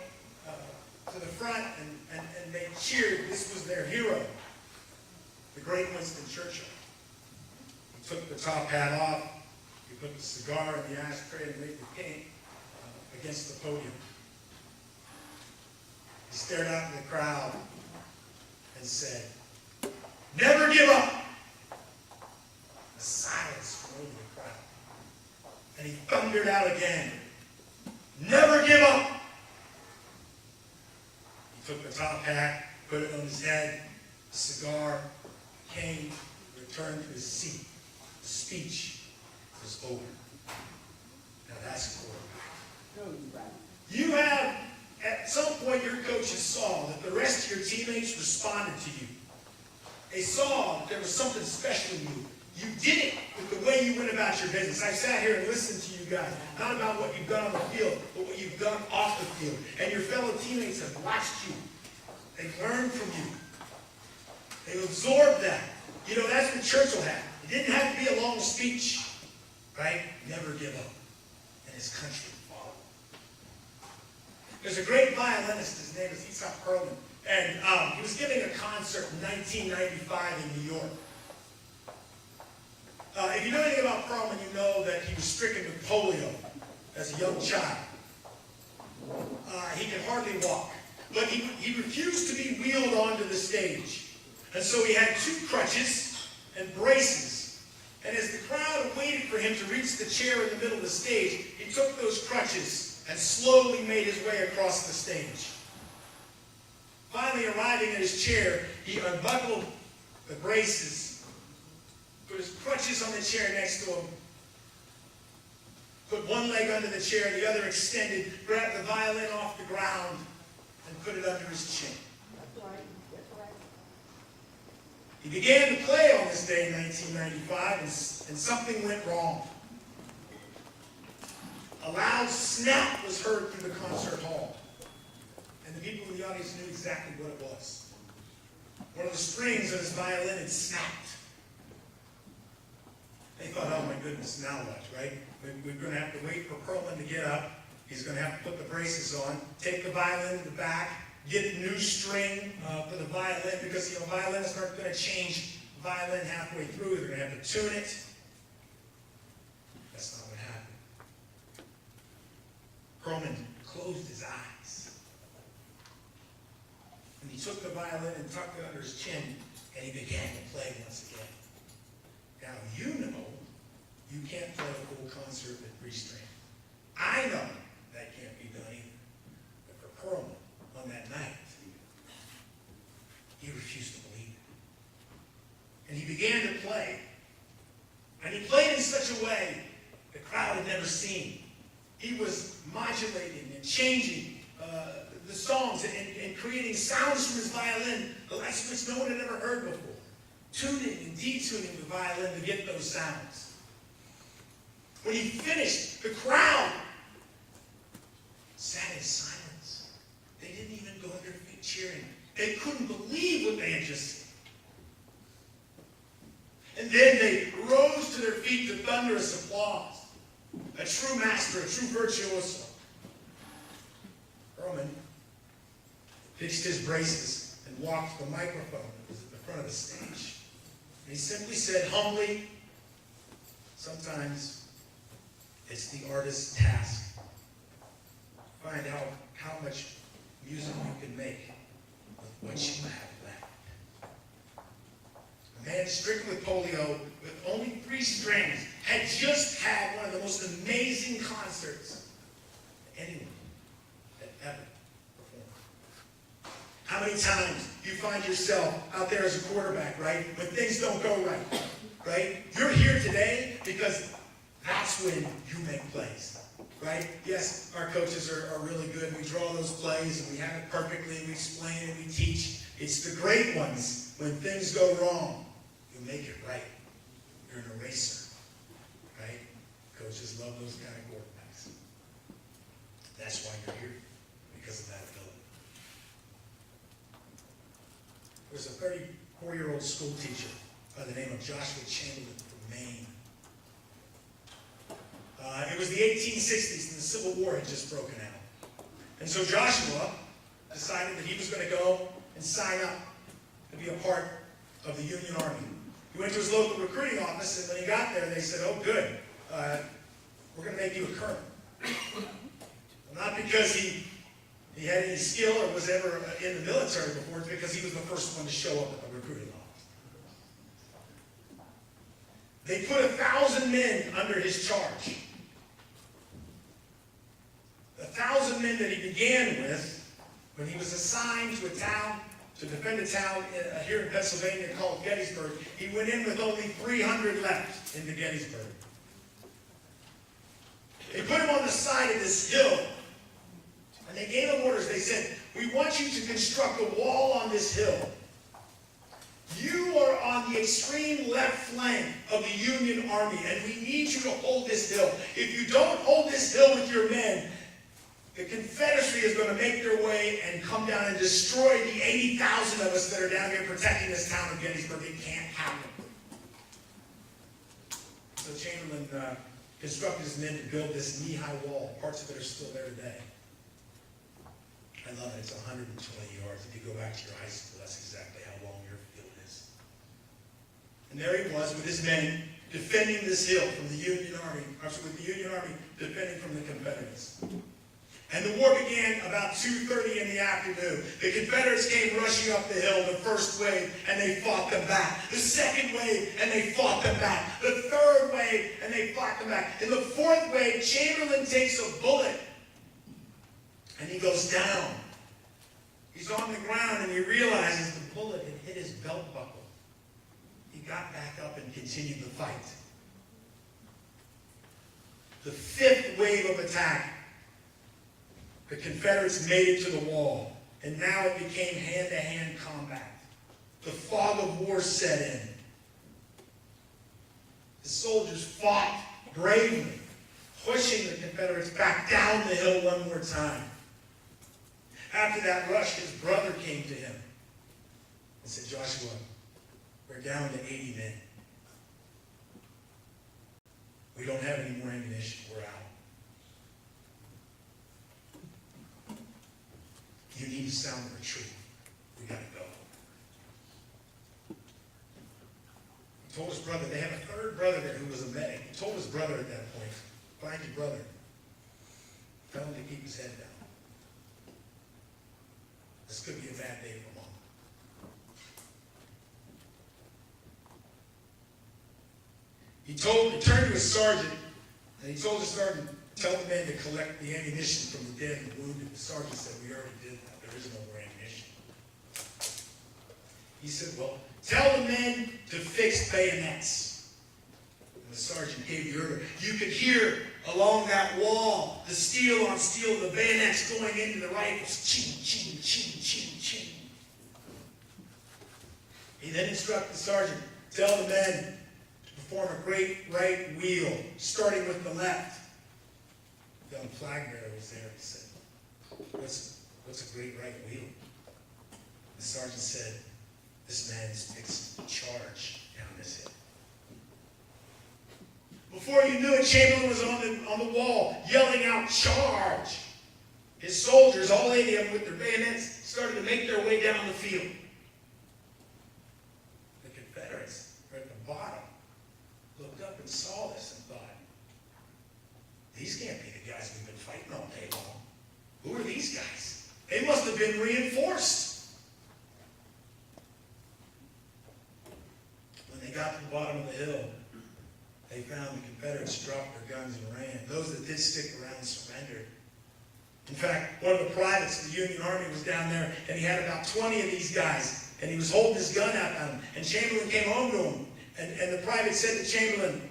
to the front and they cheered. This was their hero, the great Winston Churchill. He took the top hat off, he put the cigar in the ashtray and laid the cane against the podium. He stared out in the crowd and said, "Never give up." A silence went over the crowd. And he thundered out again, "Never give up." took the top hat, put it on his head, a cigar, came, returned to his seat. The speech was over. Now that's a quarterback. You have, at some point, your coaches saw that the rest of your teammates responded to you. They saw that there was something special in you. You did it with the way you went about your business. I sat here and listened to you guys, not about what you've done on the field, but what you've done off the field. And your fellow teammates have watched you. They've learned from you. They've absorbed that. You know, that's what Churchill had. It didn't have to be a long speech, right? Never give up. And his country followed. There's a great violinist, his name is Esau Perlman, and he was giving a concert in 1995 in New York. If you know anything about Perlman, you know that he was stricken with polio as a young child. He could hardly walk, but he refused to be wheeled onto the stage. And so he had 2 crutches and braces. And as the crowd waited for him to reach the chair in the middle of the stage, he took those crutches and slowly made his way across the stage. Finally arriving at his chair, he unbuckled the braces, put his crutches on the chair next to him, put one leg under the chair, the other extended, grabbed the violin off the ground, and put it under his chin. He began to play on this day in 1995, and something went wrong. A loud snap was heard through the concert hall, and the people in the audience knew exactly what it was. One of the strings of his violin had snapped. They thought, oh my goodness, now what, right? We're going to have to wait for Perlman to get up. He's going to have to put the braces on, take the violin to the back, get new string for the violin, because violinists aren't going to change the violin halfway through. They're going to have to tune it. That's not what happened. Perlman closed his eyes. And he took the violin and tucked it under his chin, and he began to play once again. Now, you know you can't play a full concert with 3 strings. I know that can't be done either. But for Perlman, on that night, he refused to believe it. And he began to play. And he played in such a way the crowd had never seen. He was modulating and changing the songs and creating sounds from his violin, the likes of which no one had ever heard before. Tuning and detuning the violin to get those sounds. When he finished, the crowd sat in silence. They didn't even go on their feet cheering. They couldn't believe what they had just seen. And then they rose to their feet to thunderous applause. A true master, a true virtuoso. Perlman fixed his braces and walked to the microphone that was at the front of the stage. And he simply said humbly, sometimes it's the artist's task to find out how much music you can make with what you have left. A man stricken with polio with only 3 strings had just had one of the most amazing concerts anyone had ever performed. How many times you find yourself out there as a quarterback, right? When things don't go right? You're here today because that's when you make plays, right? Yes, our coaches are really good. We draw those plays and we have it perfectly. We explain and we teach. It's the great ones. When things go wrong, you make it right. You're an eraser, right? Coaches love those kind of quarterbacks. That's why you're here, because of that ability. There's a 34-year-old school teacher by the name of Joshua Chamberlain from Maine. It was the 1860s and the Civil War had just broken out. And so Joshua decided that he was going to go and sign up to be a part of the Union Army. He went to his local recruiting office, and when he got there, they said, oh, good, we're going to make you a colonel. Well, not because he had any skill or was ever in the military before, it's because he was the first one to show up at the recruiting office. They put 1,000 men under his charge. 1,000 men that he began with when he was assigned to a town, to defend a town here in Pennsylvania called Gettysburg, he went in with only 300 left into Gettysburg. They put him on the side of this hill, and they gave him orders. They said, we want you to construct a wall on this hill. You are on the extreme left flank of the Union Army, and we need you to hold this hill. If you don't hold this hill with your men, the Confederacy is going to make their way and come down and destroy the 80,000 of us that are down here protecting this town of Gettysburg. It can't happen. So Chamberlain constructed his men to build this knee-high wall. Parts of it are still there today. I love it. It's 120 yards. If you go back to your high school, that's exactly how long your field is. And there he was with his men defending this hill from the Union Army, with the Union Army defending from the Confederates. And the war began about 2:30 in the afternoon. The Confederates came rushing up the hill, the first wave, and they fought them back. The second wave, and they fought them back. The third wave, and they fought them back. In the fourth wave, Chamberlain takes a bullet, and he goes down. He's on the ground, and he realizes the bullet had hit his belt buckle. He got back up and continued the fight. The fifth wave of attack, the Confederates made it to the wall, and now it became hand-to-hand combat. The fog of war set in. The soldiers fought bravely, pushing the Confederates back down the hill one more time. After that rush, his brother came to him and said, Joshua, we're down to 80 men. We don't have any more ammunition. We're out. You need to sound the retreat. We got to go. He told his brother, they had a third brother there who was a medic. He told his brother at that point, find your brother. Tell him to keep his head down. This could be a bad day for Mom. He turned to his sergeant, and he told the sergeant, tell the men to collect the ammunition from the dead and wounded. The sergeant said, we already did that. There is no more ammunition. He said, well, tell the men to fix bayonets. And the sergeant gave the order. You could hear along that wall, the steel on steel, the bayonets going into the rifles. Ching, ching, ching, ching, ching. He then instructed the sergeant, tell the men to perform a great right wheel, starting with the left. The young flag bearer was there. He said, what's a great right wheel? The sergeant said, this man's fixed to charge down this hill. Before you knew it, Chamberlain was on the wall, yelling out, charge! His soldiers, all 80 of them with their bayonets, started to make their way down the field. The Confederates were at the bottom, looked up and saw this and thought, these can't be the guys we've been fighting all day long. Who are these guys? They must have been reinforced. When they got to the bottom of the hill, they found the Confederates dropped their guns and ran. Those that did stick around surrendered. In fact, one of the privates of the Union Army was down there, and he had about 20 of these guys, and he was holding his gun out at them. And Chamberlain came home to him, and the private said to Chamberlain,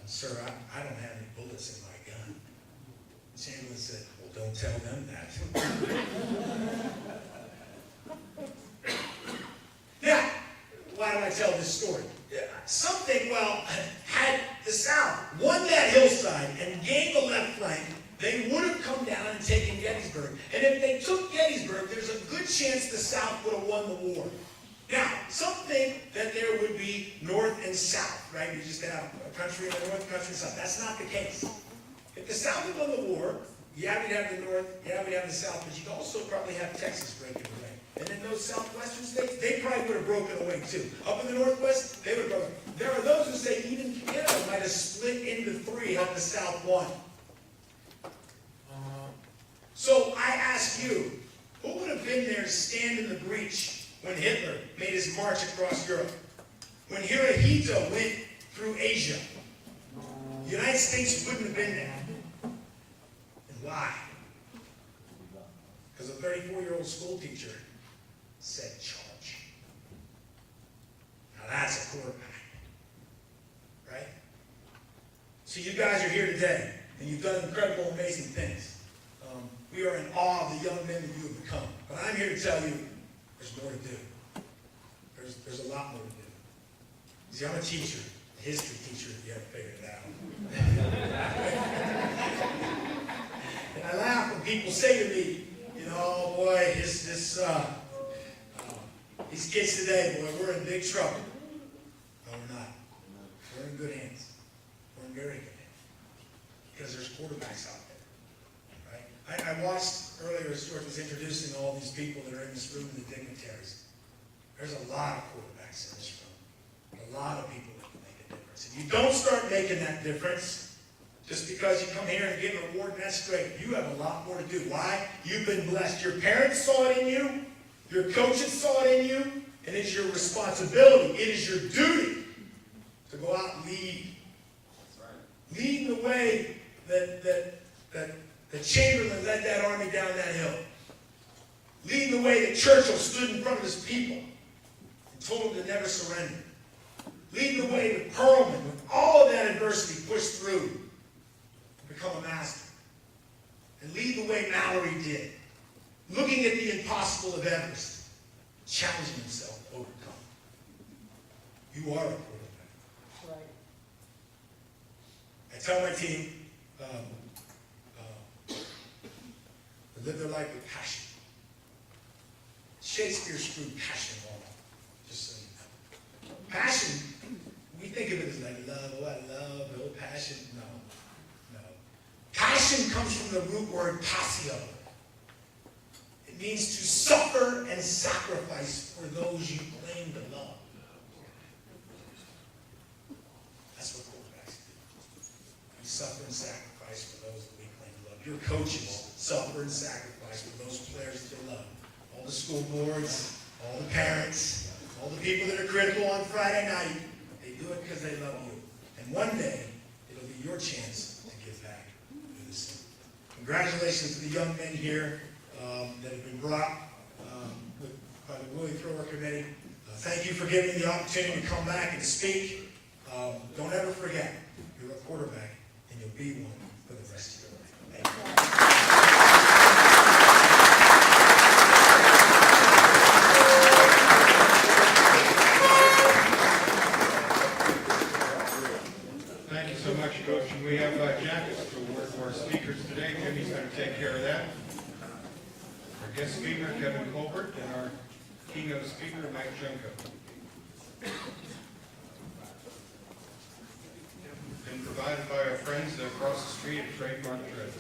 sir, I don't have any bullets in my gun. And Chamberlain said, well, don't tell them that. Now, why do I tell this story? Something, had the South won that hillside and gained the left flank, they would have come down and taken Gettysburg. And if they took Gettysburg, there's a good chance the South would have won the war. Now, some think that there would be North and South, right? You just have a country in the North, a country in the South. That's not the case. If the South had won the war, yeah, we'd have the North, yeah, we'd have the South, but you'd also probably have Texas breaking away. And then those southwestern states, they probably would have broken away too. Up in the Northwest, they would have broken. There are those who say even Canada might have split into three had the South won. So I ask you, who would have been there to stand in the breach when Hitler made his march across Europe? When Hirohito went through Asia? The United States wouldn't have been there. And why? Because of a 34-year-old school teacher said charge. Now that's a quarterback, right? So you guys are here today, and you've done incredible, amazing things. We are in awe of the young men that you have become. But I'm here to tell you, there's more to do. There's a lot more to do. See, I'm a teacher, a history teacher, if you haven't figured it out. And I laugh when people say to me, you know, oh boy, these kids today, boy, we're in big trouble. No, we're not. We're in good hands. We're in very good hands. Because there's quarterbacks out there. Right? I watched earlier as George was introducing all these people that are in this room, the dignitaries. There's a lot of quarterbacks in this room. A lot of people that can make a difference. If you don't start making that difference, just because you come here and get a reward, that's great. You have a lot more to do. Why? You've been blessed. Your parents saw it in you. Your coaches saw it in you. And it's your responsibility. It is your duty to go out and lead. Lead in the way that Chamberlain led that army down that hill. Lead in the way that Churchill stood in front of his people and told them to never surrender. Lead in the way that Perlman, with all of that adversity, pushed through to become a master. And lead the way Mallory did, looking at the impossible of Everest, challenging himself to overcome. You are a quarterback. Right. I tell my team to live their life with passion. Shakespeare screwed passion on, just so you know. Passion, we think of it as like love, oh I love, oh passion. No. Passion comes from the root word passio. It means to suffer and sacrifice for those you claim to love. That's what quarterbacks do. We suffer and sacrifice for those that we claim to love. Your coaches suffer and sacrifice for those players that they love. All the school boards, all the parents, all the people that are critical on Friday night, they do it because they love you. And one day, it'll be your chance to give back. Do the same. Congratulations to the young men here that have been brought by the Willie Thrower Committee. Thank you for giving me the opportunity to come back and speak. Don't ever forget, you're a quarterback, and you'll be one for the rest of your life. Thank you. Thank you so much, Coach. And we have jackets to award for our speakers today. Jimmy's going to take care of that. Our guest speaker, Kevin Colbert, and our keynote speaker, Mike Junko. And provided by our friends across the street at Trademark Threads.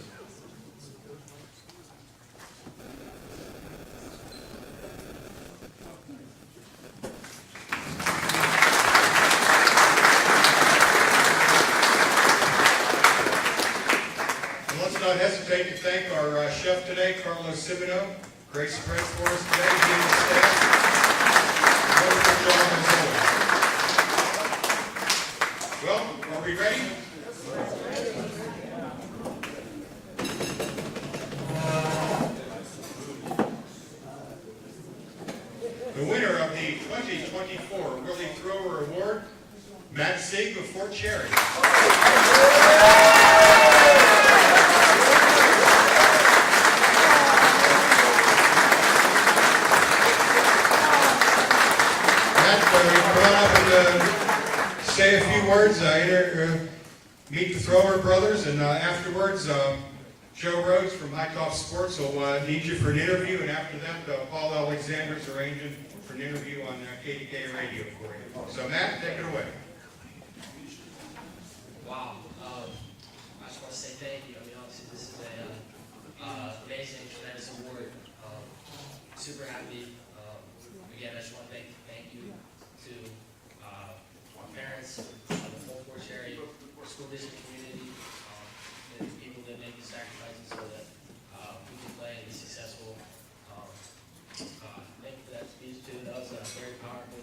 Let's not hesitate to thank our chef today, Carlos Cimino. Great spread for us today. He and his staff. Wonderful job as always. Well, are we ready? The winner of the 2024 Willie Thrower Award, Matt Sieg of Fort Cherry. Say a few words, meet the Thrower brothers, and afterwards, Joe Rhodes from High Top Sports will need you for an interview, and after that, Paul Alexander's arranging for an interview on KDK Radio for you. So Matt, take it away. Wow. I just want to say thank you. I mean, obviously, this is an amazing, tremendous award. Super happy. Again, I just want to thank you to our parents, the whole Fort Cherry school district community, and the people that make the sacrifices so that we can play and be successful. Thank you for that speech too. That was very powerful.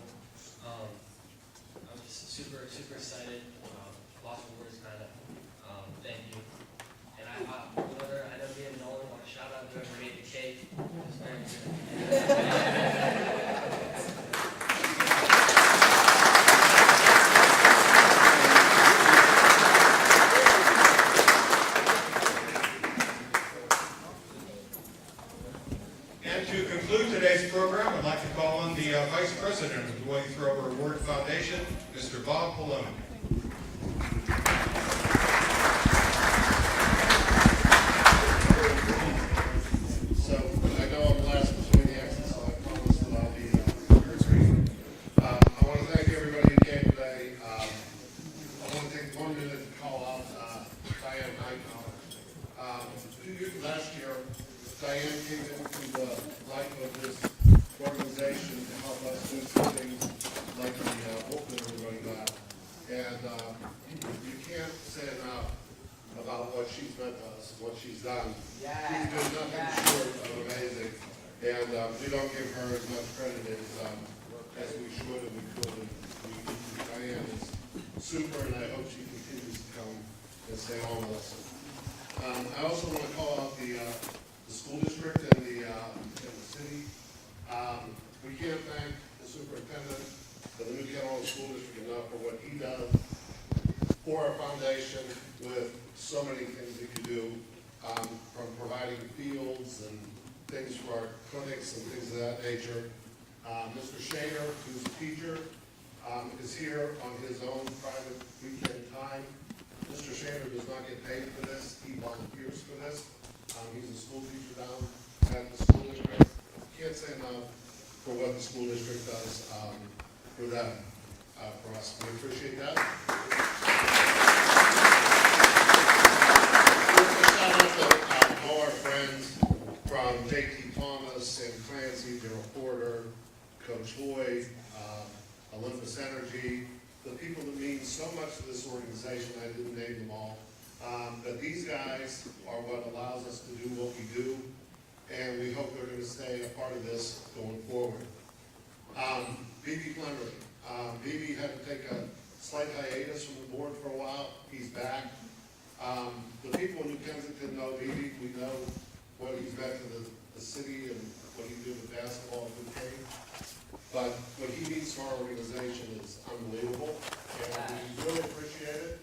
I'm just super excited. Lots of words, kind of. Thank you. And I know me and Nolan want to shout out whoever made the cake. Vice President of the Willie Thrower Award Foundation, Mr. Bob Palone. So I know I'm last between the exits, so I promise that I'll be brief. I want to thank everybody who came today. I want to take 1 minute to call out Diane Hightower. Last year, Diane came into the life of this organization to help us do some things like the book that everybody got. And you can't say enough about what she's meant to us, what she's done. She's been nothing short of amazing. And we don't give her as much credit as we should and we could. And Diane is super, and I hope she continues to come and stay on with us. I also want to call out the school district and the city. We can't thank the superintendent of the New Canton School District enough for what he does for our foundation with so many things he can do, from providing fields and things for our clinics and things of that nature. Mr. Shader, who's a teacher, is here on his own private weekend time. Mr. Shader does not get paid for this. He volunteers for this. He's a school teacher down at the school district. Can't say enough for what the school district does for them, for us. We appreciate that. Shout out to all our friends from J.T. Thomas, Sam Clancy, Daryl Porter, Coach Lloyd, Olympus Energy, the people that mean so much to this organization. I didn't name them all. But these guys are what allows us to do what we do, and we hope they're going to stay a part of this going forward. B.B. Plenary. B.B. had to take a slight hiatus from the board for a while. He's back. The people in New Kensington know B.B. We know what he's meant to the city and what he did with basketball and good game. But what he means to our organization is unbelievable, and we really appreciate it.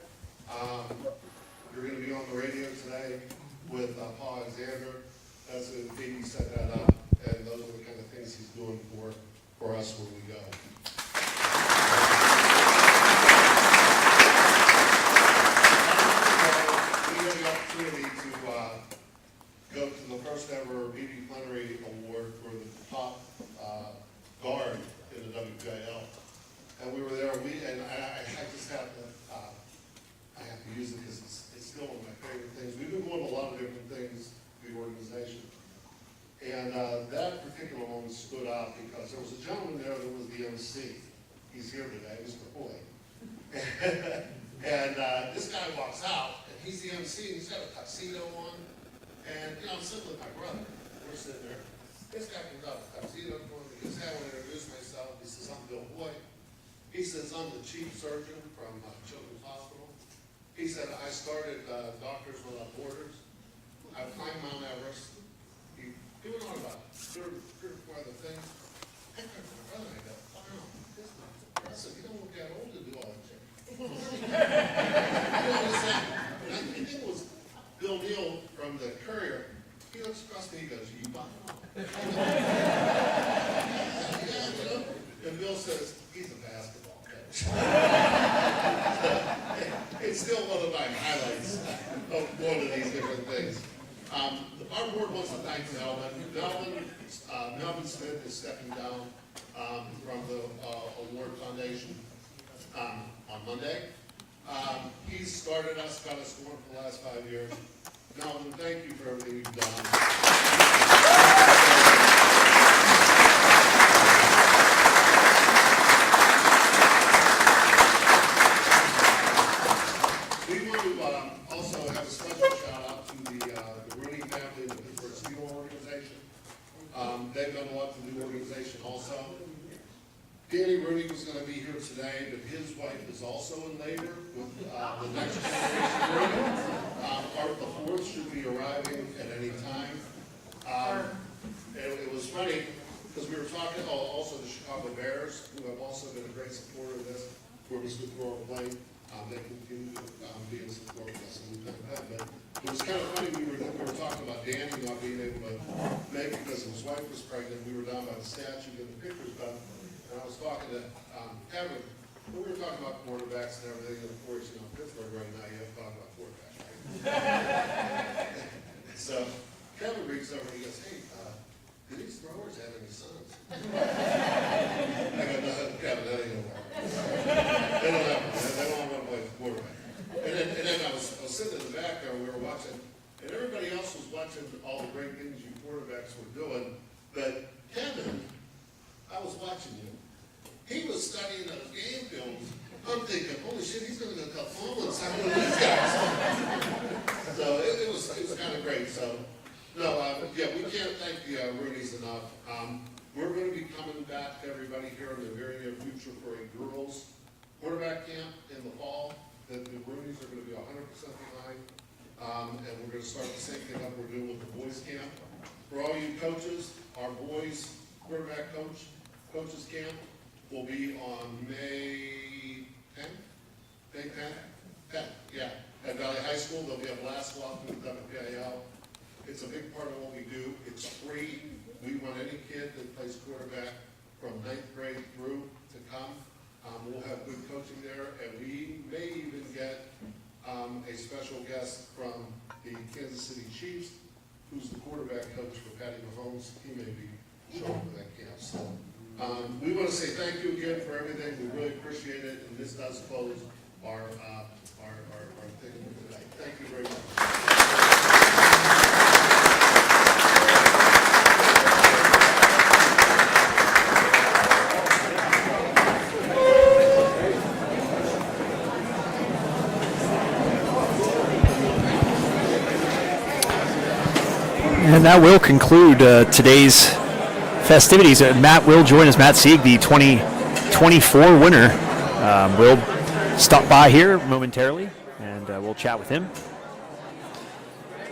You're going to be on the radio today with Paul Alexander. That's when B.B. set that up, and those are the kind of things he's doing for us where we go. We had the opportunity to go to the first ever B.B. Plenary Award for the top guard in the WPIL. And we were there, and I just have to, I have to use it because it's still one of my favorite things. We've been going to a lot of different things, the organization. And that particular one stood out because there was a gentleman there that was the MC. He's here today, Mr. Hoy. And this guy walks out, and he's the MC, and he's got a tuxedo on. And, you know, I'm sitting with my brother. We're sitting there. This guy comes out with a tuxedo on. He says, I want to introduce myself. He says, I'm Bill Hoy. He says, I'm the chief surgeon from Children's Hospital. He said, I started Doctors Without Borders. I climbed Mount Everest. He went on about three or four other things. I turned to my brother and I go, wow, this is impressive. You don't look that old to do all that shit. You know what I'm saying? And I think it was Bill Neal from the Courier. He looks across me, he goes, you buy it? And Bill says, he's a basketball coach. It's still one of my highlights of one of these different things. Our board wants to thank Melvin. Melvin Smith is stepping down from the Award Foundation on Monday. He's started us, got us going for the last 5 years. Melvin, thank you for everything you've done. We want to also have a special shout out to the Rooney family and the Pittsburgh Steelers organization. They've done a lot to the organization also. Danny Rooney was going to be here today, but his wife is also in labor with the next generation Rooney. Art the fourth should be arriving at any time. It was funny because we were talking also the Chicago Bears, who have also been a great supporter of this. Where Mr. Thrower played, they continue to be in support of us, and we've done that. But it was kind of funny. We were talking about Danny not being able to make it because his wife was pregnant. We were down by the statue getting the pictures done. and I was talking to Kevin, we were talking about quarterbacks and everything, and of course, you know, Pittsburgh right now, you have to talk about quarterbacks, right? So Kevin reaches over and he goes, hey, do these throwers have any sons? I go, no, Kevin, that ain't gonna work. They don't want to play quarterback. And then I was sitting in the back there, and we were watching, and everybody else was watching all the great things you quarterbacks were doing, but Kevin, I was watching you. He was studying those game films. I'm thinking, holy shit, he's going to go tell Tomlin something to these guys. So it was kind of great. So, no, yeah, we can't thank the Roonies enough. We're going to be coming back to everybody here in the very near future for a girls quarterback camp in the fall. The Roonies are going to be 100% behind. And we're going to start the same thing up we're doing with the boys camp. For all you coaches, our boys quarterback coaches camp will be on May 10th? May 10th? 10th, yeah. At Valley High School, there'll be a blast walk through the WPIL. It's a big part of what we do. It's free. We want any kid that plays quarterback from 9th grade through to come. We'll have good coaching there, and we may even get a special guest from the Kansas City Chiefs, who's the quarterback coach for Patty Mahomes. He may be showing up for that camp. So we want to say thank you again for everything. We really appreciate it, and this does close our thing for tonight. Thank you very much. And that will conclude today's festivities. Matt will join us. Matt Sieg, the 2024 winner, will stop by here momentarily, and we'll chat with him.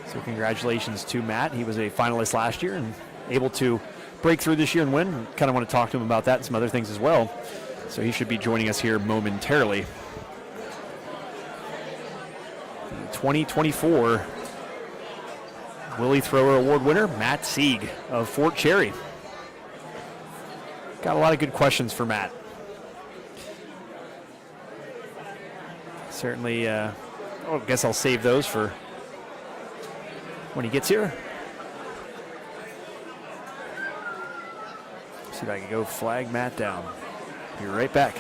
So congratulations to Matt. He was a finalist last year and able to break through this year and win. Kind of want to talk to him about that and some other things as well. So he should be joining us here momentarily. The 2024 Willie Thrower Award winner, Matt Sieg of Fort Cherry. Got a lot of good questions for Matt. Certainly, I guess I'll save those for when he gets here. See if I can go flag Matt down. Be right back.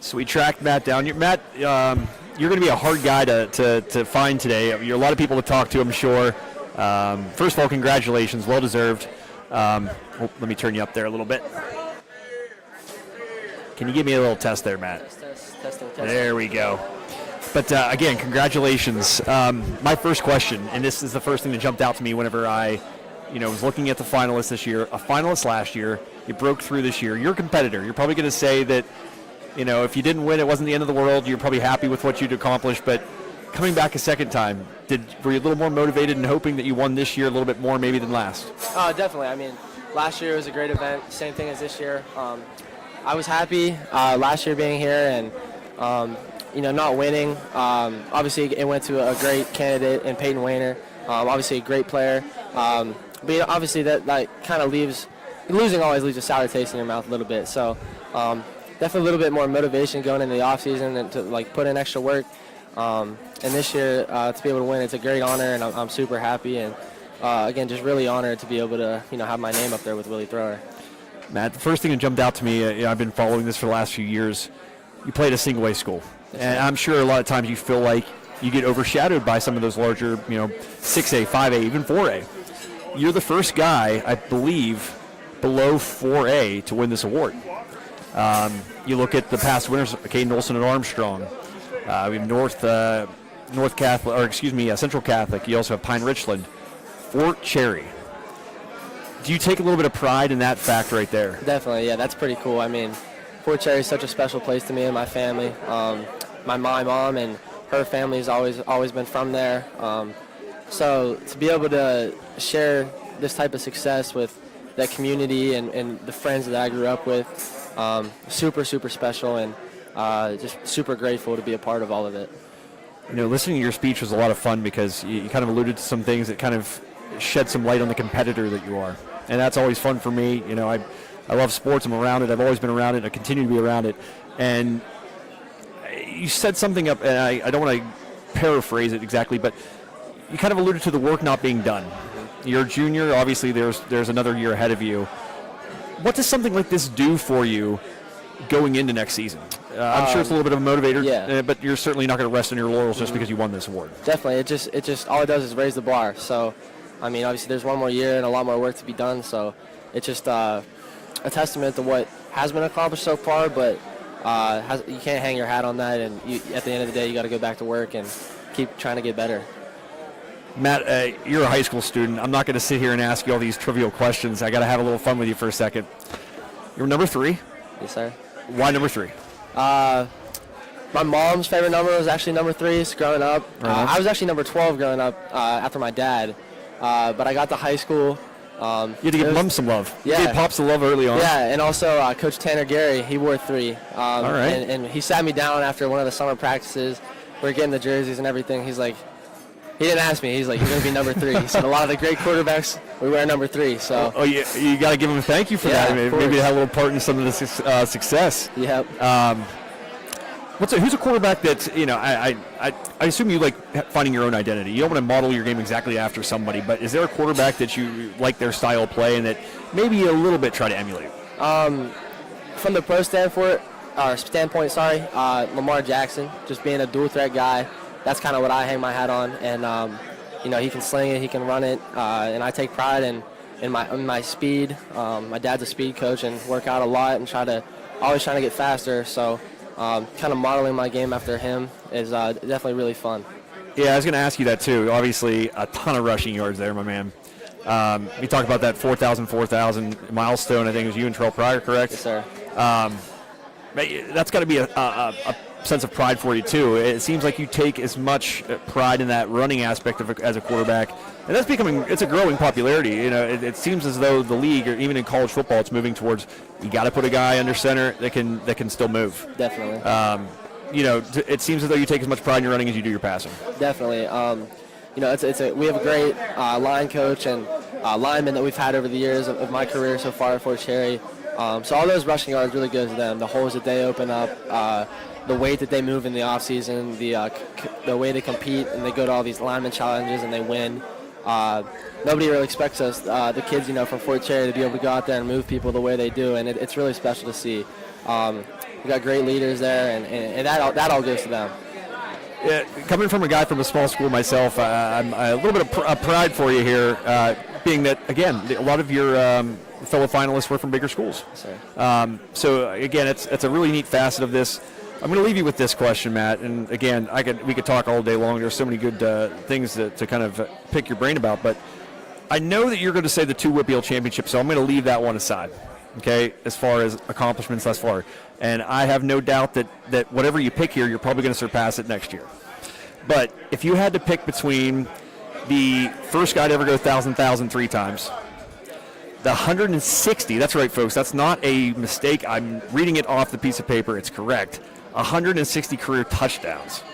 So we tracked Matt down. Matt, you're going to be a hard guy to find today. You're a lot of people to talk to, I'm sure. First of all, congratulations, well deserved. Let me turn you up there a little bit. Can you give me a little test there, Matt? Test. There we go. But again, congratulations. My first question, and this is the first thing that jumped out to me whenever I, was looking at the finalists this year. A finalist last year, you broke through this year. You're a competitor. You're probably going to say that, if you didn't win, it wasn't the end of the world. You're probably happy with what you'd accomplished. But coming back a second time, were you a little more motivated and hoping that you won this year a little bit more maybe than last? Definitely. I mean, last year was a great event. Same thing as this year. I was happy last year being here and, not winning. Obviously, it went to a great candidate in Peyton Wayner. Obviously, a great player. But obviously, that kind of losing always leaves a sour taste in your mouth a little bit. So definitely a little bit more motivation going into the offseason and to put in extra work. And this year, to be able to win, it's a great honor, and I'm super happy. And again, just really honored to be able to have my name up there with Willie Thrower. Matt, the first thing that jumped out to me, I've been following this for the last few years. You played a single A school, and I'm sure a lot of times you feel like you get overshadowed by some of those larger, 6A, 5A, even 4A. You're the first guy, I believe, below 4A to win this award. You look at the past winners, Caden Olsen and Armstrong. We have Central Catholic. You also have Pine Richland, Fort Cherry. Do you take a little bit of pride in that fact right there? Definitely, yeah, that's pretty cool. I mean, Fort Cherry is such a special place to me and my family. My mom and her family has always been from there. So to be able to share this type of success with that community and the friends that I grew up with, super, super special, and just super grateful to be a part of all of it. Listening to your speech was a lot of fun because you kind of alluded to some things that kind of shed some light on the competitor that you are. And that's always fun for me. I love sports. I'm around it. I've always been around it. I continue to be around it. And you said something up, and I don't want to paraphrase it exactly, but you kind of alluded to the work not being done. You're a junior. Obviously, there's another year ahead of you. What does something like this do for you going into next season? I'm sure it's a little bit of a motivator, but you're certainly not going to rest on your laurels just because you won this award. Definitely. It just all it does is raise the bar. So, I mean, obviously there's one more year and a lot more work to be done. So it's just a testament to what has been accomplished so far, but you can't hang your hat on that. And at the end of the day, you got to go back to work and keep trying to get better. Matt, you're a high school student. I'm not going to sit here and ask you all these trivial questions. I got to have a little fun with you for a second. You're number 3. Yes, sir. Why number 3? My mom's favorite number was actually number 3 growing up. I was actually number 12 growing up after my dad. But I got to high school. You had to give Mom some love. Yeah. You gave Pop some love early on. Yeah, and also Coach Tanner Gary, he wore 3. All right. And he sat me down after one of the summer practices. We were getting the jerseys and everything. He's like, he didn't ask me. He's like, you're going to be number 3. He said, a lot of the great quarterbacks, we wear number 3. So. Oh, you got to give him a thank you for that. Maybe it had a little part in some of the success. Yep. Who's a quarterback that, I assume you like finding your own identity. You don't want to model your game exactly after somebody, but is there a quarterback that you like their style of play and that maybe a little bit try to emulate? From the pro standpoint, Lamar Jackson, just being a dual threat guy, that's kind of what I hang my hat on. And, he can sling it, he can run it, and I take pride in my speed. My dad's a speed coach and work out a lot and always trying to get faster. So kind of modeling my game after him is definitely really fun. Yeah, I was going to ask you that too. Obviously, a ton of rushing yards there, my man. We talked about that 4,000 milestone. I think it was you and Terrell Pryor, correct? Yes, sir. That's got to be a sense of pride for you too. It seems like you take as much pride in that running aspect as a quarterback, and that's it's a growing popularity. It seems as though the league, or even in college football, it's moving towards you got to put a guy under center that can still move. Definitely. It seems as though you take as much pride in your running as you do your passing. Definitely. We have a great line coach and linemen that we've had over the years of my career so far at Fort Cherry. So all those rushing yards really goes to them. The holes that they open up, the weight that they move in the offseason, the way they compete, and they go to all these lineman challenges and they win. Nobody really expects us, the kids, from Fort Cherry, to be able to go out there and move people the way they do, and it's really special to see. We got great leaders there, and that all goes to them. Yeah, coming from a guy from a small school myself, I'm a little bit of pride for you here, being that, again, a lot of your fellow finalists were from bigger schools. So again, it's a really neat facet of this. I'm going to leave you with this question, Matt. And again, we could talk all day long. There's so many good things to kind of pick your brain about. But I know that you're going to say the 2 Whitfield championships, so I'm going to leave that one aside, okay, as far as accomplishments thus far. And I have no doubt that whatever you pick here, you're probably going to surpass it next year. But if you had to pick between the first guy to ever go 1,000 3 times, the 160, that's right, folks, that's not a mistake. I'm reading it off the piece of paper. It's correct. 160 career touchdowns.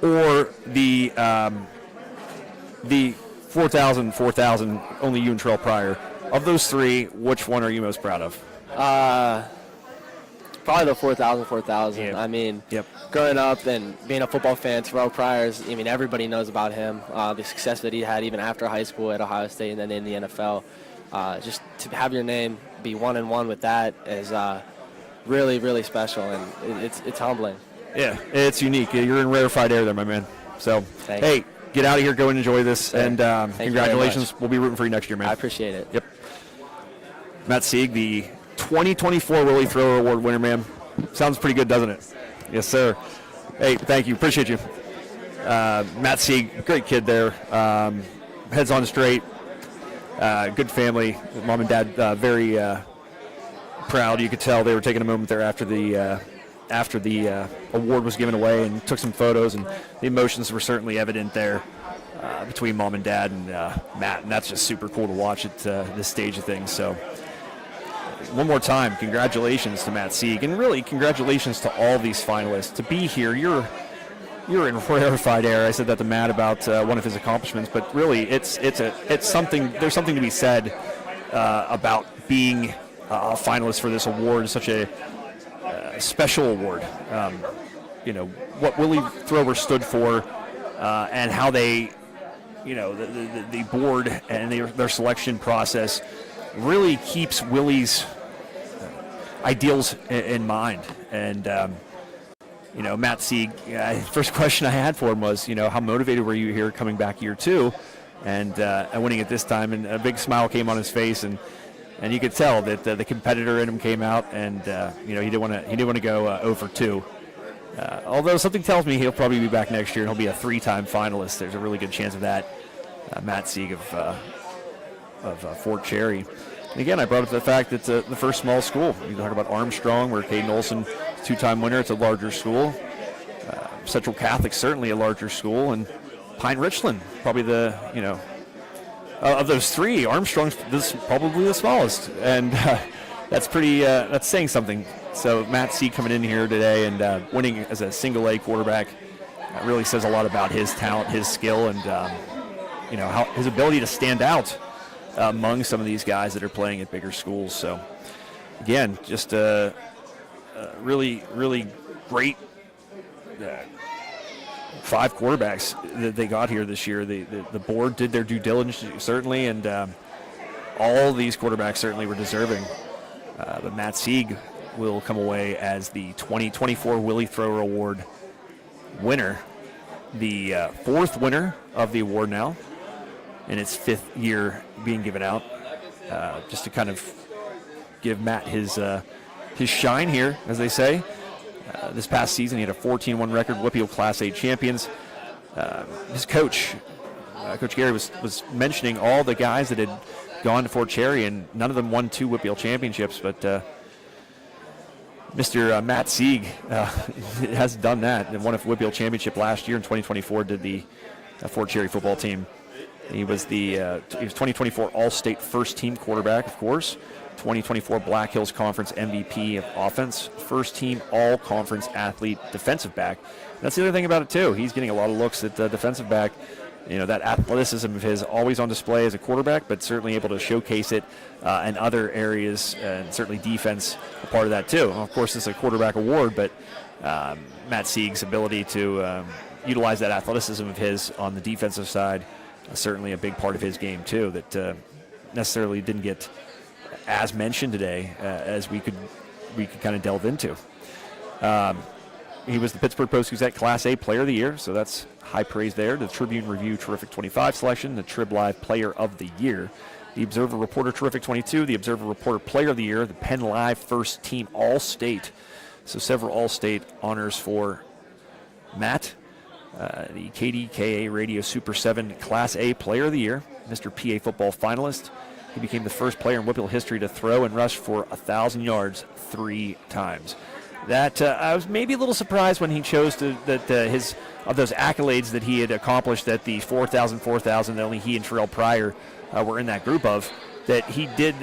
Or the 4,000, only you and Terrell Pryor. Of those 3, which one are you most proud of? Probably the 4,000. Yeah. I mean, growing up and being a football fan, Terrell Pryor's, I mean, everybody knows about him, the success that he had even after high school at Ohio State and then in the NFL. Just to have your name be 1-1 with that is really, really special, and it's humbling. Yeah, it's unique. You're in rarefied air there, my man. So, hey, get out of here, go and enjoy this, and congratulations. We'll be rooting for you next year, man. I appreciate it. Yep. Matt Sieg, the 2024 Willie Thrower Award winner, man. Sounds pretty good, doesn't it? Yes, sir. Hey, thank you. Appreciate you. Matt Sieg, great kid there. Heads on straight. Good family. Mom and dad very proud. You could tell they were taking a moment there after the award was given away and took some photos, and the emotions were certainly evident there between mom and dad and Matt, and that's just super cool to watch at this stage of things. So one more time, congratulations to Matt Sieg, and really congratulations to all these finalists. To be here, you're in rarefied air. I said that to Matt about one of his accomplishments, but really it's something. There's something to be said about being a finalist for this award. Such a special award. What Willie Thrower stood for, and how they, the board and their selection process really keeps Willie's ideals in mind. And Matt Sieg, first question I had for him was, how motivated were you here coming back year 2 and winning it this time? And a big smile came on his face, and you could tell that the competitor in him came out, and he didn't want to go 0 for 2. Although something tells me he'll probably be back next year and he'll be a 3-time finalist. There's a really good chance of that. Matt Sieg of Fort Cherry. And again, I brought up the fact that it's the first small school. You talk about Armstrong, where Caden Olsen, 2-time winner. It's a larger school. Central Catholic, certainly a larger school. And Pine Richland, probably of those 3, Armstrong's probably the smallest. And that's that's saying something. So Matt Sieg coming in here today and winning as a single-A quarterback really says a lot about his talent, his skill, and how his ability to stand out among some of these guys that are playing at bigger schools. So again, just a really, really great 5 quarterbacks that they got here this year. The board did their due diligence, certainly, and all these quarterbacks certainly were deserving. But Matt Sieg will come away as the 2024 Willie Thrower Award winner, the 4th winner of the award now, in its 5th year being given out. Just to kind of give Matt his shine here, as they say. This past season, he had a 14-1 record, Whitfield Class A champions. His coach, Coach Gary, was mentioning all the guys that had gone to Fort Cherry, and none of them won 2 Whitfield championships, but Mr. Matt Sieg has done that and won a Whitfield championship last year in 2024, did the Fort Cherry football team. He was he was 2024 All-State first-team quarterback, of course. 2024 Black Hills Conference MVP of offense. First-team all-conference athlete defensive back. That's the other thing about it, too. He's getting a lot of looks at defensive back. That athleticism of his always on display as a quarterback, but certainly able to showcase it in other areas, and certainly defense a part of that, too. Well, of course, it's a quarterback award, but Matt Sieg's ability to utilize that athleticism of his on the defensive side, certainly a big part of his game, too, that necessarily didn't get as mentioned today as we could kind of delve into. He was the Pittsburgh Post-Gazette Class A Player of the Year, so that's high praise there. The Tribune Review Terrific 25 selection, the Trib Live Player of the Year, the Observer Reporter Terrific 22, the Observer Reporter Player of the Year, the Penn Live First Team All-State. So several All-State honors for Matt. The KDKA Radio Super 7 Class A Player of the Year, Mr. PA Football finalist. He became the first player in Whipple history to throw and rush for 1,000 yards 3 times. That I was maybe a little surprised when he chose his of those accolades that he had accomplished, that the 4,000 that only he and Terrell Pryor were in that group of, that he did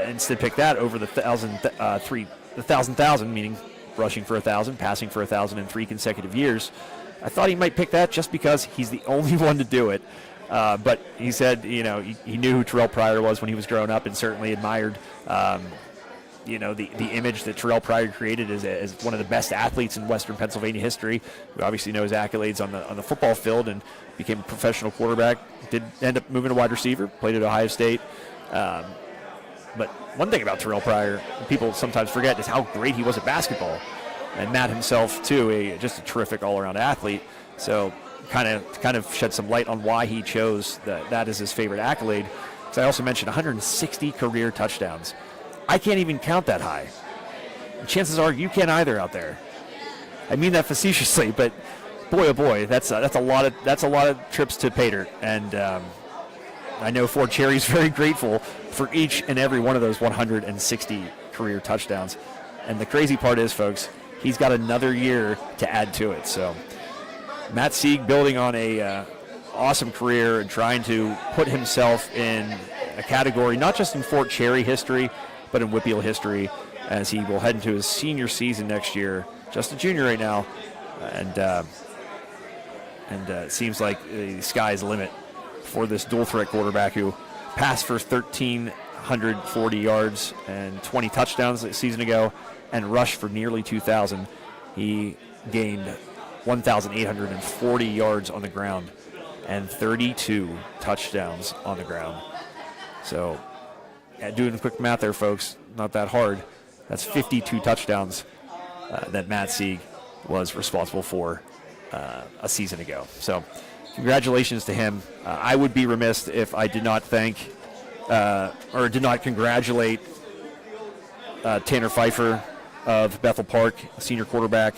instead pick that over the 1,000, meaning rushing for 1,000, passing for 1,000 in 3 consecutive years. I thought he might pick that just because he's the only one to do it. But he said, he knew who Terrell Pryor was when he was growing up, and certainly admired the image that Terrell Pryor created as one of the best athletes in Western Pennsylvania history. We obviously know his accolades on the football field, and became a professional quarterback. Did end up moving to wide receiver, played at Ohio State. But one thing about Terrell Pryor, people sometimes forget, is how great he was at basketball. And Matt himself, too, just a terrific all-around athlete. So kind of shed some light on why he chose that as his favorite accolade. Because I also mentioned 160 career touchdowns. I can't even count that high. Chances are you can't either out there. I mean that facetiously, but boy, oh boy, that's a lot of trips to pay dirt. And I know Fort Cherry's very grateful for each and every one of those 160 career touchdowns. And the crazy part is, folks, he's got another year to add to it. So Matt Sieg building on a awesome career and trying to put himself in a category, not just in Fort Cherry history, but in Whippeal history, as he will head into his senior season next year. Just a junior right now, and it seems like the sky's the limit for this dual threat quarterback who passed for 1,340 yards and 20 touchdowns a season ago, and rushed for nearly 2,000. He gained 1,840 yards on the ground and 32 touchdowns on the ground. So, doing quick math there, folks, not that hard. That's 52 touchdowns that Matt Sieg was responsible for a season ago. So, congratulations to him. I would be remiss if I did not thank or did not congratulate Tanner Pfeiffer of Bethel Park, senior quarterback.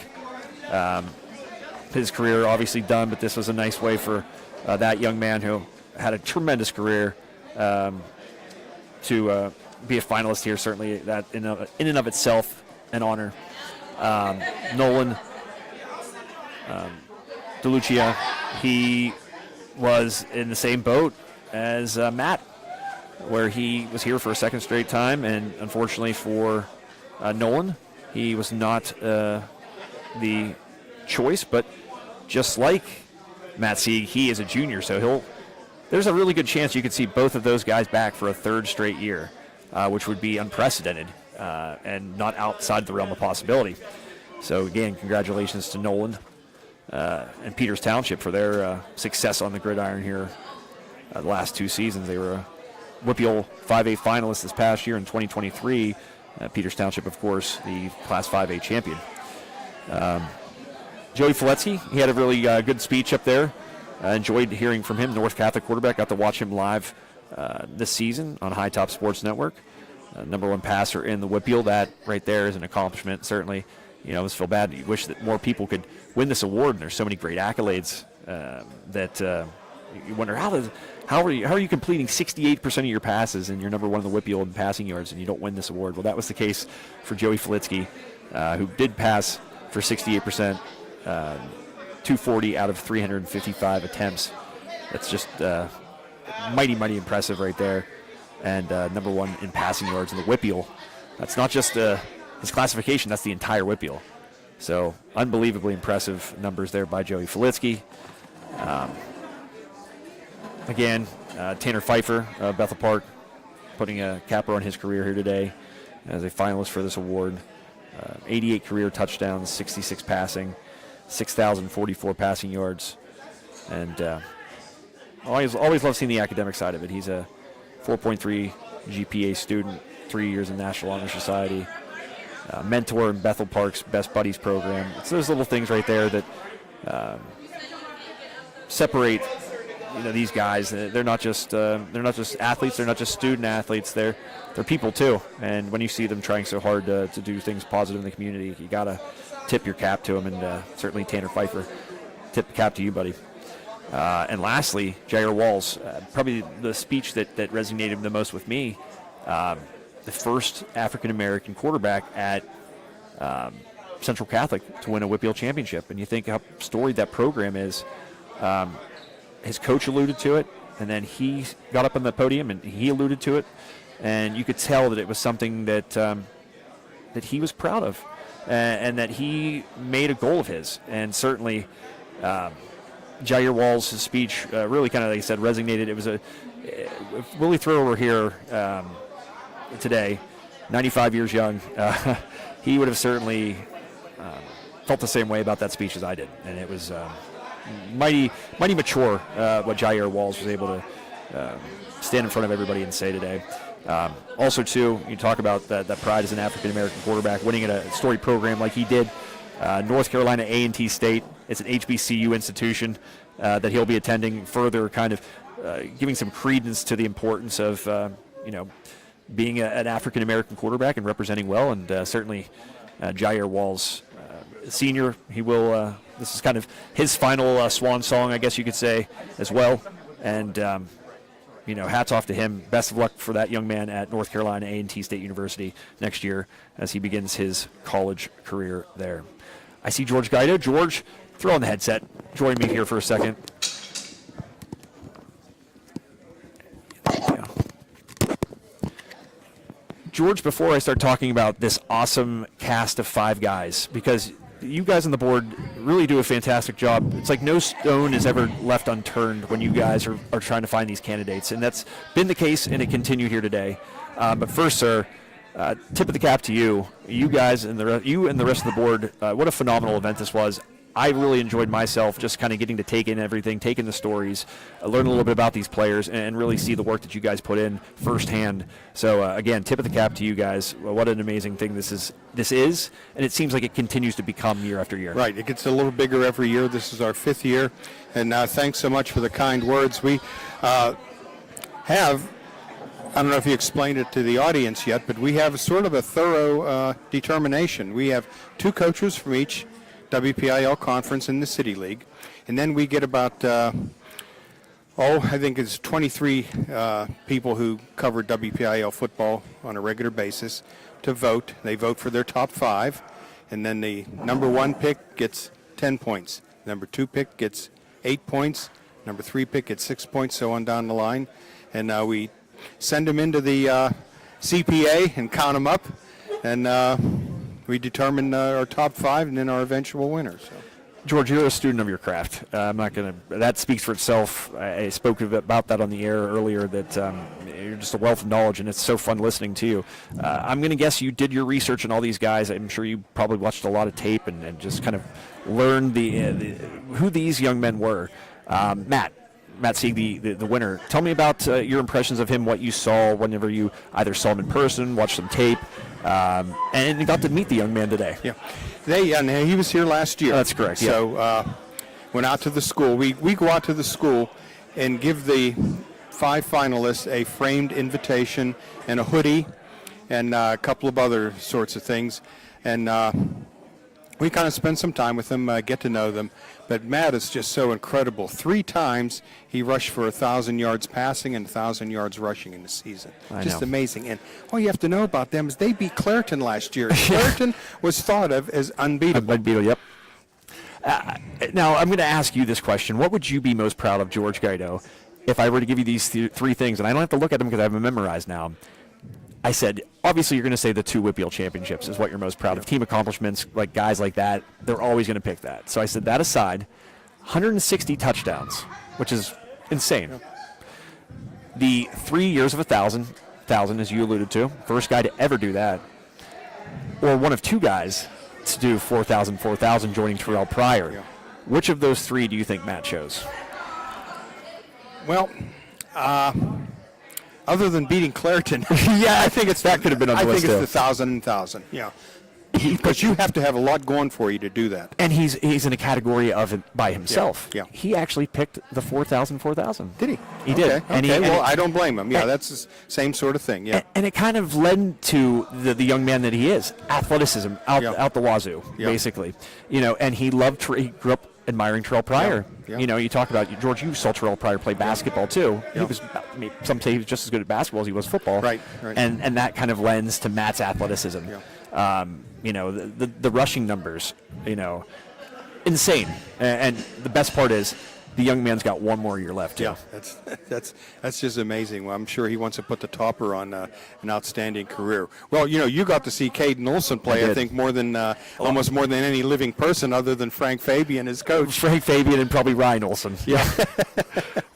His career obviously done, but this was a nice way for that young man who had a tremendous career to be a finalist here. Certainly that in and of itself an honor. Nolan DeLucia, he was in the same boat as Matt, where he was here for a second straight time, and unfortunately for Nolan, he was not the choice, but just like Matt Sieg, he is a junior, so there's a really good chance you could see both of those guys back for a third straight year, which would be unprecedented and not outside the realm of possibility. So again, congratulations to Nolan and Peters Township for their success on the gridiron here the last 2 seasons. They were a Whippeal 5A finalist this past year in 2023. Peters Township, of course, the Class 5A champion. Joey Filetsky, he had a really good speech up there. Enjoyed hearing from him, North Catholic quarterback. Got to watch him live this season on High Top Sports Network. #1 passer in the Whippeal. That right there is an accomplishment, certainly. I always feel bad. You wish that more people could win this award, and there's so many great accolades that you wonder, how are you completing 68% of your passes and you're #1 in the Whippeal in passing yards and you don't win this award? Well, that was the case for Joey Filetsky, who did pass for 68%, 240 out of 355 attempts. That's just mighty, mighty impressive right there. And #1 in passing yards in the Whippeal. That's not just his classification, that's the entire Whippeal. So unbelievably impressive numbers there by Joey Filetsky. Again, Tanner Pfeiffer, Bethel Park, putting a capper on his career here today as a finalist for this award. 88 career touchdowns, 66 passing, 6,044 passing yards. And always love seeing the academic side of it. He's a 4.3 GPA student, 3 years in National Honor Society. mentor in Bethel Park's Best Buddies program. It's those little things right there that separate these guys. They're not just athletes. They're not just student athletes. They're people too. And when you see them trying so hard to do things positive in the community, you gotta tip your cap to them. And certainly Tanner Pfeiffer, tip the cap to you, buddy. And lastly, Jair Walls, probably the speech that resonated the most with me. The first African-American quarterback at Central Catholic to win a Whitfield championship. And you think how storied that program is. His coach alluded to it, and then he got up on the podium and he alluded to it. And you could tell that it was something that that he was proud of and that he made a goal of his. And certainly Jair Walls' speech really kind of, like I said, resonated. It was if Willie Thrower were here today, 95 years young, he would have certainly felt the same way about that speech as I did. And it was mighty mature what Jair Walls was able to stand in front of everybody and say today. Also, too, you talk about that pride as an African-American quarterback, winning at a storied program like he did. North Carolina A&T State, it's an HBCU institution that he'll be attending, further kind of giving some credence to the importance of, being an African-American quarterback and representing well. And certainly Jair Walls, senior, he will, this is kind of his final swan song, I guess you could say, as well. And, hats off to him. Best of luck for that young man at North Carolina A&T State University next year as he begins his college career there. I see George Guido. George, throw on the headset. Join me here for a second. Yeah. George, before I start talking about this awesome cast of 5 guys, because you guys on the board really do a fantastic job. It's like no stone is ever left unturned when you guys are trying to find these candidates, and that's been the case, and it continued here today. But first, sir, tip of the cap to you. You guys and you and the rest of the board, what a phenomenal event this was. I really enjoyed myself just kind of getting to take in everything, take in the stories, learn a little bit about these players, and really see the work that you guys put in firsthand. So, again, tip of the cap to you guys. What an amazing thing this is, and it seems like it continues to become year after year. Right. It gets a little bigger every year. This is our 5th year, and thanks so much for the kind words. We have, I don't know if you explained it to the audience yet, but we have sort of a thorough determination. We have 2 coaches from each WPIL conference in the City League, and then we get about I think it's 23 people who cover WPIL football on a regular basis to vote. They vote for their top 5, and then the number 1 pick gets 10 points, number 2 pick gets 8 points, number 3 pick gets 6 points, so on down the line. And we send them into the CPA and count them up, and we determine our top 5 and then our eventual winner. So. George, you're a student of your craft. That speaks for itself. I spoke about that on the air earlier, that you're just a wealth of knowledge, and it's so fun listening to you. I'm going to guess you did your research on all these guys. I'm sure you probably watched a lot of tape and just kind of learned who these young men were. Matt Sieg, the winner. Tell me about your impressions of him, what you saw whenever you either saw him in person, watched some tape, and you got to meet the young man today. Yeah, he was here last year. That's correct. Yeah. So went out to the school. We go out to the school and give the 5 finalists a framed invitation and a hoodie and a couple of other sorts of things. And we kind of spend some time with them, get to know them. But Matt is just so incredible. 3 times he rushed for 1,000 yards passing and 1,000 yards rushing in the season. Just amazing. And all you have to know about them is they beat Clairton last year. Clairton was thought of as unbeatable. Unbeatable, yep. Now, I'm going to ask you this question. What would you be most proud of, George Guido, if I were to give you these 3 things? And I don't have to look at them because I have them memorized now. I said, obviously, you're going to say the 2 Whitfield championships is what you're most proud of. Team accomplishments, like guys like that, they're always going to pick that. So I said, that aside, 160 touchdowns, which is insane. The 3 years of 1,000, as you alluded to, first guy to ever do that. Or one of 2 guys to do 4,000, joining Terrell Pryor. Yeah. Which of those 3 do you think Matt chose? Well, other than beating Clairton, yeah, I think that could have been on the list. I think it's the 1,000. Yeah. Because you have to have a lot going for you to do that. And he's in a category of it by himself. Yeah. He actually picked the 4,000. Did he? He did. Okay. Well, I don't blame him. Yeah, that's the same sort of thing. Yeah. And it kind of led to the young man that he is. Athleticism out the wazoo, basically. And he loved. He grew up admiring Terrell Pryor. Yeah. You talk about George. You saw Terrell Pryor play basketball too. Yeah. He was. Some say he was just as good at basketball as he was football. Right. And that kind of lends to Matt's athleticism. Yeah. The rushing numbers. Insane. And the best part is, the young man's got one more year left. Too. Yeah, that's just amazing. Well, I'm sure he wants to put the topper on an outstanding career. Well, you got to see Caden Olsen play. I think more than almost more than any living person, other than Frank Fabian, his coach. Frank Fabian and probably Ryan Olsen. Yeah,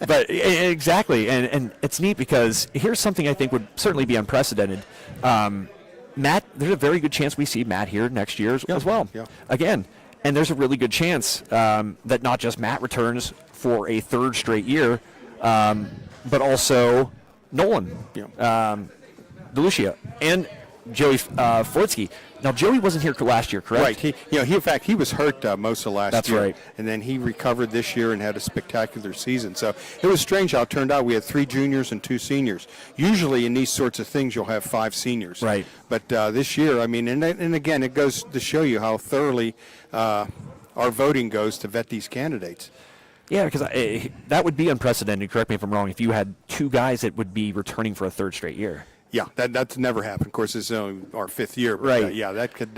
but exactly, and it's neat because here's something I think would certainly be unprecedented. Matt, there's a very good chance we see Matt here next year as well. Yeah. Again. And there's a really good chance that not just Matt returns for a third straight year, but also Nolan, DeLucia, and Joey Fortsky. Now, Joey wasn't here last year, correct? Right. In fact, he was hurt most of last That's year. right. And then he recovered this year and had a spectacular season. So it was strange how it turned out. We had 3 juniors and 2 seniors. Usually in these sorts of things, you'll have 5 seniors. Right. But this year, and again, it goes to show you how thoroughly our voting goes to vet these candidates. Yeah, because that would be unprecedented. Correct me if I'm wrong. If you had 2 guys that would be returning for a third straight year. Yeah, that's never happened. Of course, it's only our 5th year. But Right. Yeah, that could.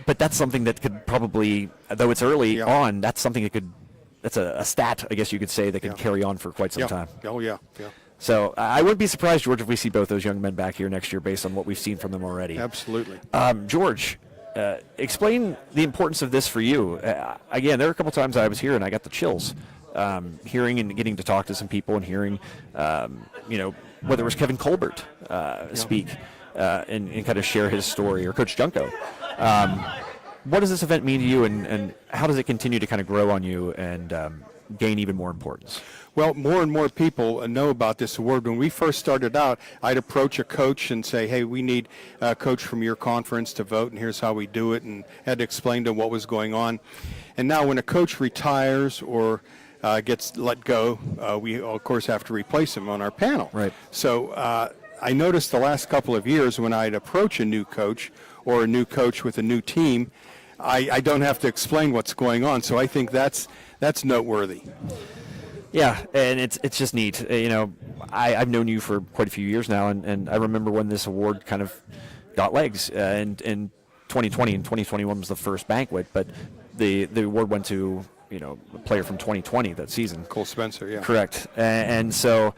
But that's something that could probably, though it's early on, that's something that could. That's a stat, I guess you could say, that could carry on for quite some time. Oh yeah. So I wouldn't be surprised, George, if we see both those young men back here next year, based on what we've seen from them already. Absolutely. George, explain the importance of this for you. Again, there were a couple times I was here and I got the chills, hearing and getting to talk to some people and hearing, whether it was Kevin Colbert speak and kind of share his story, or Coach Junko. What does this event mean to you, and how does it continue to kind of grow on you and gain even more importance? Well, more and more people know about this award. When we first started out, I'd approach a coach and say, hey, we need a coach from your conference to vote, and here's how we do it, and had to explain to them what was going on. And now when a coach retires or gets let go, we, of course, have to replace him on our panel. Right. So I noticed the last couple of years when I'd approach a new coach or a new coach with a new team, I don't have to explain what's going on. So I think that's noteworthy. Yeah, and it's just neat. I've known you for quite a few years now, and I remember when this award kind of got legs. In 2020 and 2021 was the first banquet, but the award went to a player from 2020 that season. Cole Spencer, yeah. Correct. And so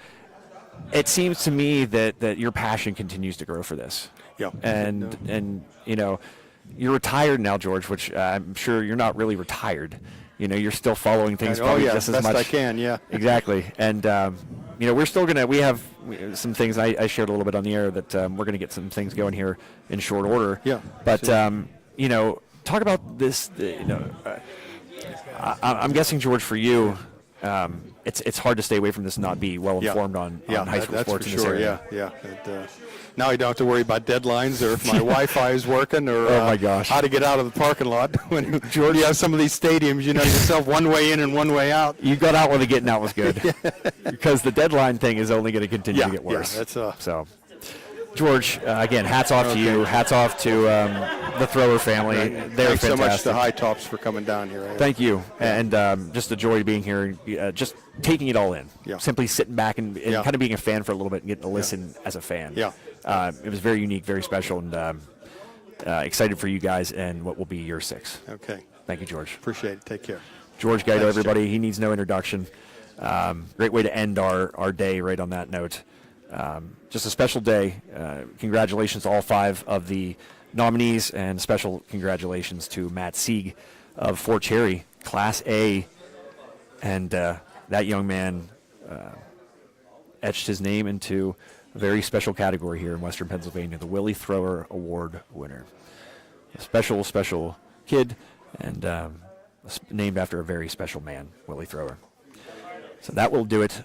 it seems to me that your passion continues to grow for this. Yeah. And you're retired now, George, which I'm sure you're not really retired. You're still following things probably just as best much. I can, yeah. Exactly. And, we're still we have some things I shared a little bit on the air that we're going to get some things going here in short order. Yeah. But, talk about this, I'm guessing, George, for you, it's hard to stay away from this and not be well informed on high school sports in this area. Yeah. Now I don't have to worry about deadlines or if my Wi-Fi is working or oh my gosh, how to get out of the parking lot. When George, you have some of these stadiums, yourself one way in and one way out. You got out when the getting out was good, because the deadline thing is only going to continue to get worse. Yeah, that's so. George, again, hats off to you. Hats off to the Thrower family. Right. They're Thanks fantastic. so much to High Tops for coming down here. Thank you. And just a joy being here, just taking it all in. Yeah. Simply sitting back and kind of being a fan for a little bit and getting to listen as a fan. Yeah. It was very unique, very special, and excited for you guys and what will be year 6. Okay. Thank you, George. Appreciate it. Take care. George Guido, Thanks, everybody. Jeff. He needs no introduction. Great way to end our day right on that note. Just a special day. Congratulations to all 5 of the nominees, and special congratulations to Matt Sieg of Fort Cherry, Class A. And that young man etched his name into a very special category here in Western Pennsylvania, the Willie Thrower Award winner. A special, special kid, and named after a very special man, Willie Thrower. So that will do it.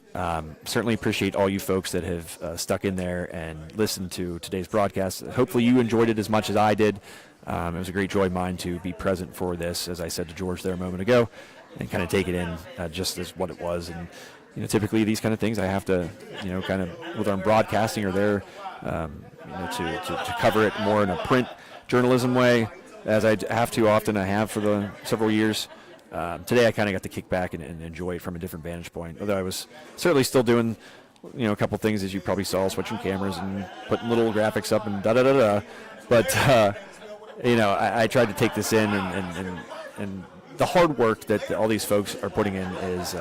Certainly appreciate all you folks that have stuck in there and listened to today's broadcast. Hopefully you enjoyed it as much as I did. It was a great joy of mine to be present for this, as I said to George there a moment ago, and kind of take it in just as what it was. And typically these kind of things I have to, kind of whether I'm broadcasting or there, to cover it more in a print journalism way, as I have to often I have for the several years. Today I kind of got to kick back and enjoy it from a different vantage point. Although I was certainly still doing, a couple things, as you probably saw, switching cameras and putting little graphics up and da-da-da-da. But, I tried to take this in, and the hard work that all these folks are putting in is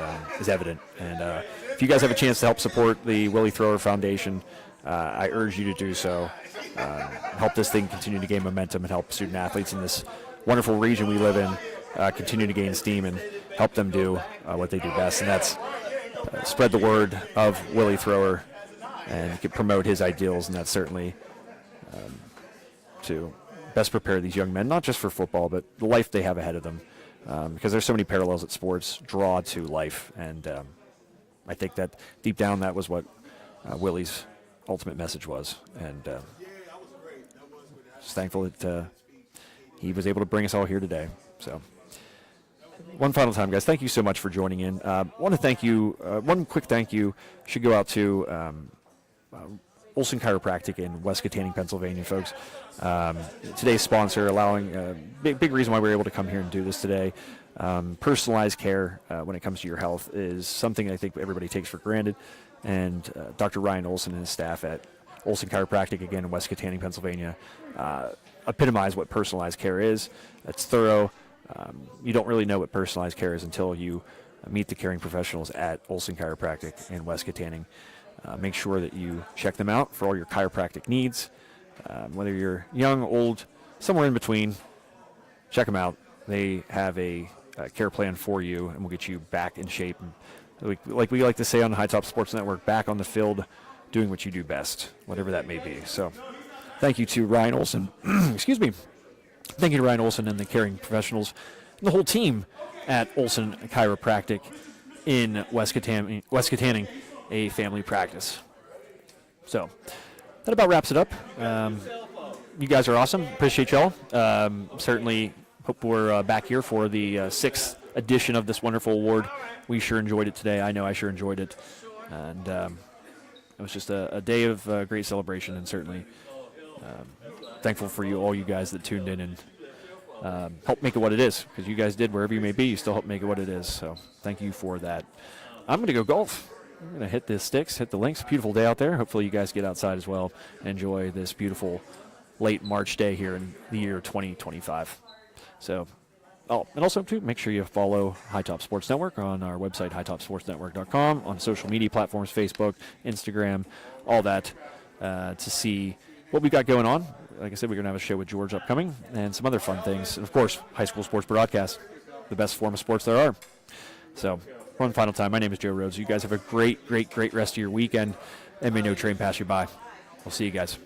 evident. And if you guys have a chance to help support the Willie Thrower Foundation, I urge you to do so. Help this thing continue to gain momentum and help student athletes in this wonderful region we live in continue to gain steam and help them do what they do best, and that's spread the word of Willie Thrower and promote his ideals, and that's certainly to best prepare these young men, not just for football, but the life they have ahead of them, because there's so many parallels that sports draw to life, and I think that deep down that was what Willie's ultimate message was, and just thankful that he was able to bring us all here today. So one final time, guys, thank you so much for joining in. Want to thank you, one quick thank you should go out to Olsen Chiropractic in West Katanning, Pennsylvania, folks. Today's sponsor, allowing big reason why we're able to come here and do this today. Personalized care when it comes to your health is something I think everybody takes for granted, and Dr. Ryan Olsen and his staff at Olsen Chiropractic, again in West Katanning, Pennsylvania, epitomize what personalized care is. It's thorough. You don't really know what personalized care is until you meet the caring professionals at Olsen Chiropractic in West Katanning. Make sure that you check them out for all your chiropractic needs. Whether you're young, old, somewhere in between, check them out. They have a care plan for you, and will get you back in shape. And like we like to say on the High Top Sports Network, back on the field doing what you do best, whatever that may be. So thank you to Ryan Olsen. Excuse me. Thank you to Ryan Olsen and the caring professionals and the whole team at Olsen Chiropractic in West Katanning, a family practice. So that about wraps it up. You guys are awesome. Appreciate y'all. Certainly hope we're back here for the sixth edition of this wonderful award. We sure enjoyed it today. I know I sure enjoyed it. And it was just a day of great celebration, and certainly thankful for all you guys that tuned in and helped make it what it is, because you guys did, wherever you may be, you still helped make it what it is. So thank you for that. I'm going to go golf. I'm going to hit the sticks, hit the links. Beautiful day out there. Hopefully you guys get outside as well and enjoy this beautiful late March day here in the year 2025. So, and also, too, make sure you follow High Top Sports Network on our website, hightopsportsnetwork.com, on social media platforms, Facebook, Instagram, all that, to see what we got going on. Like I said, we're going to have a show with George upcoming and some other fun things. And, of course, high school sports broadcast, the best form of sports there are. So, one final time, my name is Joe Rhodes. You guys have a great rest of your weekend, and may no train pass you by. We'll see you guys.